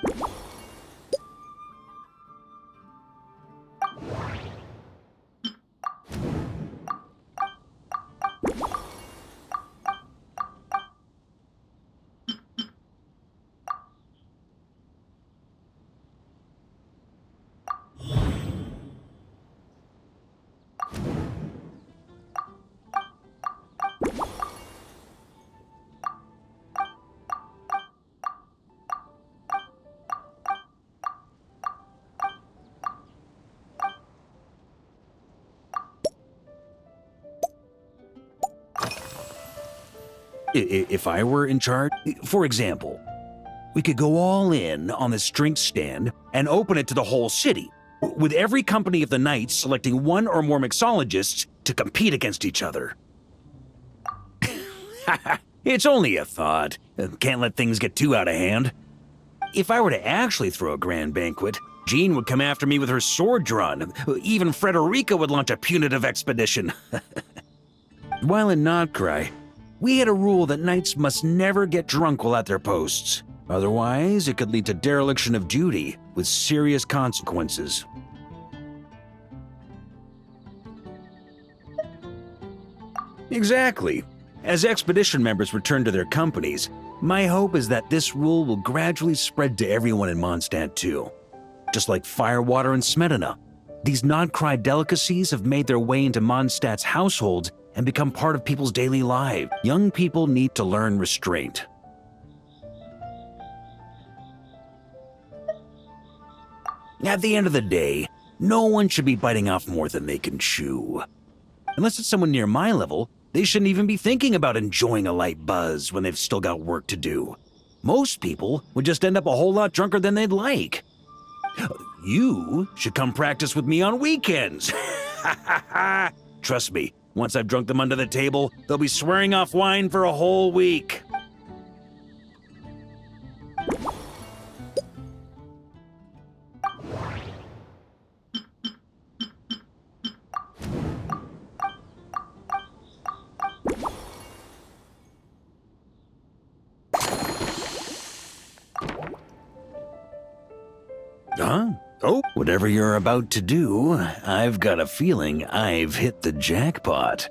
S3: If I were in charge, for example, we could go all in on this drink stand and open it to the whole city, with every company of the Knights selecting one or more mixologists to compete against each other. It's only a thought. Can't let things get too out of hand. If I were to actually throw a grand banquet, Jean would come after me with her sword drawn. Even Frederica would launch a punitive expedition. While in Nodcry, we had a rule that knights must never get drunk while at their posts. Otherwise, it could lead to dereliction of duty with serious consequences. Exactly. As expedition members return to their companies, my hope is that this rule will gradually spread to everyone in Mondstadt too. Just like firewater and Smedina, these Nodcry delicacies have made their way into Mondstadt's households and become part of people's daily lives. Young people need to learn restraint. At the end of the day, no one should be biting off more than they can chew. Unless it's someone near my level, they shouldn't even be thinking about enjoying a light buzz when they've still got work to do. Most people would just end up a whole lot drunker than they'd like. You should come practice with me on weekends. Trust me, once I've drunk them under the table, they'll be swearing off wine for a whole week. Huh? Oh, whatever you're about to do, I've got a feeling I've hit the jackpot.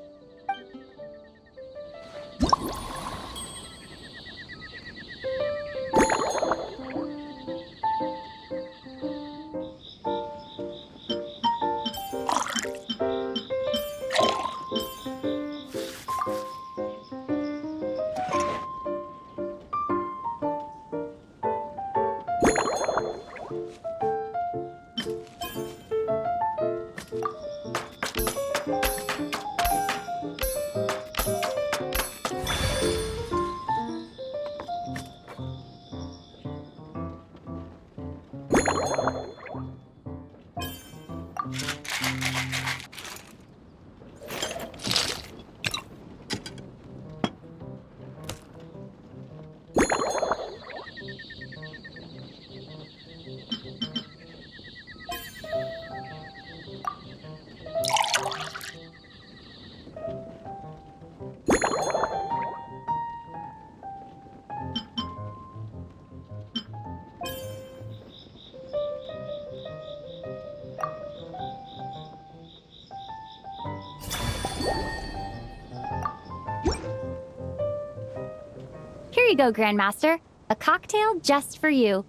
S8: Here you go, Grandmaster. A cocktail just for you.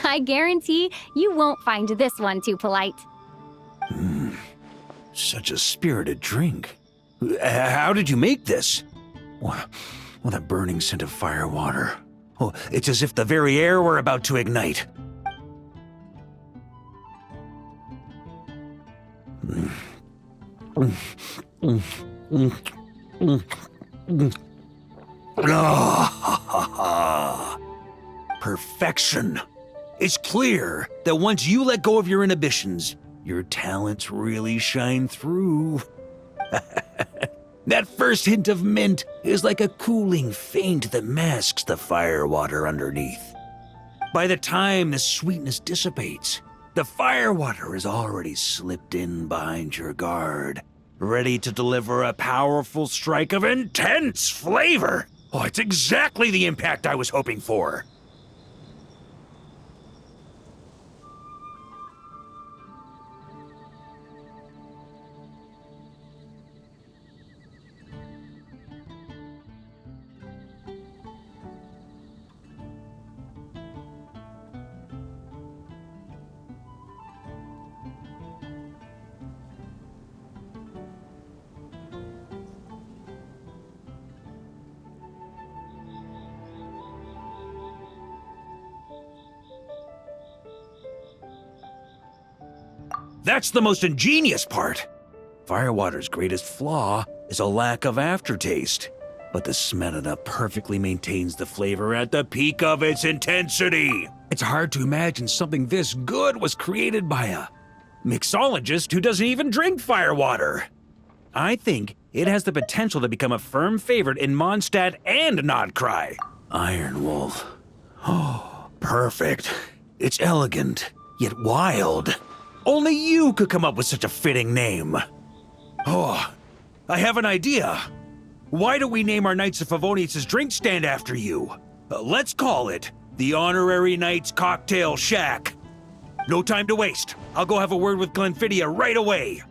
S8: I guarantee you won't find this one too polite.
S3: Such a spirited drink. How did you make this? What a burning scent of fire water. Oh, it's as if the very air were about to ignite. Perfection. It's clear that once you let go of your inhibitions, your talents really shine through. That first hint of mint is like a cooling feint that masks the firewater underneath. By the time the sweetness dissipates, the firewater has already slipped in behind your guard, ready to deliver a powerful strike of intense flavor. Oh, it's exactly the impact I was hoping for. That's the most ingenious part. Firewater's greatest flaw is a lack of aftertaste, but the Smetana perfectly maintains the flavor at the peak of its intensity. It's hard to imagine something this good was created by a mixologist who doesn't even drink firewater. I think it has the potential to become a firm favorite in Mondstadt and Nodcry. Iron Wolf. Oh, perfect. It's elegant, yet wild. Only you could come up with such a fitting name. Oh, I have an idea. Why don't we name our Knights of Favonius' drink stand after you? Let's call it the Honorary Knights Cocktail Shack. No time to waste. I'll go have a word with Glenfidia right away.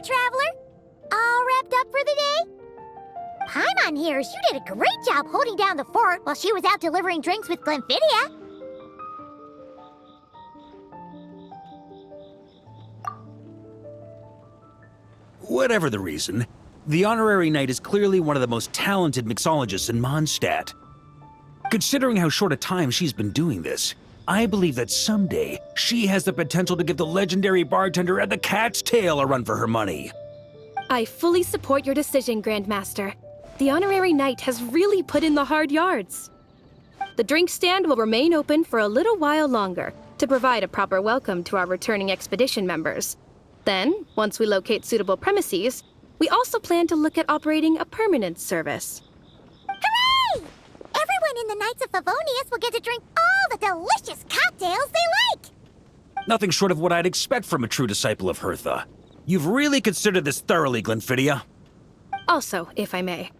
S7: Traveler. All wrapped up for the day? Paimon hears you did a great job holding down the fort while she was out delivering drinks with Glenfidia.
S3: Whatever the reason, the Honorary Knight is clearly one of the most talented mixologists in Mondstadt. Considering how short a time she's been doing this, I believe that someday she has the potential to give the legendary bartender at the Cat's Tail a run for her money.
S15: I fully support your decision, Grandmaster. The Honorary Knight has really put in the hard yards. The drink stand will remain open for a little while longer to provide a proper welcome to our returning expedition members. Then, once we locate suitable premises, we also plan to look at operating a permanent service.
S7: Hooray! Everyone in the Knights of Favonius will get to drink all the delicious cocktails they like!
S3: Nothing short of what I'd expect from a true disciple of Hertha. You've really considered this thoroughly, Glenfidia.
S15: Also, if I may,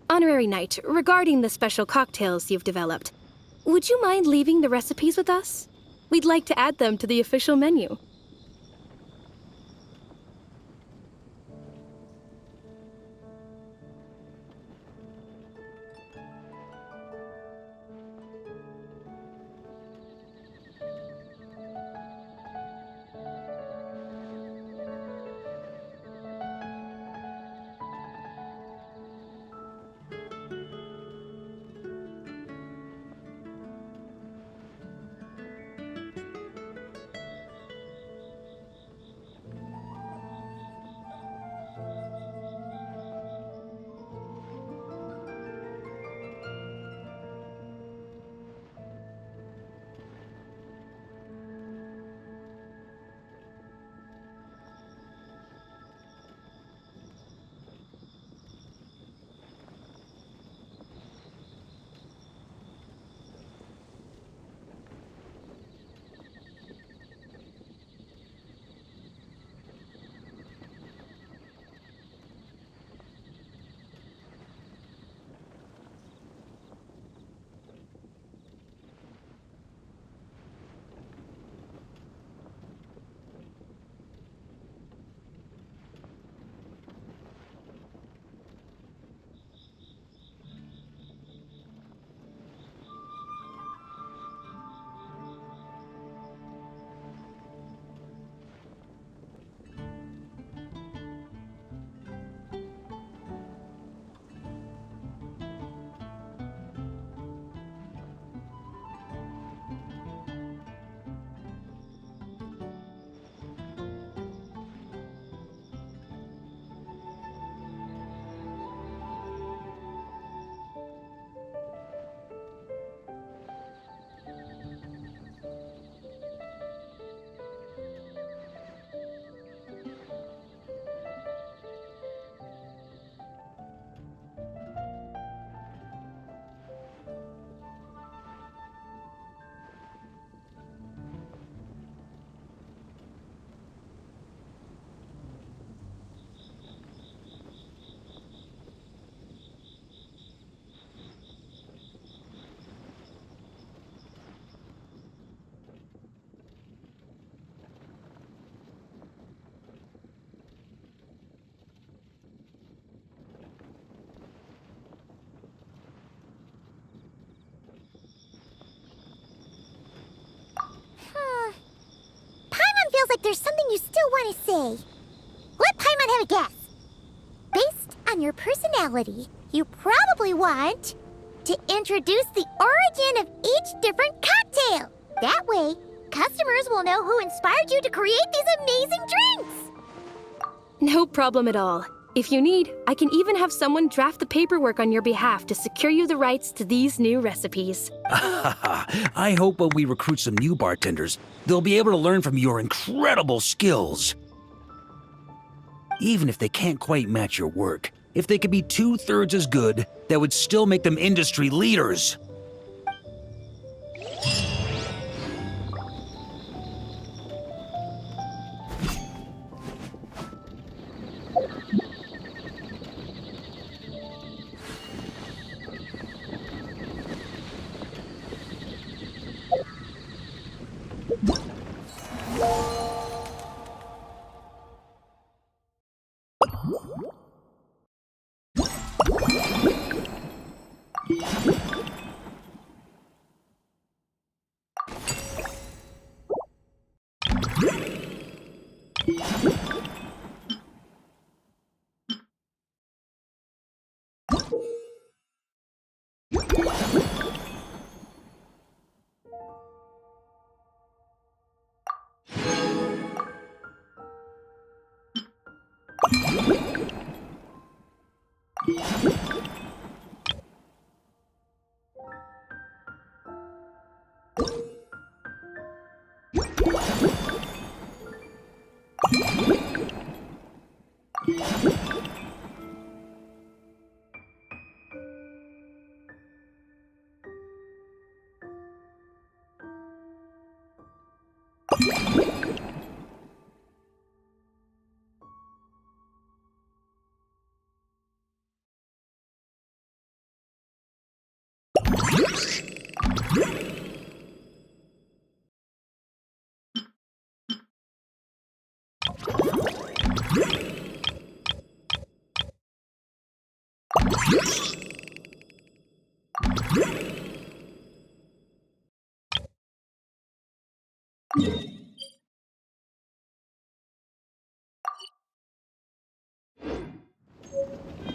S15: Honorary Knight, regarding the special cocktails you've developed, would you mind leaving the recipes with us? We'd like to add them to the official menu.
S7: want to say. Let Paimon have a guess. Based on your personality, you probably want to introduce the origin of each different cocktail. That way, customers will know who inspired you to create these amazing drinks.
S15: No problem at all. If you need, I can even have someone draft the paperwork on your behalf to secure you the rights to these new recipes.
S3: I hope when we recruit some new bartenders, they'll be able to learn from your incredible skills. Even if they can't quite match your work, if they could be 2/3 as good, that would still make them industry leaders.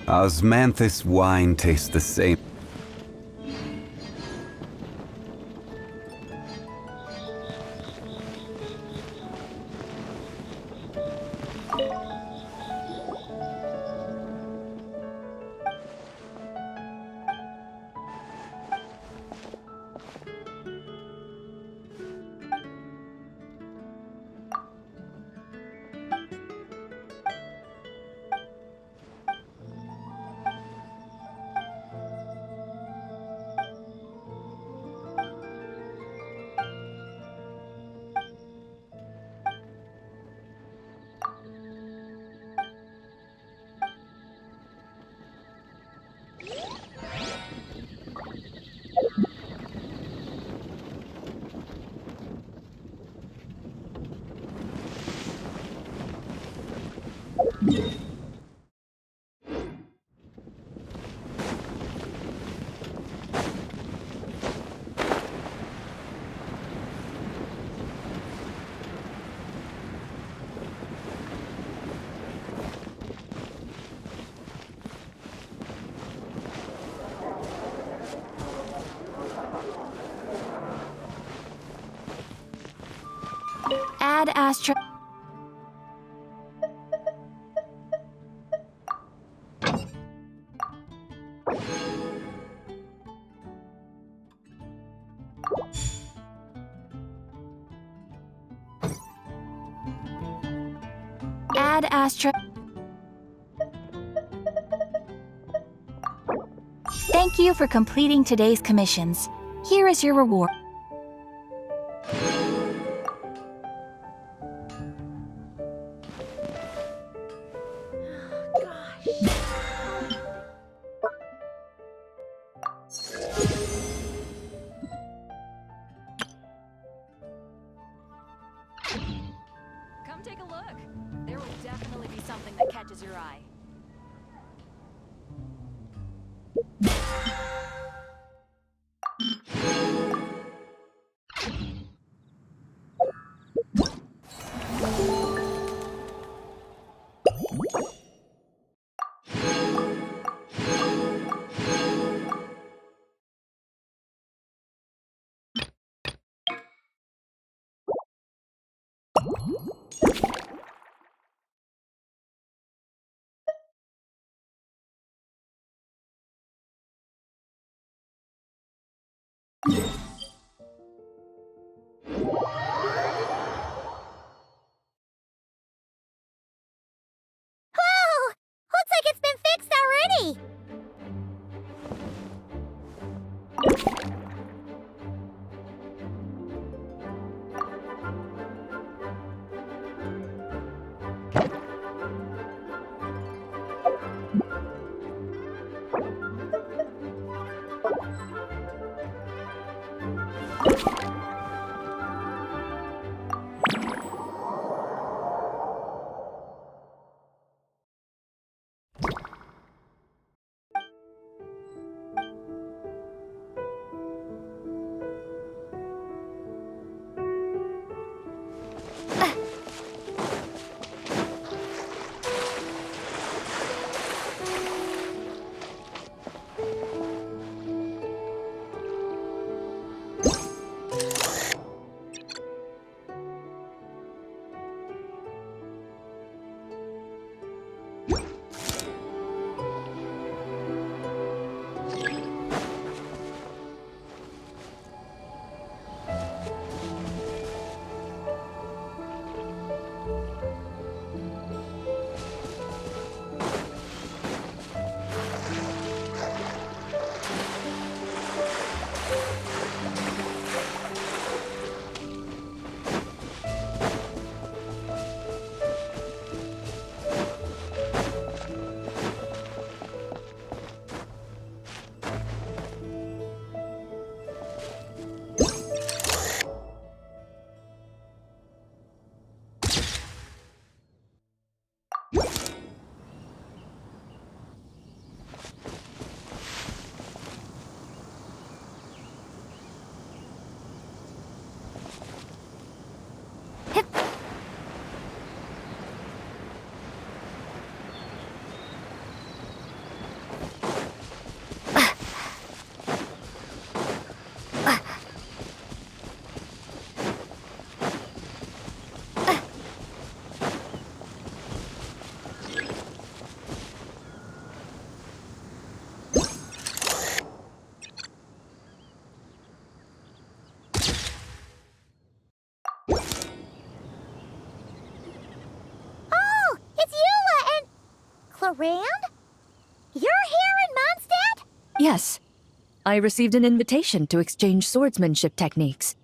S13: Osmanthus wine tastes the same.
S8: Add Astra. Add Astra. Thank you for completing today's commissions. Here is your reward.
S18: Come take a look. There will definitely be something that catches your eye.
S7: Whoa! Looks like it's been fixed already! Rand? You're here in Mondstadt?
S18: Yes. I received an invitation to exchange swordsmanship techniques.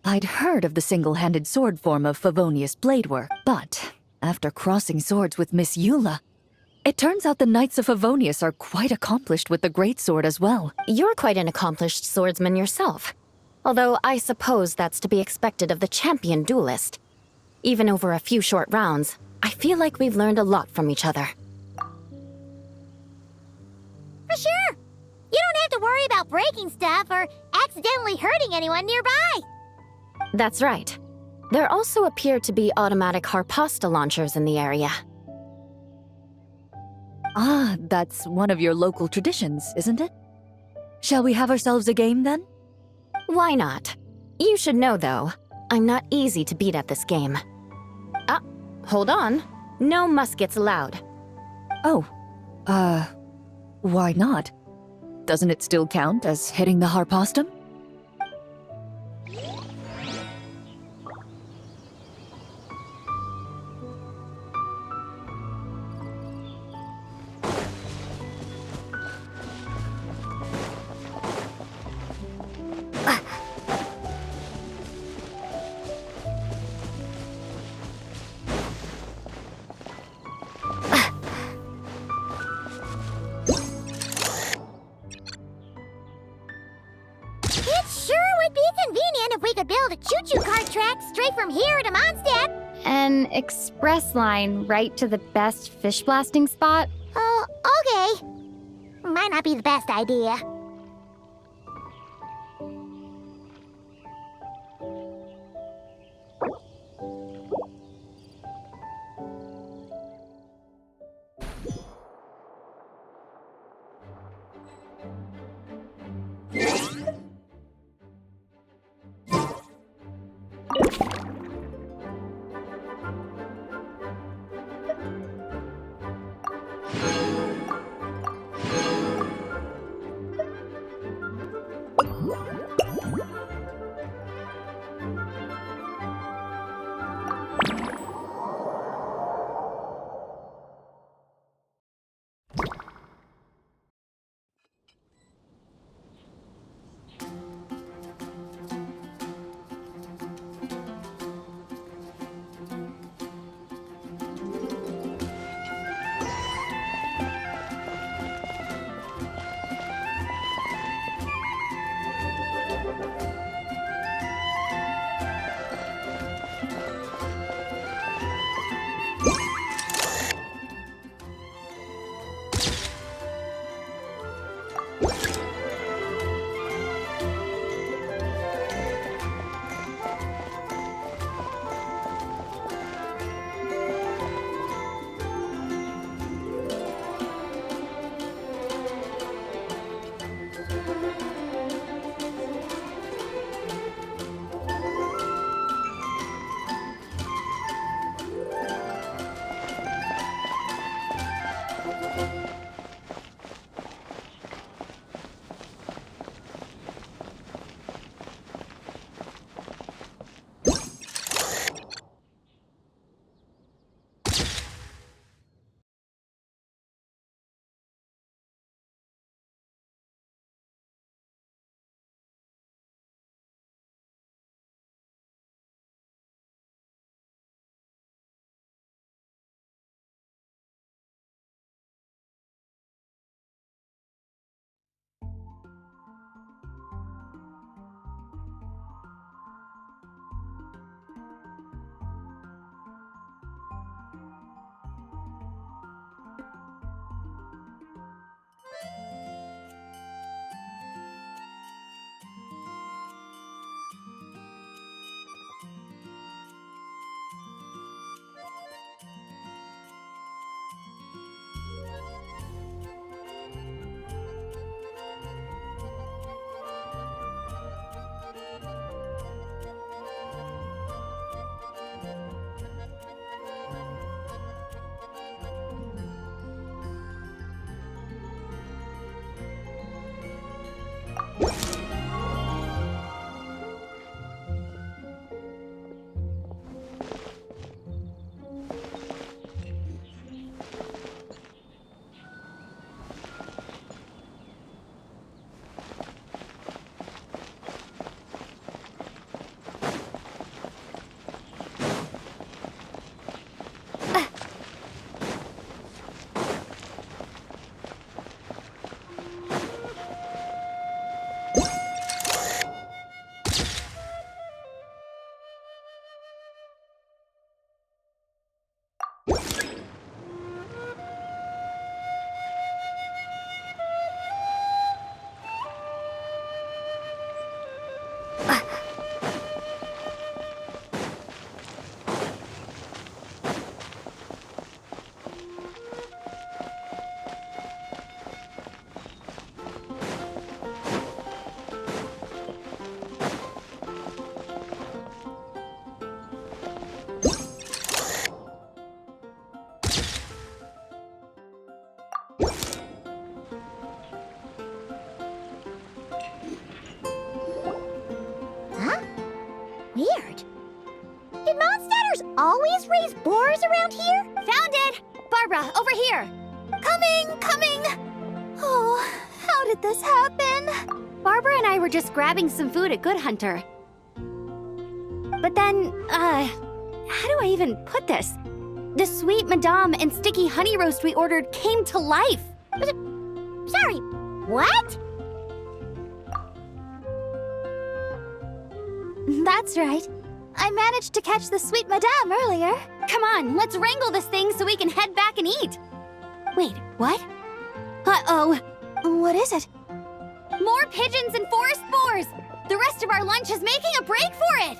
S18: I'd heard of the single-handed sword form of Favonius bladework, but after crossing swords with Miss Eula, it turns out the Knights of Favonius are quite accomplished with the greatsword as well.
S1: You're quite an accomplished swordsman yourself. Although I suppose that's to be expected of the champion duelist. Even over a few short rounds, I feel like we've learned a lot from each other.
S7: For sure. You don't have to worry about breaking stuff or accidentally hurting anyone nearby.
S1: That's right. There also appear to be automatic harpasta launchers in the area.
S18: Ah, that's one of your local traditions, isn't it? Shall we have ourselves a game then?
S1: Why not? You should know, though, I'm not easy to beat at this game. Ah, hold on. No muskets allowed.
S18: Oh, why not? Doesn't it still count as hitting the harpastum?
S7: Build a choo-choo cart track straight from here to Mondstadt.
S8: An express line right to the best fish blasting spot?
S7: Oh, okay. Might not be the best idea. Weird. Did Mondstadters always raise boars around here?
S8: Found it! Barbara, over here!
S7: Coming! Oh, how did this happen?
S8: Barbara and I were just grabbing some food at Good Hunter. But then, how do I even put this? The sweet madame and sticky honey roast we ordered came to life.
S7: Sorry, what?
S8: That's right. I managed to catch the sweet madame earlier. Come on, let's wrangle this thing so we can head back and eat. Wait, what? Uh-oh. What is it? More pigeons and forest boars! The rest of our lunch is making a break for it!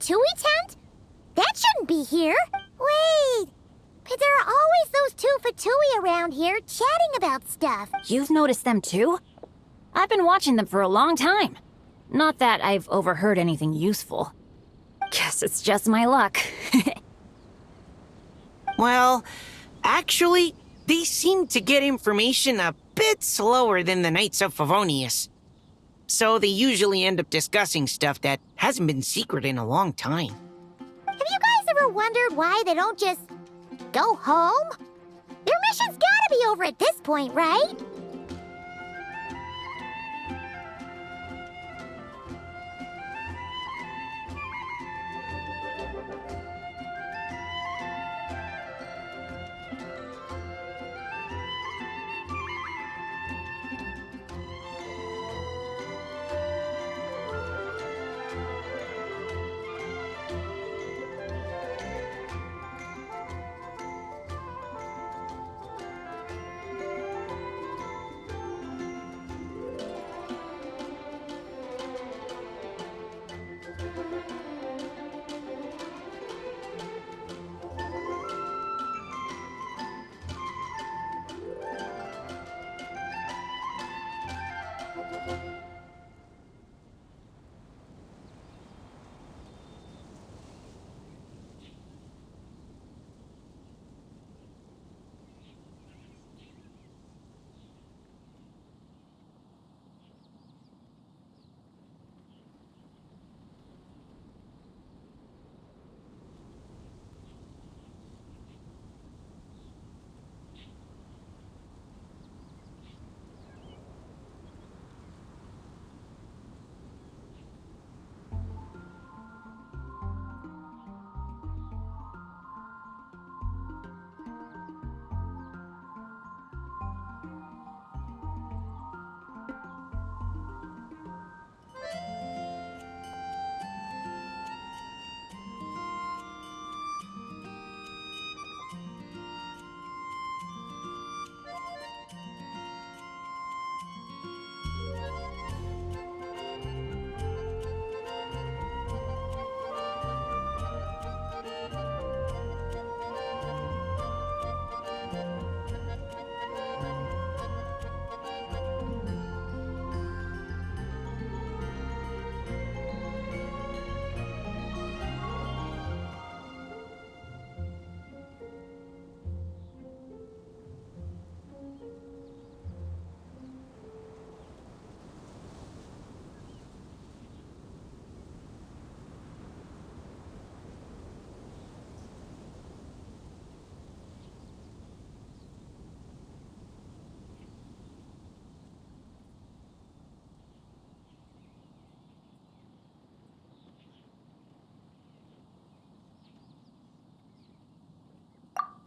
S7: Fatui tent? That shouldn't be here. Wait, but there are always those two Fatui around here chatting about stuff.
S1: You've noticed them too? I've been watching them for a long time. Not that I've overheard anything useful. Guess it's just my luck.
S19: Well, actually, they seem to get information a bit slower than the Knights of Favonius. so they usually end up discussing stuff that hasn't been secret in a long time.
S7: Have you guys ever wondered why they don't just go home? Their mission's gotta be over at this point, right?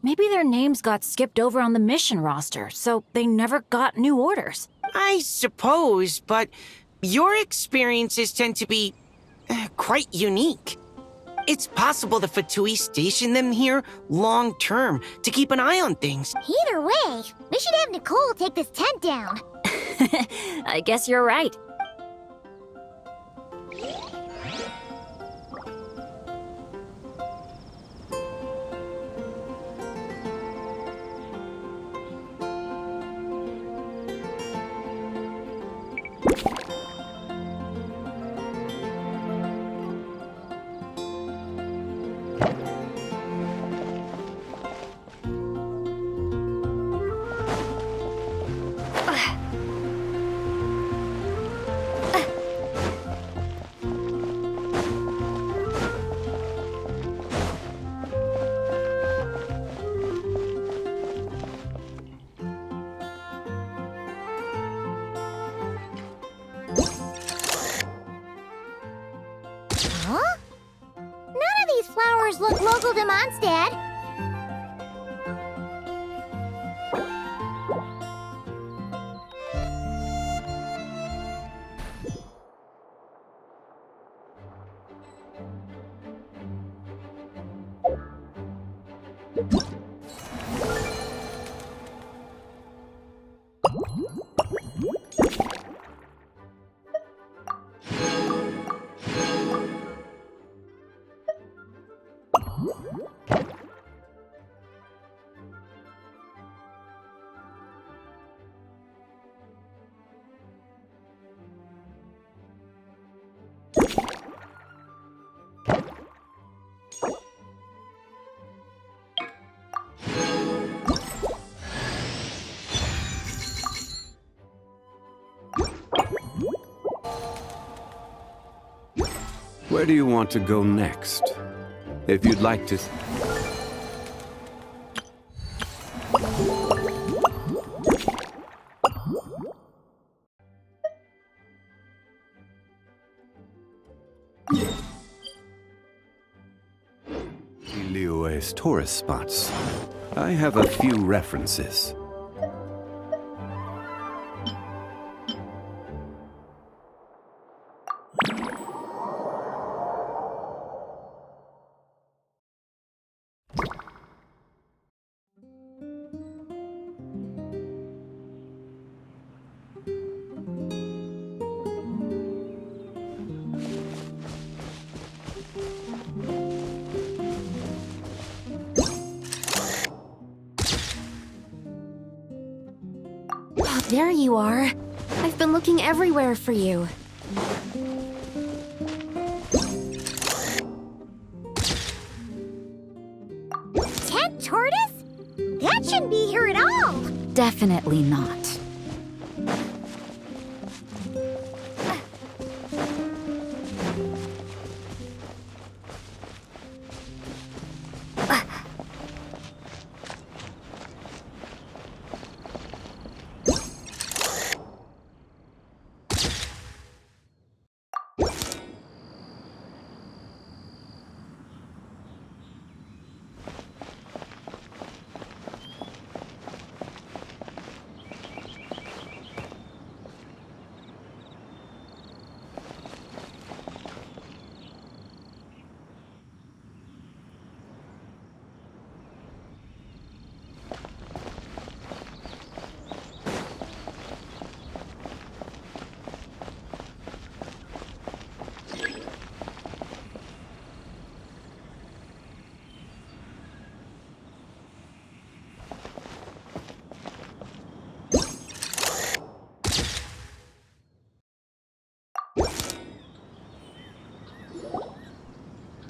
S1: Maybe their names got skipped over on the mission roster, so they never got new orders.
S19: I suppose, but your experiences tend to be quite unique. It's possible the Fatui stationed them here long-term to keep an eye on things.
S7: Either way, we should have Nicole take this tent down.
S1: I guess you're right.
S7: Huh? None of these flowers look local to Mondstadt.
S13: Where do you want to go next? If you'd like to... Liyue's tourist spots. I have a few references.
S2: There you are. I've been looking everywhere for you.
S7: Tent tortoise? That shouldn't be here at all.
S6: Definitely not.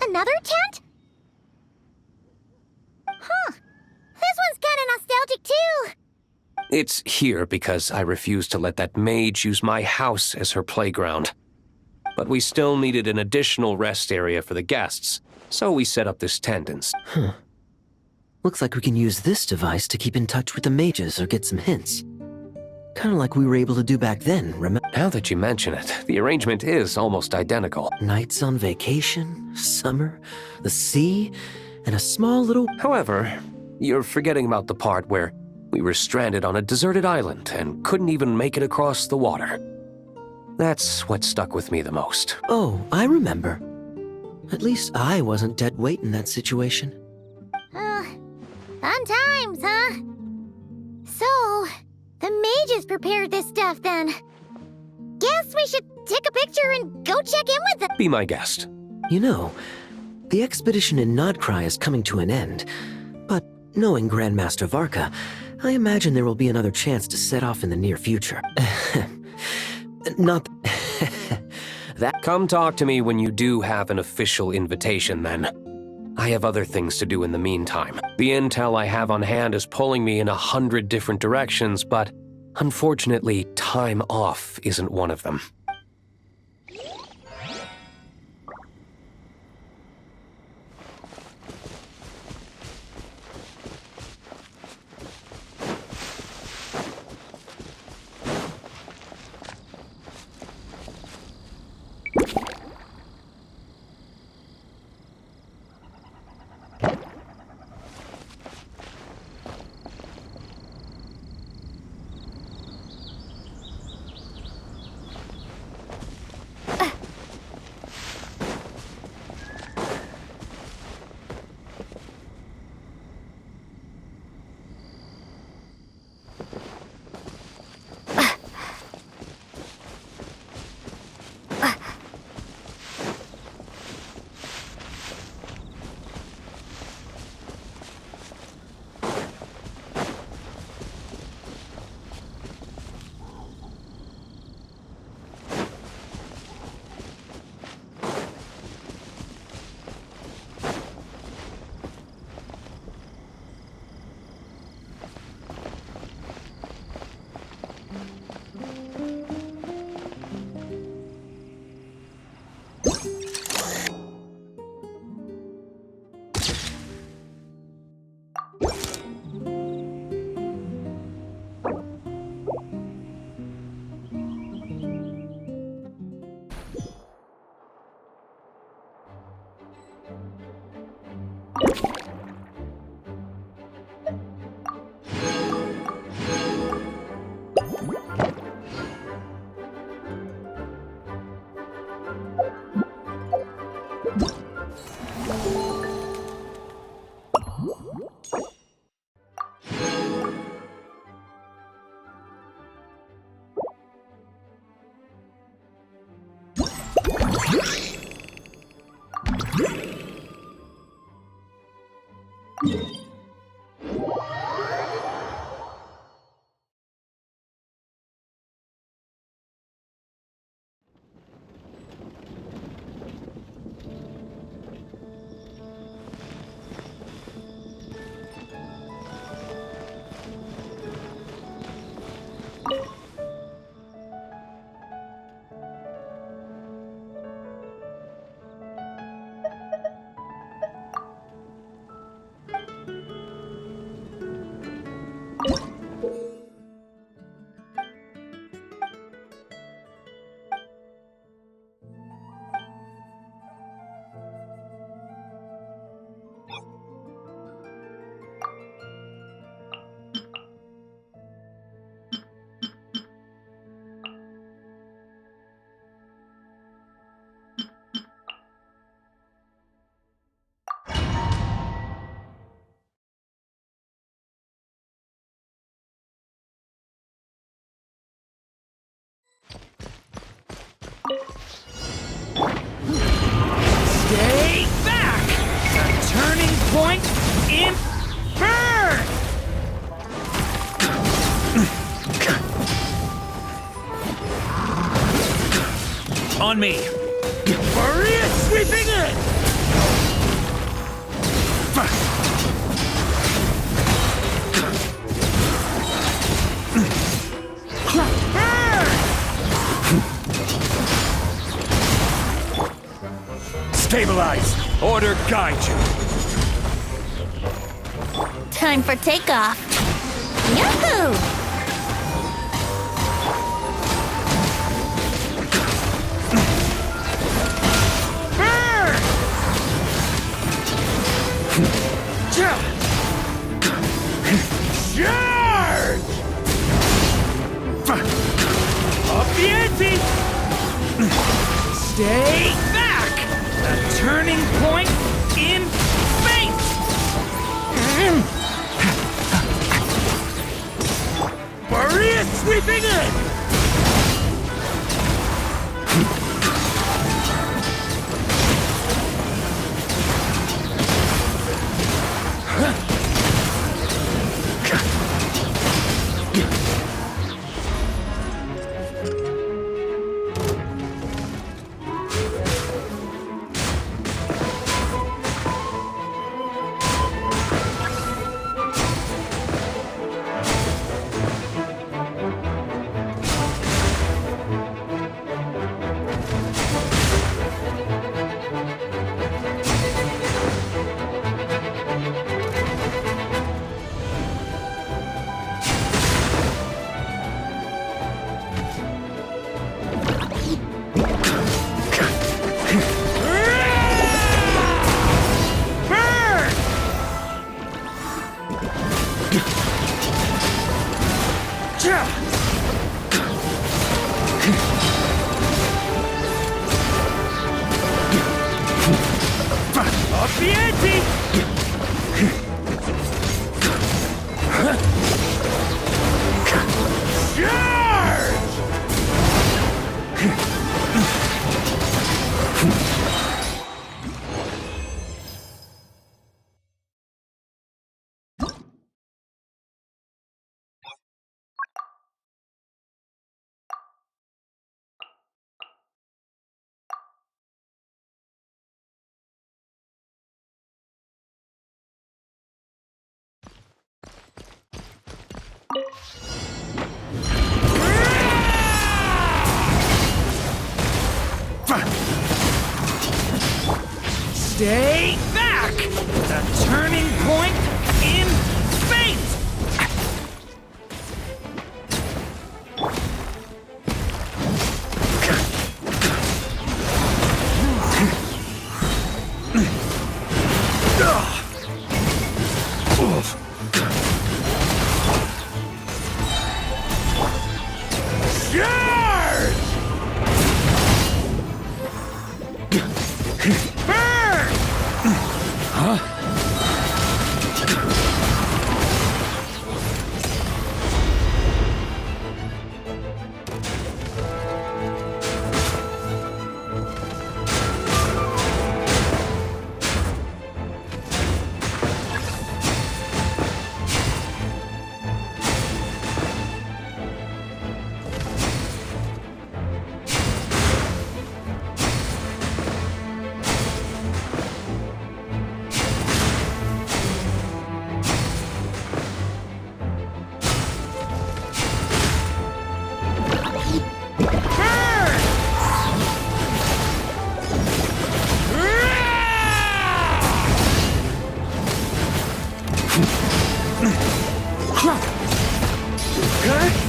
S7: Another tent? Huh. This one's kinda nostalgic too.
S4: It's here because I refused to let that mage use my house as her playground. But we still needed an additional rest area for the guests, so we set up this tent instead.
S20: Huh. Looks like we can use this device to keep in touch with the mages or get some hints. Kinda like we were able to do back then, remember?
S4: Now that you mention it, the arrangement is almost identical.
S20: Nights on vacation, summer, the sea, and a small little...
S4: However, you're forgetting about the part where we were stranded on a deserted island and couldn't even make it across the water. That's what stuck with me the most.
S20: Oh, I remember. At least I wasn't dead weight in that situation.
S7: Fun times, huh? So, the mages prepared this stuff then. Guess we should take a picture and go check in with them.
S4: Be my guest.
S20: You know, the expedition in Nodcry is coming to an end, but knowing Grandmaster Varka, I imagine there will be another chance to set off in the near future. Not that.
S4: Come talk to me when you do have an official invitation, then. I have other things to do in the meantime. The intel I have on hand is pulling me in 100 different directions, but unfortunately, time off isn't one of them.
S21: Stay back! The turning point in burn! On me! Maria sweeping in! Stabilize! Order guide you!
S7: Time for takeoff. Yahoo!
S21: Burn! Charge! Up the ante! Stay back! The turning point in fate! Maria sweeping in! Up the ante! Stay back! The turning point in fate! Burn! Huh?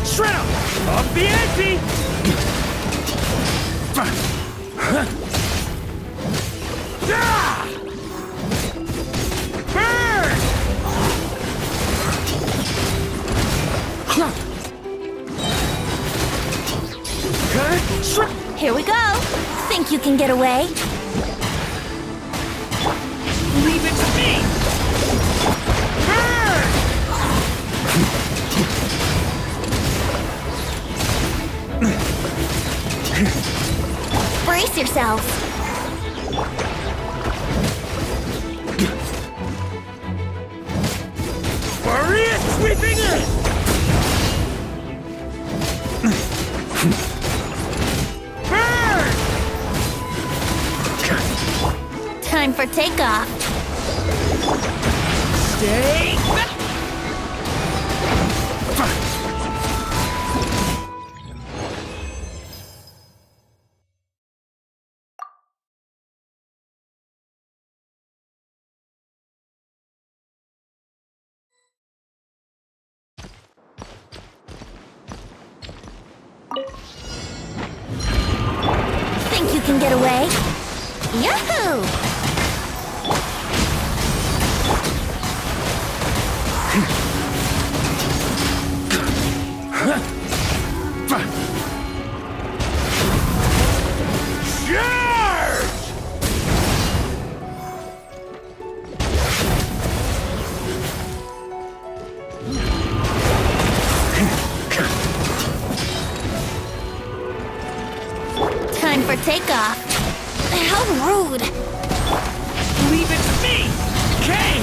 S21: Shred him! Up the ante!
S1: Burn! Here we go. Think you can get away?
S21: Leave it to me! Burn!
S1: Brace yourself.
S21: Maria sweeping in! Burn!
S1: Time for takeoff.
S21: Stay back!
S1: Think you can get away? Yahoo! Time for takeoff. How rude!
S21: Leave it to me! Okay!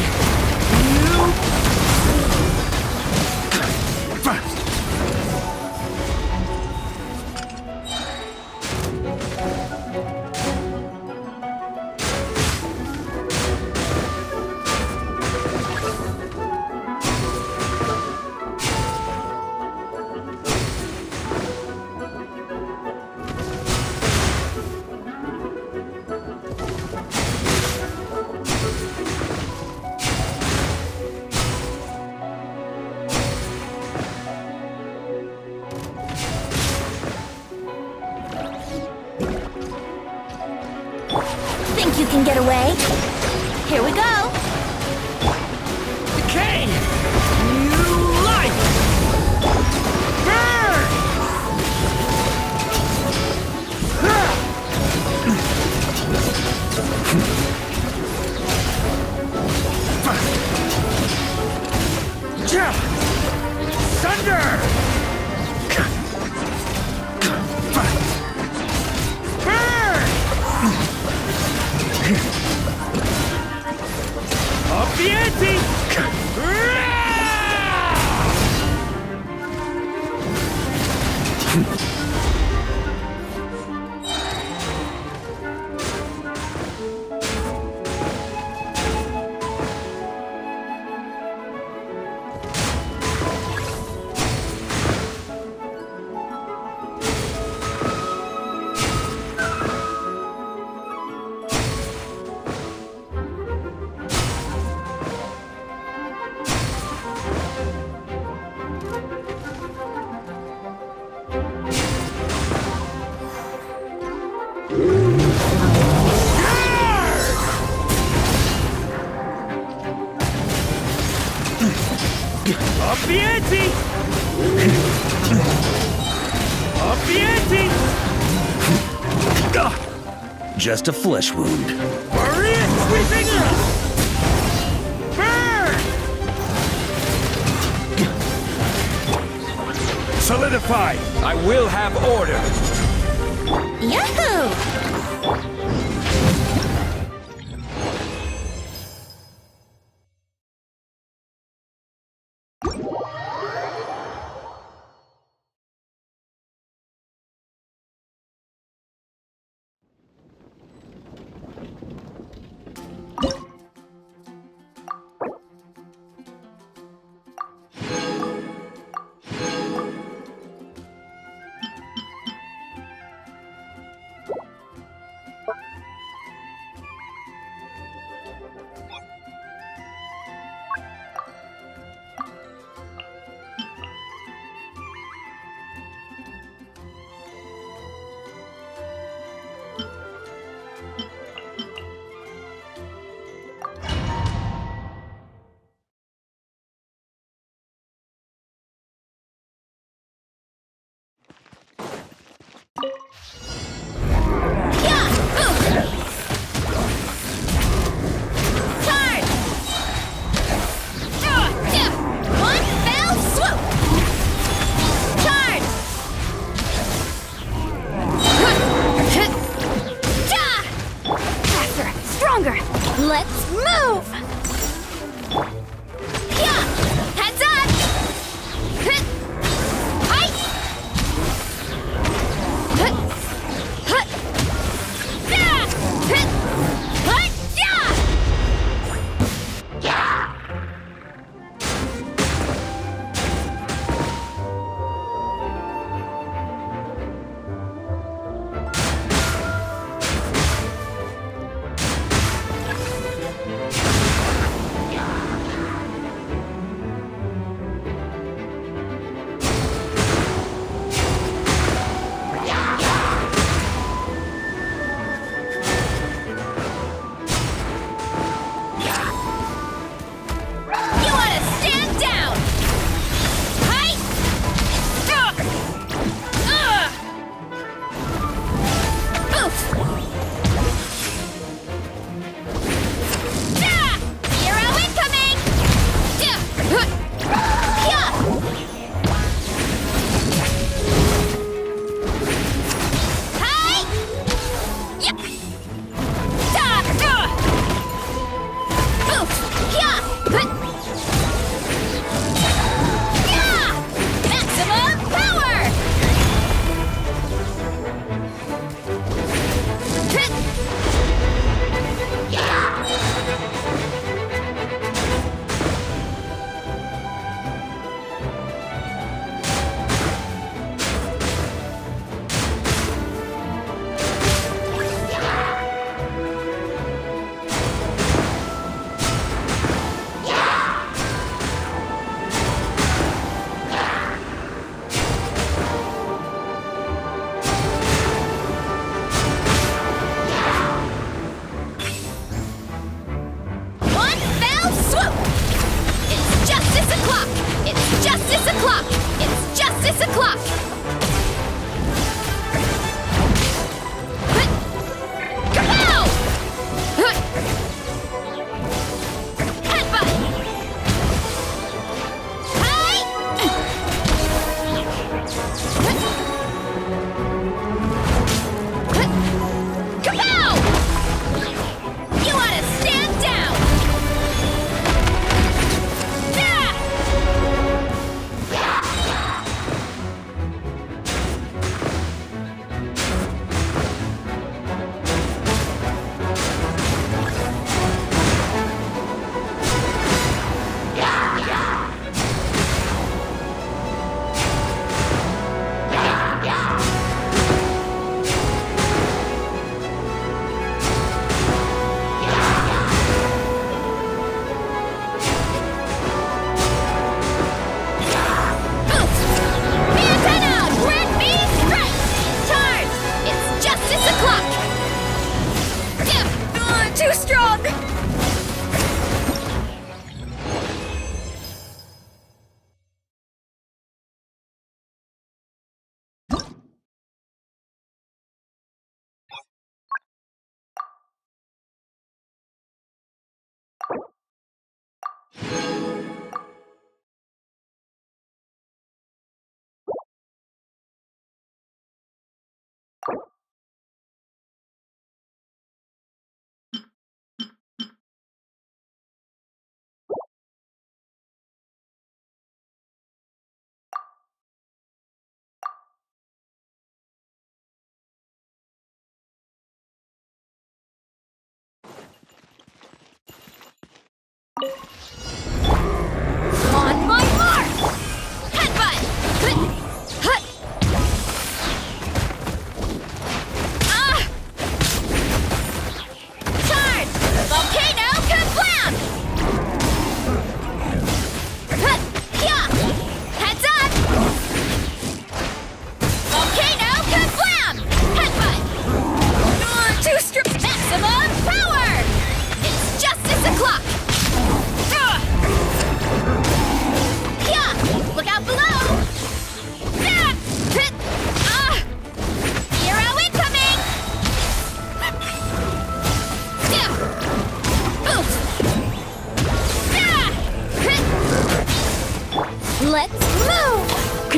S1: Think you can get away? Here we go.
S21: Decay! New life! Burn! Thunder! Up the ante! Up the ante! Up the ante!
S3: Just a flesh wound.
S21: Maria sweeping up! Burn! Solidify! I will have order!
S7: Yahoo! Let's move! Yeah! Heads up! Hi!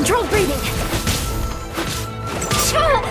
S2: Controlled breathing.
S7: Charge!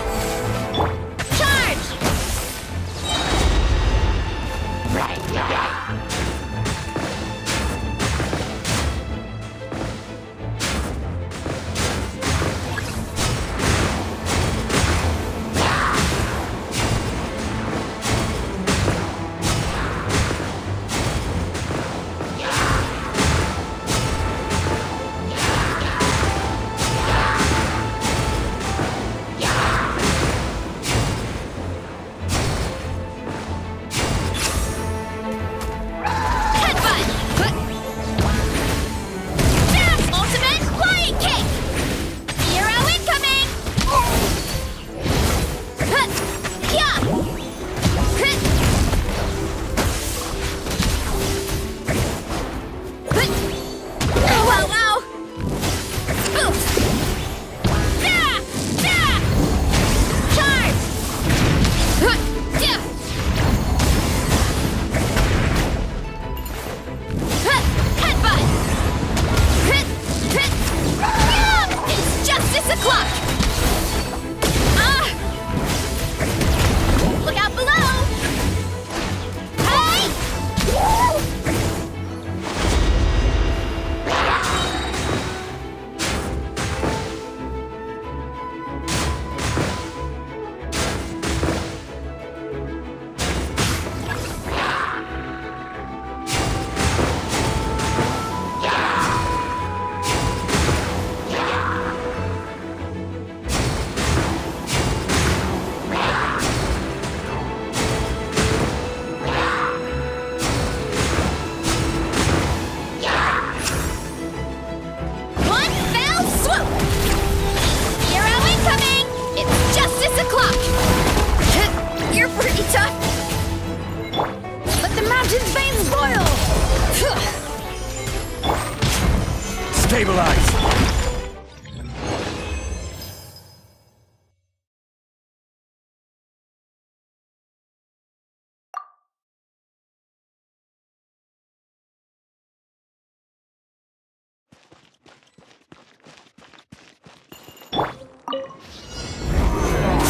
S21: Stabilize!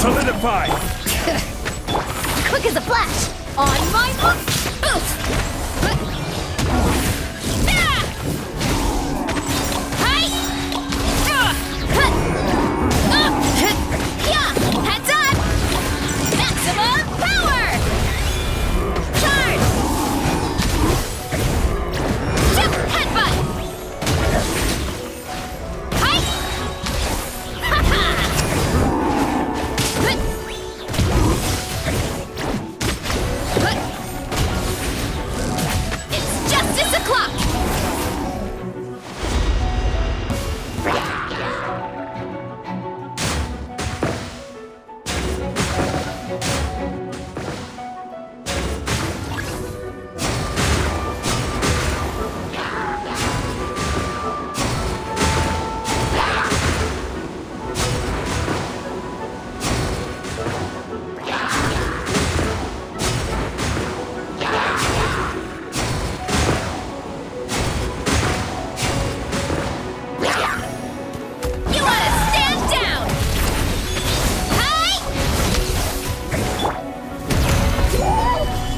S21: Solidify!
S7: Quick as a flash! On my mark! Boost! Heads up! Maximum power! Charge! Headbutt! It's justice o'clock!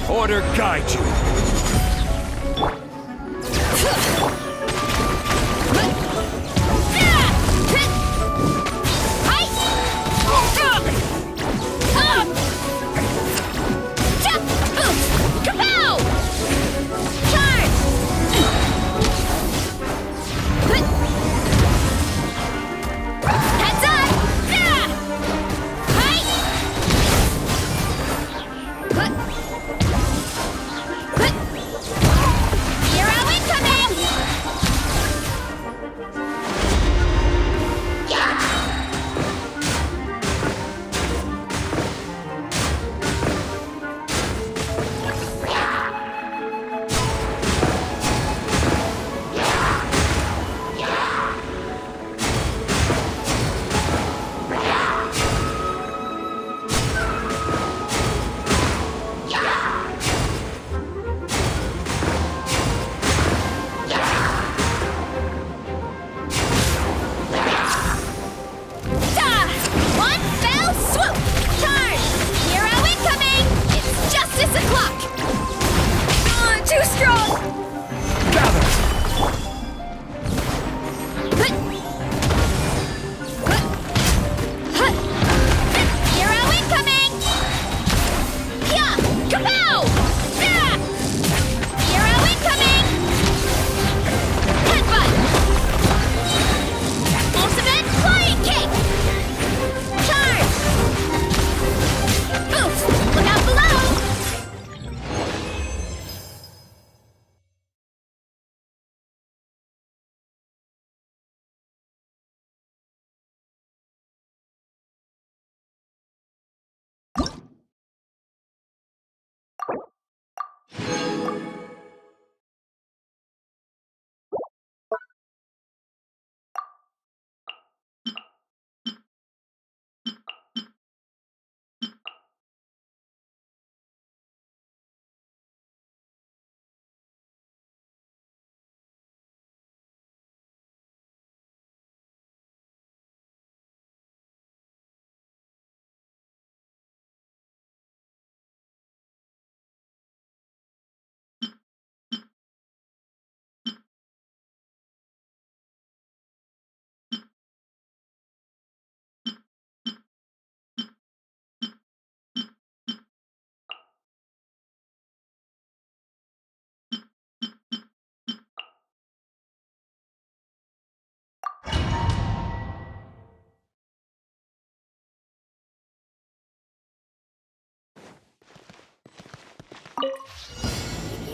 S21: Order guide you.
S7: Heads up!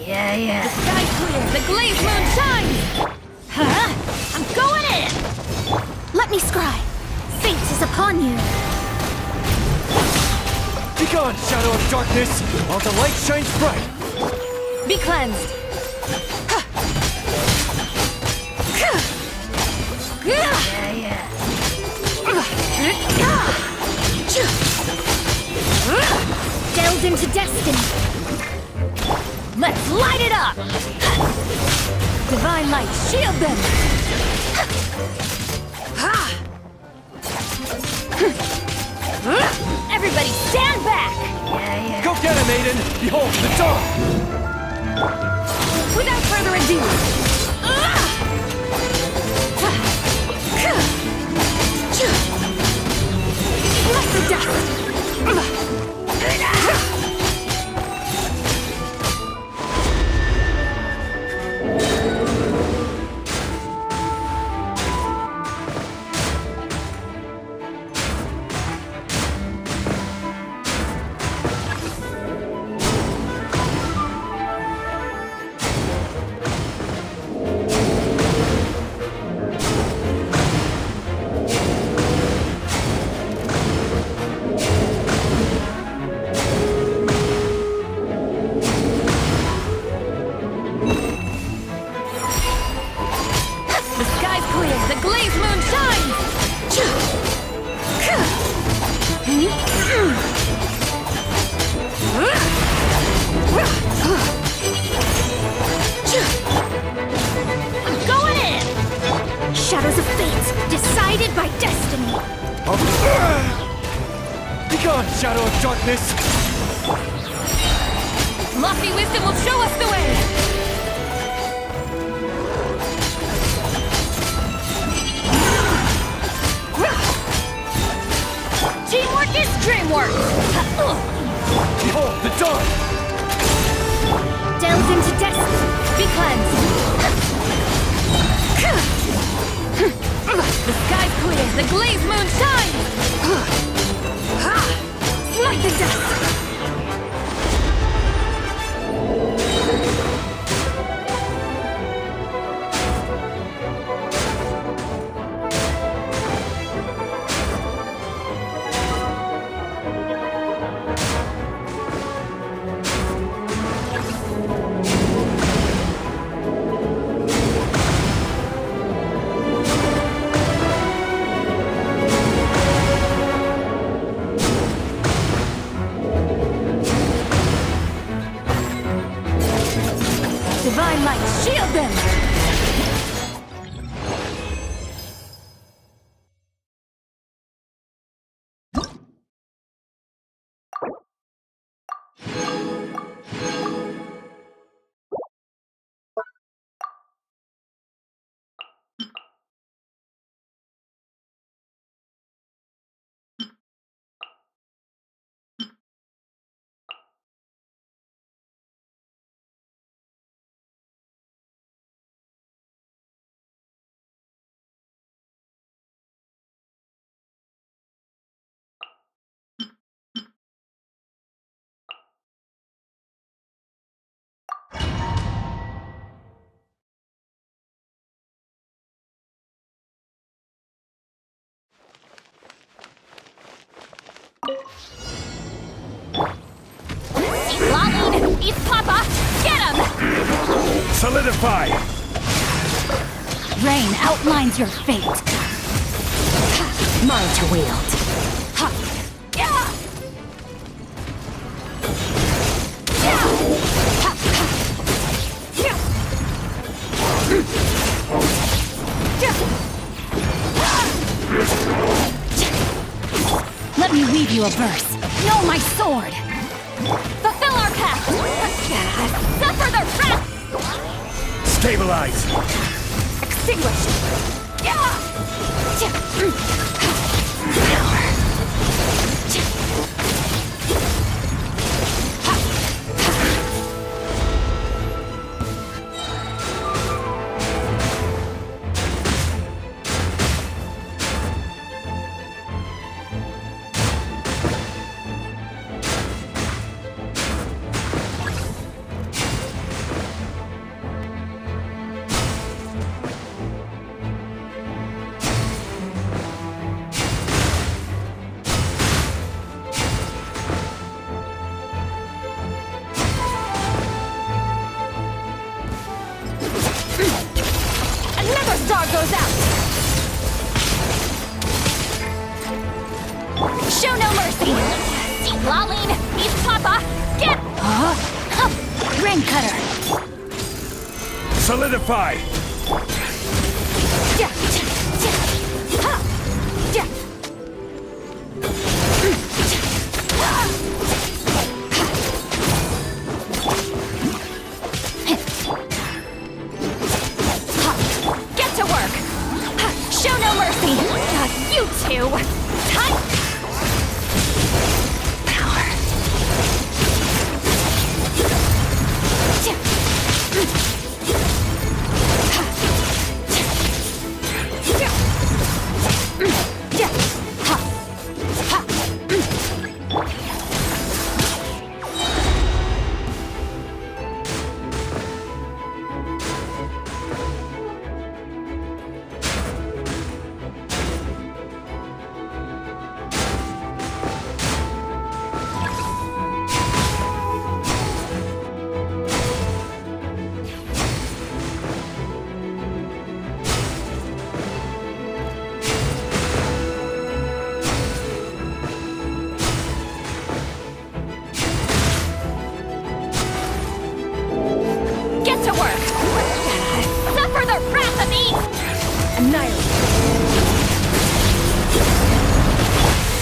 S8: Yeah. The sky's clear. The glazed moon shines. Huh? I'm going in.
S17: Let me scry. Fate is upon you.
S10: Begone, shadow of darkness, while the light shines bright.
S2: Be cleansed.
S17: Delved into destiny.
S2: Let's light it up! Divine light, shield them! Everybody stand back!
S10: Go get him, Aiden! Behold, the dawn!
S2: Without further ado, let the dust!
S17: Shadows of fate, decided by destiny.
S10: Begone, shadow of darkness!
S2: Lofty wisdom will show us the way! Teamwork is dreamwork!
S10: Behold, the dawn!
S17: Delved into destiny.
S2: Be cleansed! The sky's clear, the glazed moon shines! Smite the dust! Divine light, shield them! Lolline! Eat Papa! Get him!
S9: Solidify!
S2: Rain outlines your fate. Mine to wield. Let me weave you a verse. Know my sword. Fulfill our path. Suffer the wrath.
S9: Stabilize!
S2: Extinguished.
S8: goes out! Show no mercy! Deep Lolling, East Papa, get! Ring cutter!
S21: Solidify!
S8: Get to work! Show no mercy! You two! Time! Power!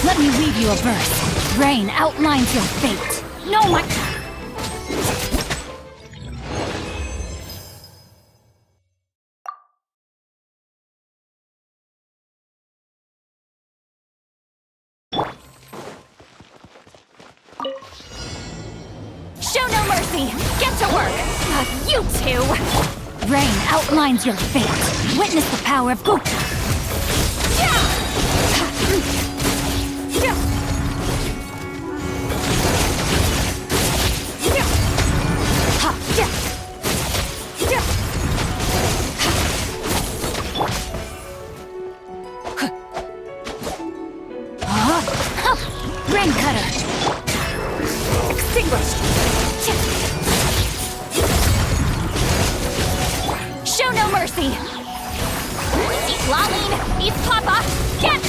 S6: Let me weave you a verse. Rain outlines your fate. No, my...
S8: Show no mercy! Get to work! You two!
S6: Rain outlines your fate. Witness the power of Goop.
S8: Rain cutter! Extinguished! Show no mercy! Deep Lolling, East Papa, get!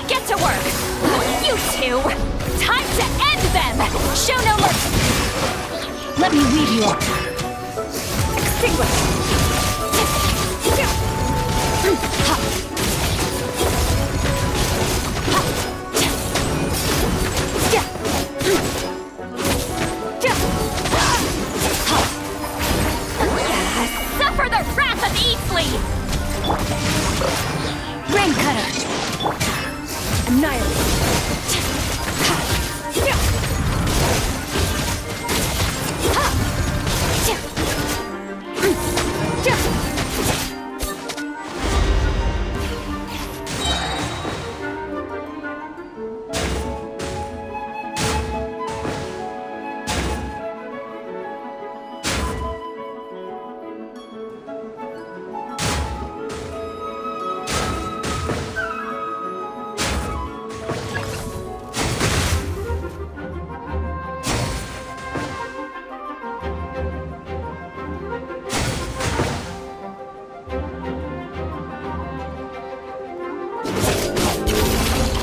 S8: Get to work! You two! Time to end them! Show no mercy!
S6: Let me weave you up.
S8: Extinguish! Suffer the wrath of Eastleigh!
S6: Rain cutter!
S8: Annihilate!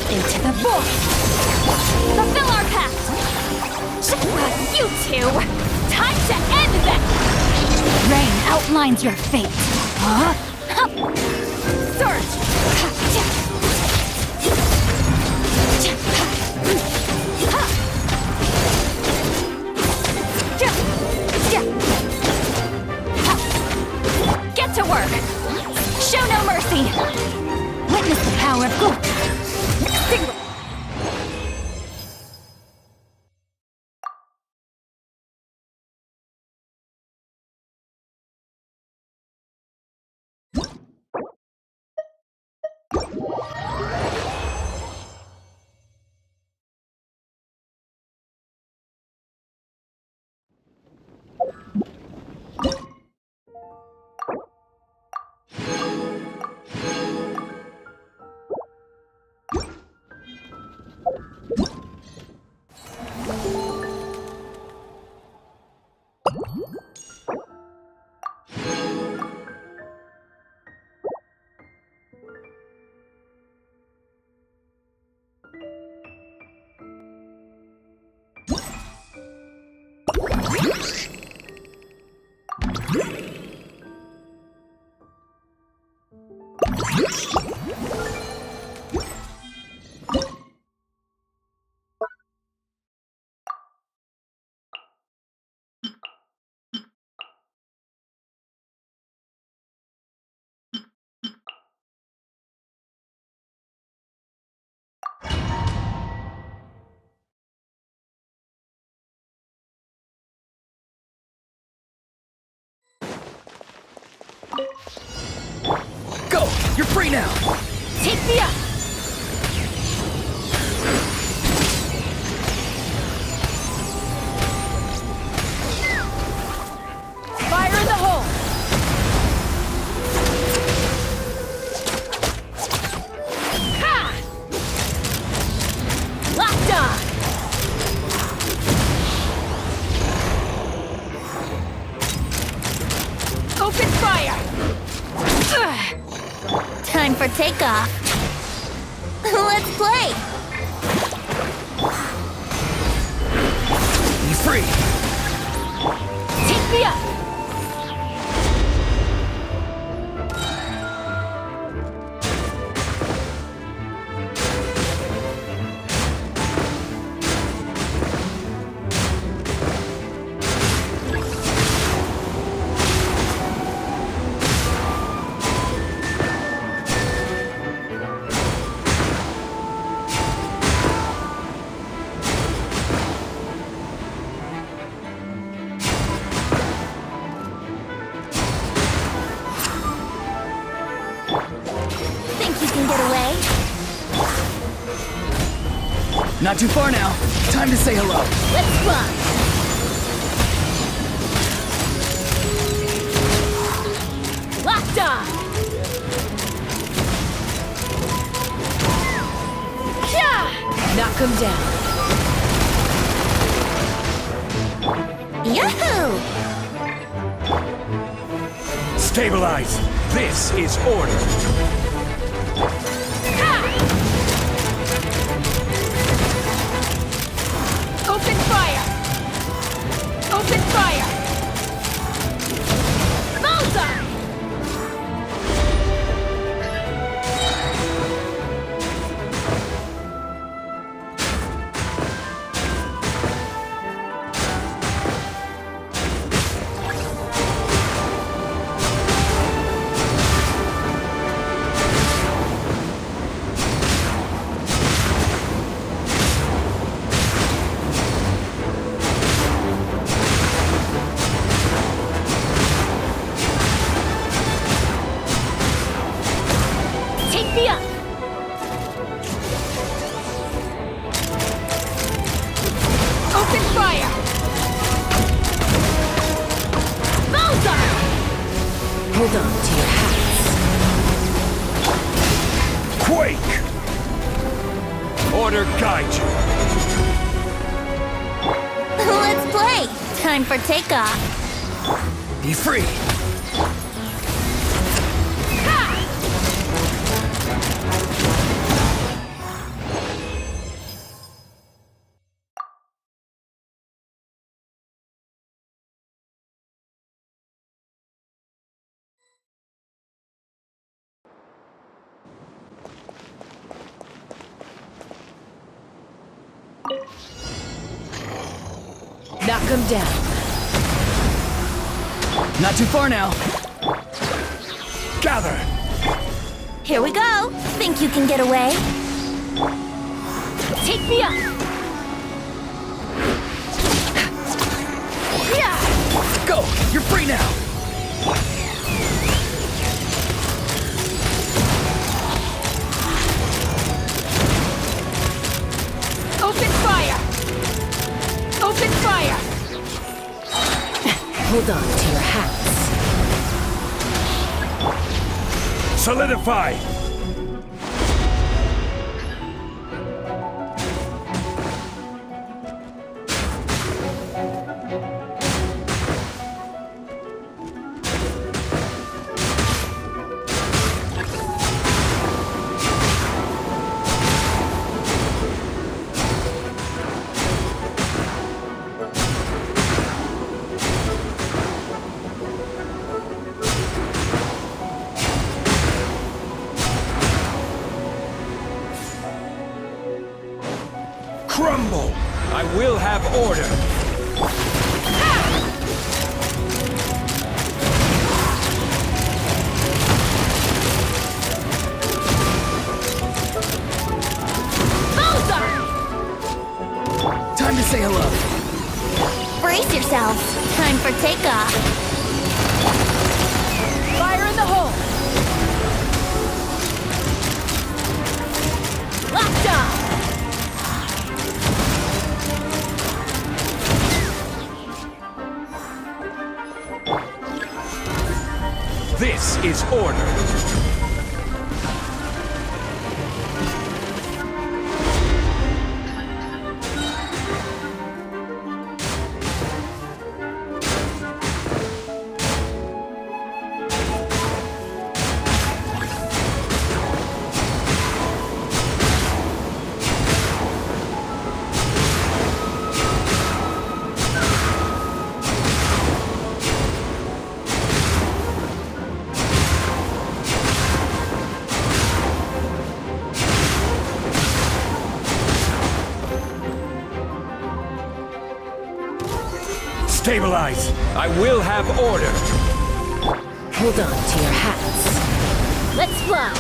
S8: Into the void! Fulfill our pact! You two! Time to end them!
S6: Rain outlines your fate.
S8: Surge! Get to work! Show no mercy!
S6: Witness the power of Goop.
S21: You're free now!
S15: Take me up! Fire in the hole! Ha! Locked on! Open fire!
S1: Time for takeoff. Let's play!
S21: Be free!
S15: Take me up!
S1: Think you can get away?
S21: Not too far now. Time to say hello.
S1: Let's fly!
S15: Locked on! Yeah! Knock him down.
S1: Yahoo!
S3: Stabilize! This is order!
S15: Open fire! Open fire! Bullseye! Take me up! Open fire! Bullseye!
S16: Hold on to your hats.
S3: Quake! Order guide you!
S1: Let's play! Time for takeoff.
S21: Be free!
S15: Knock him down.
S21: Not too far now.
S3: Gather!
S1: Here we go! Think you can get away?
S15: Take me up! Yeah!
S21: Go! You're free now!
S15: Open fire! Open fire!
S16: Hold on to your hats.
S3: Solidify! Crumble! I will have order!
S21: Time to say hello.
S1: Brace yourselves. Time for takeoff.
S15: Fire in the hole!
S3: order. Stabilize! I will have order!
S1: Hold on to your hats. Let's flow!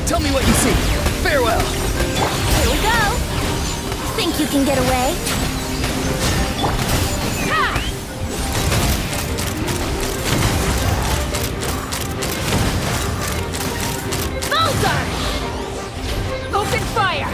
S21: Tell me what you see. Farewell.
S1: Here we go! Think you can get away? Ha! Bullseye! Open fire!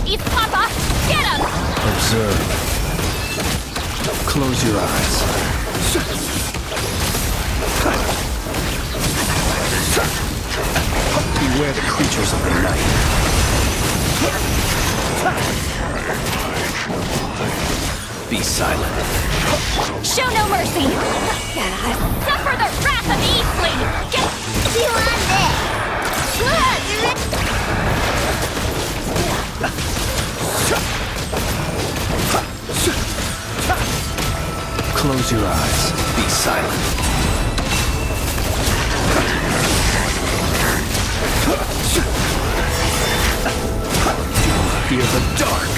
S7: East Papa! Get him!
S3: Observe. Close your eyes. Beware the creatures of the night. Be silent.
S7: Show no mercy! Suffer the wrath of Eastling! Get you on this!
S3: Close your eyes. Be silent. Fear the dark.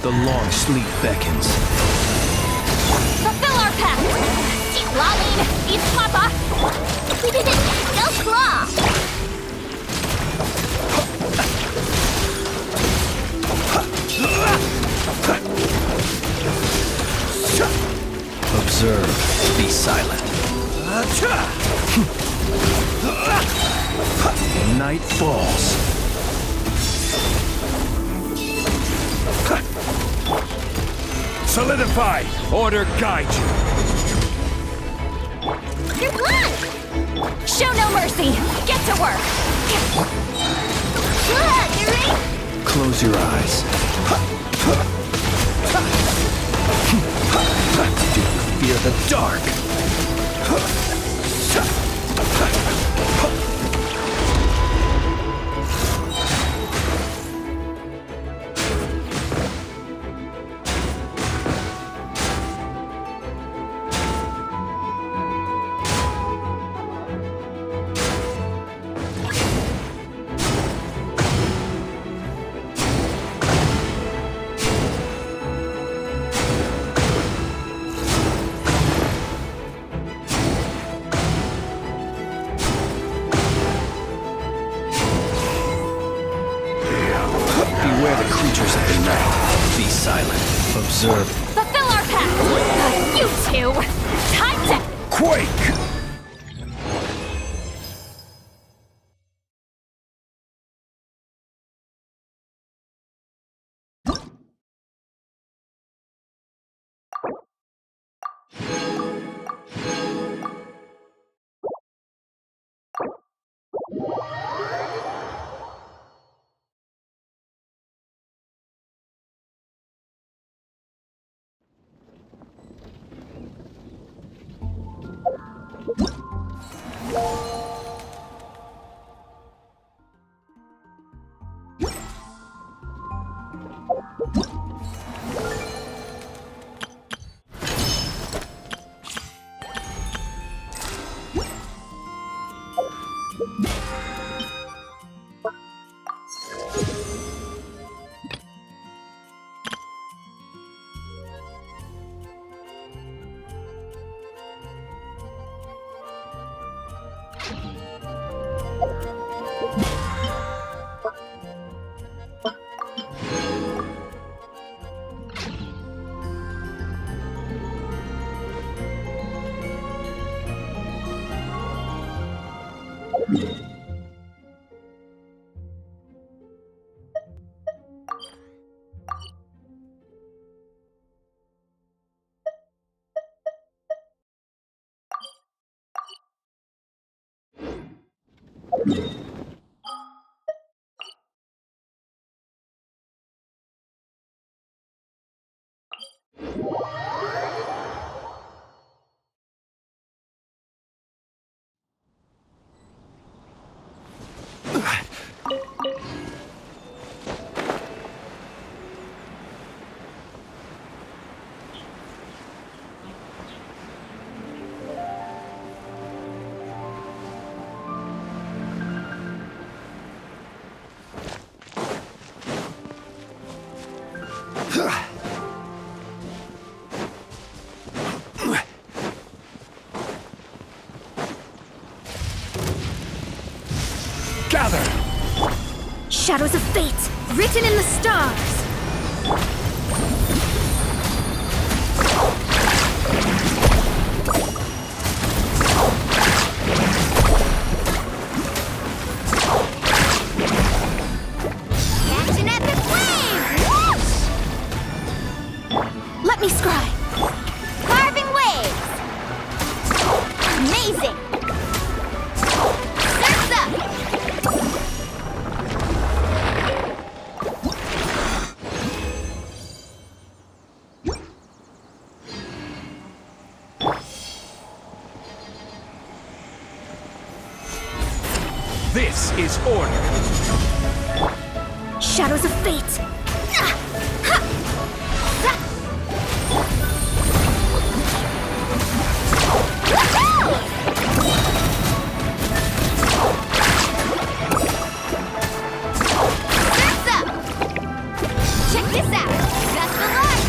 S3: The long sleep beckons.
S7: Fulfill our pact! Deep Lalin! East Papa! Go claw!
S3: Observe. Be silent. Night falls. Solidify! Order guide you!
S7: You're blood! Show no mercy! Get to work! Good, you ready?
S3: Close your eyes. Fear the dark! Beware the creatures of the night. Be silent. Observe.
S7: Fulfill our pact! You two! Time to...
S3: Quake!
S21: Gather!
S15: Shadows of fate, written in the stars!
S7: Catch an epic wave! Whoosh!
S15: Let me scry!
S7: Carving waves! Amazing! Surf's up!
S21: This is order.
S15: Shadows of fate!
S7: Surf's up! Check this out! Best of luck!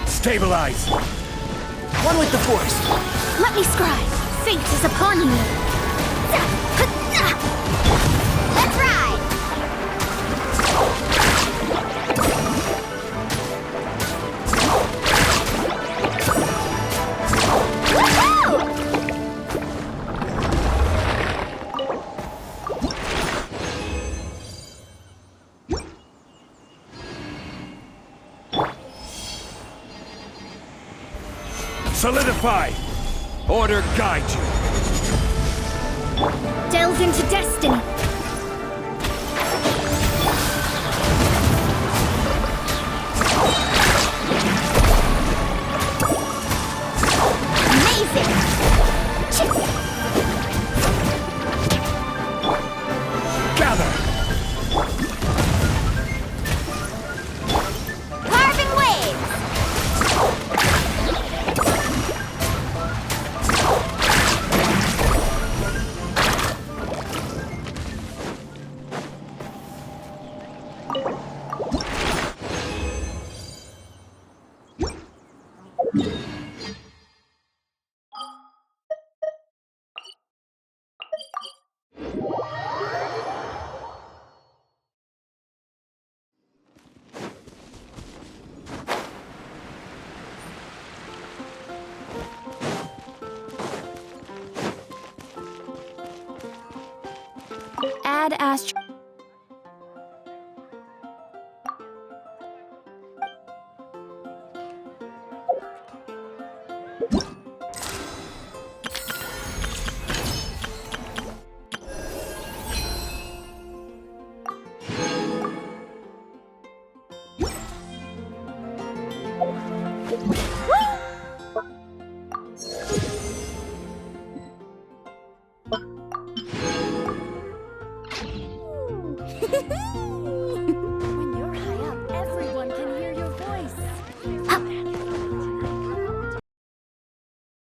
S21: Stabilize.
S11: One with the force.
S15: Let me scry! Fate is upon you!
S7: Let's ride! Woohoo!
S21: Solidify. Order guide you.
S15: Delve into destiny!
S7: Amazing!
S21: Gather.
S7: Carving waves!
S15: Add astro...
S7: Woo!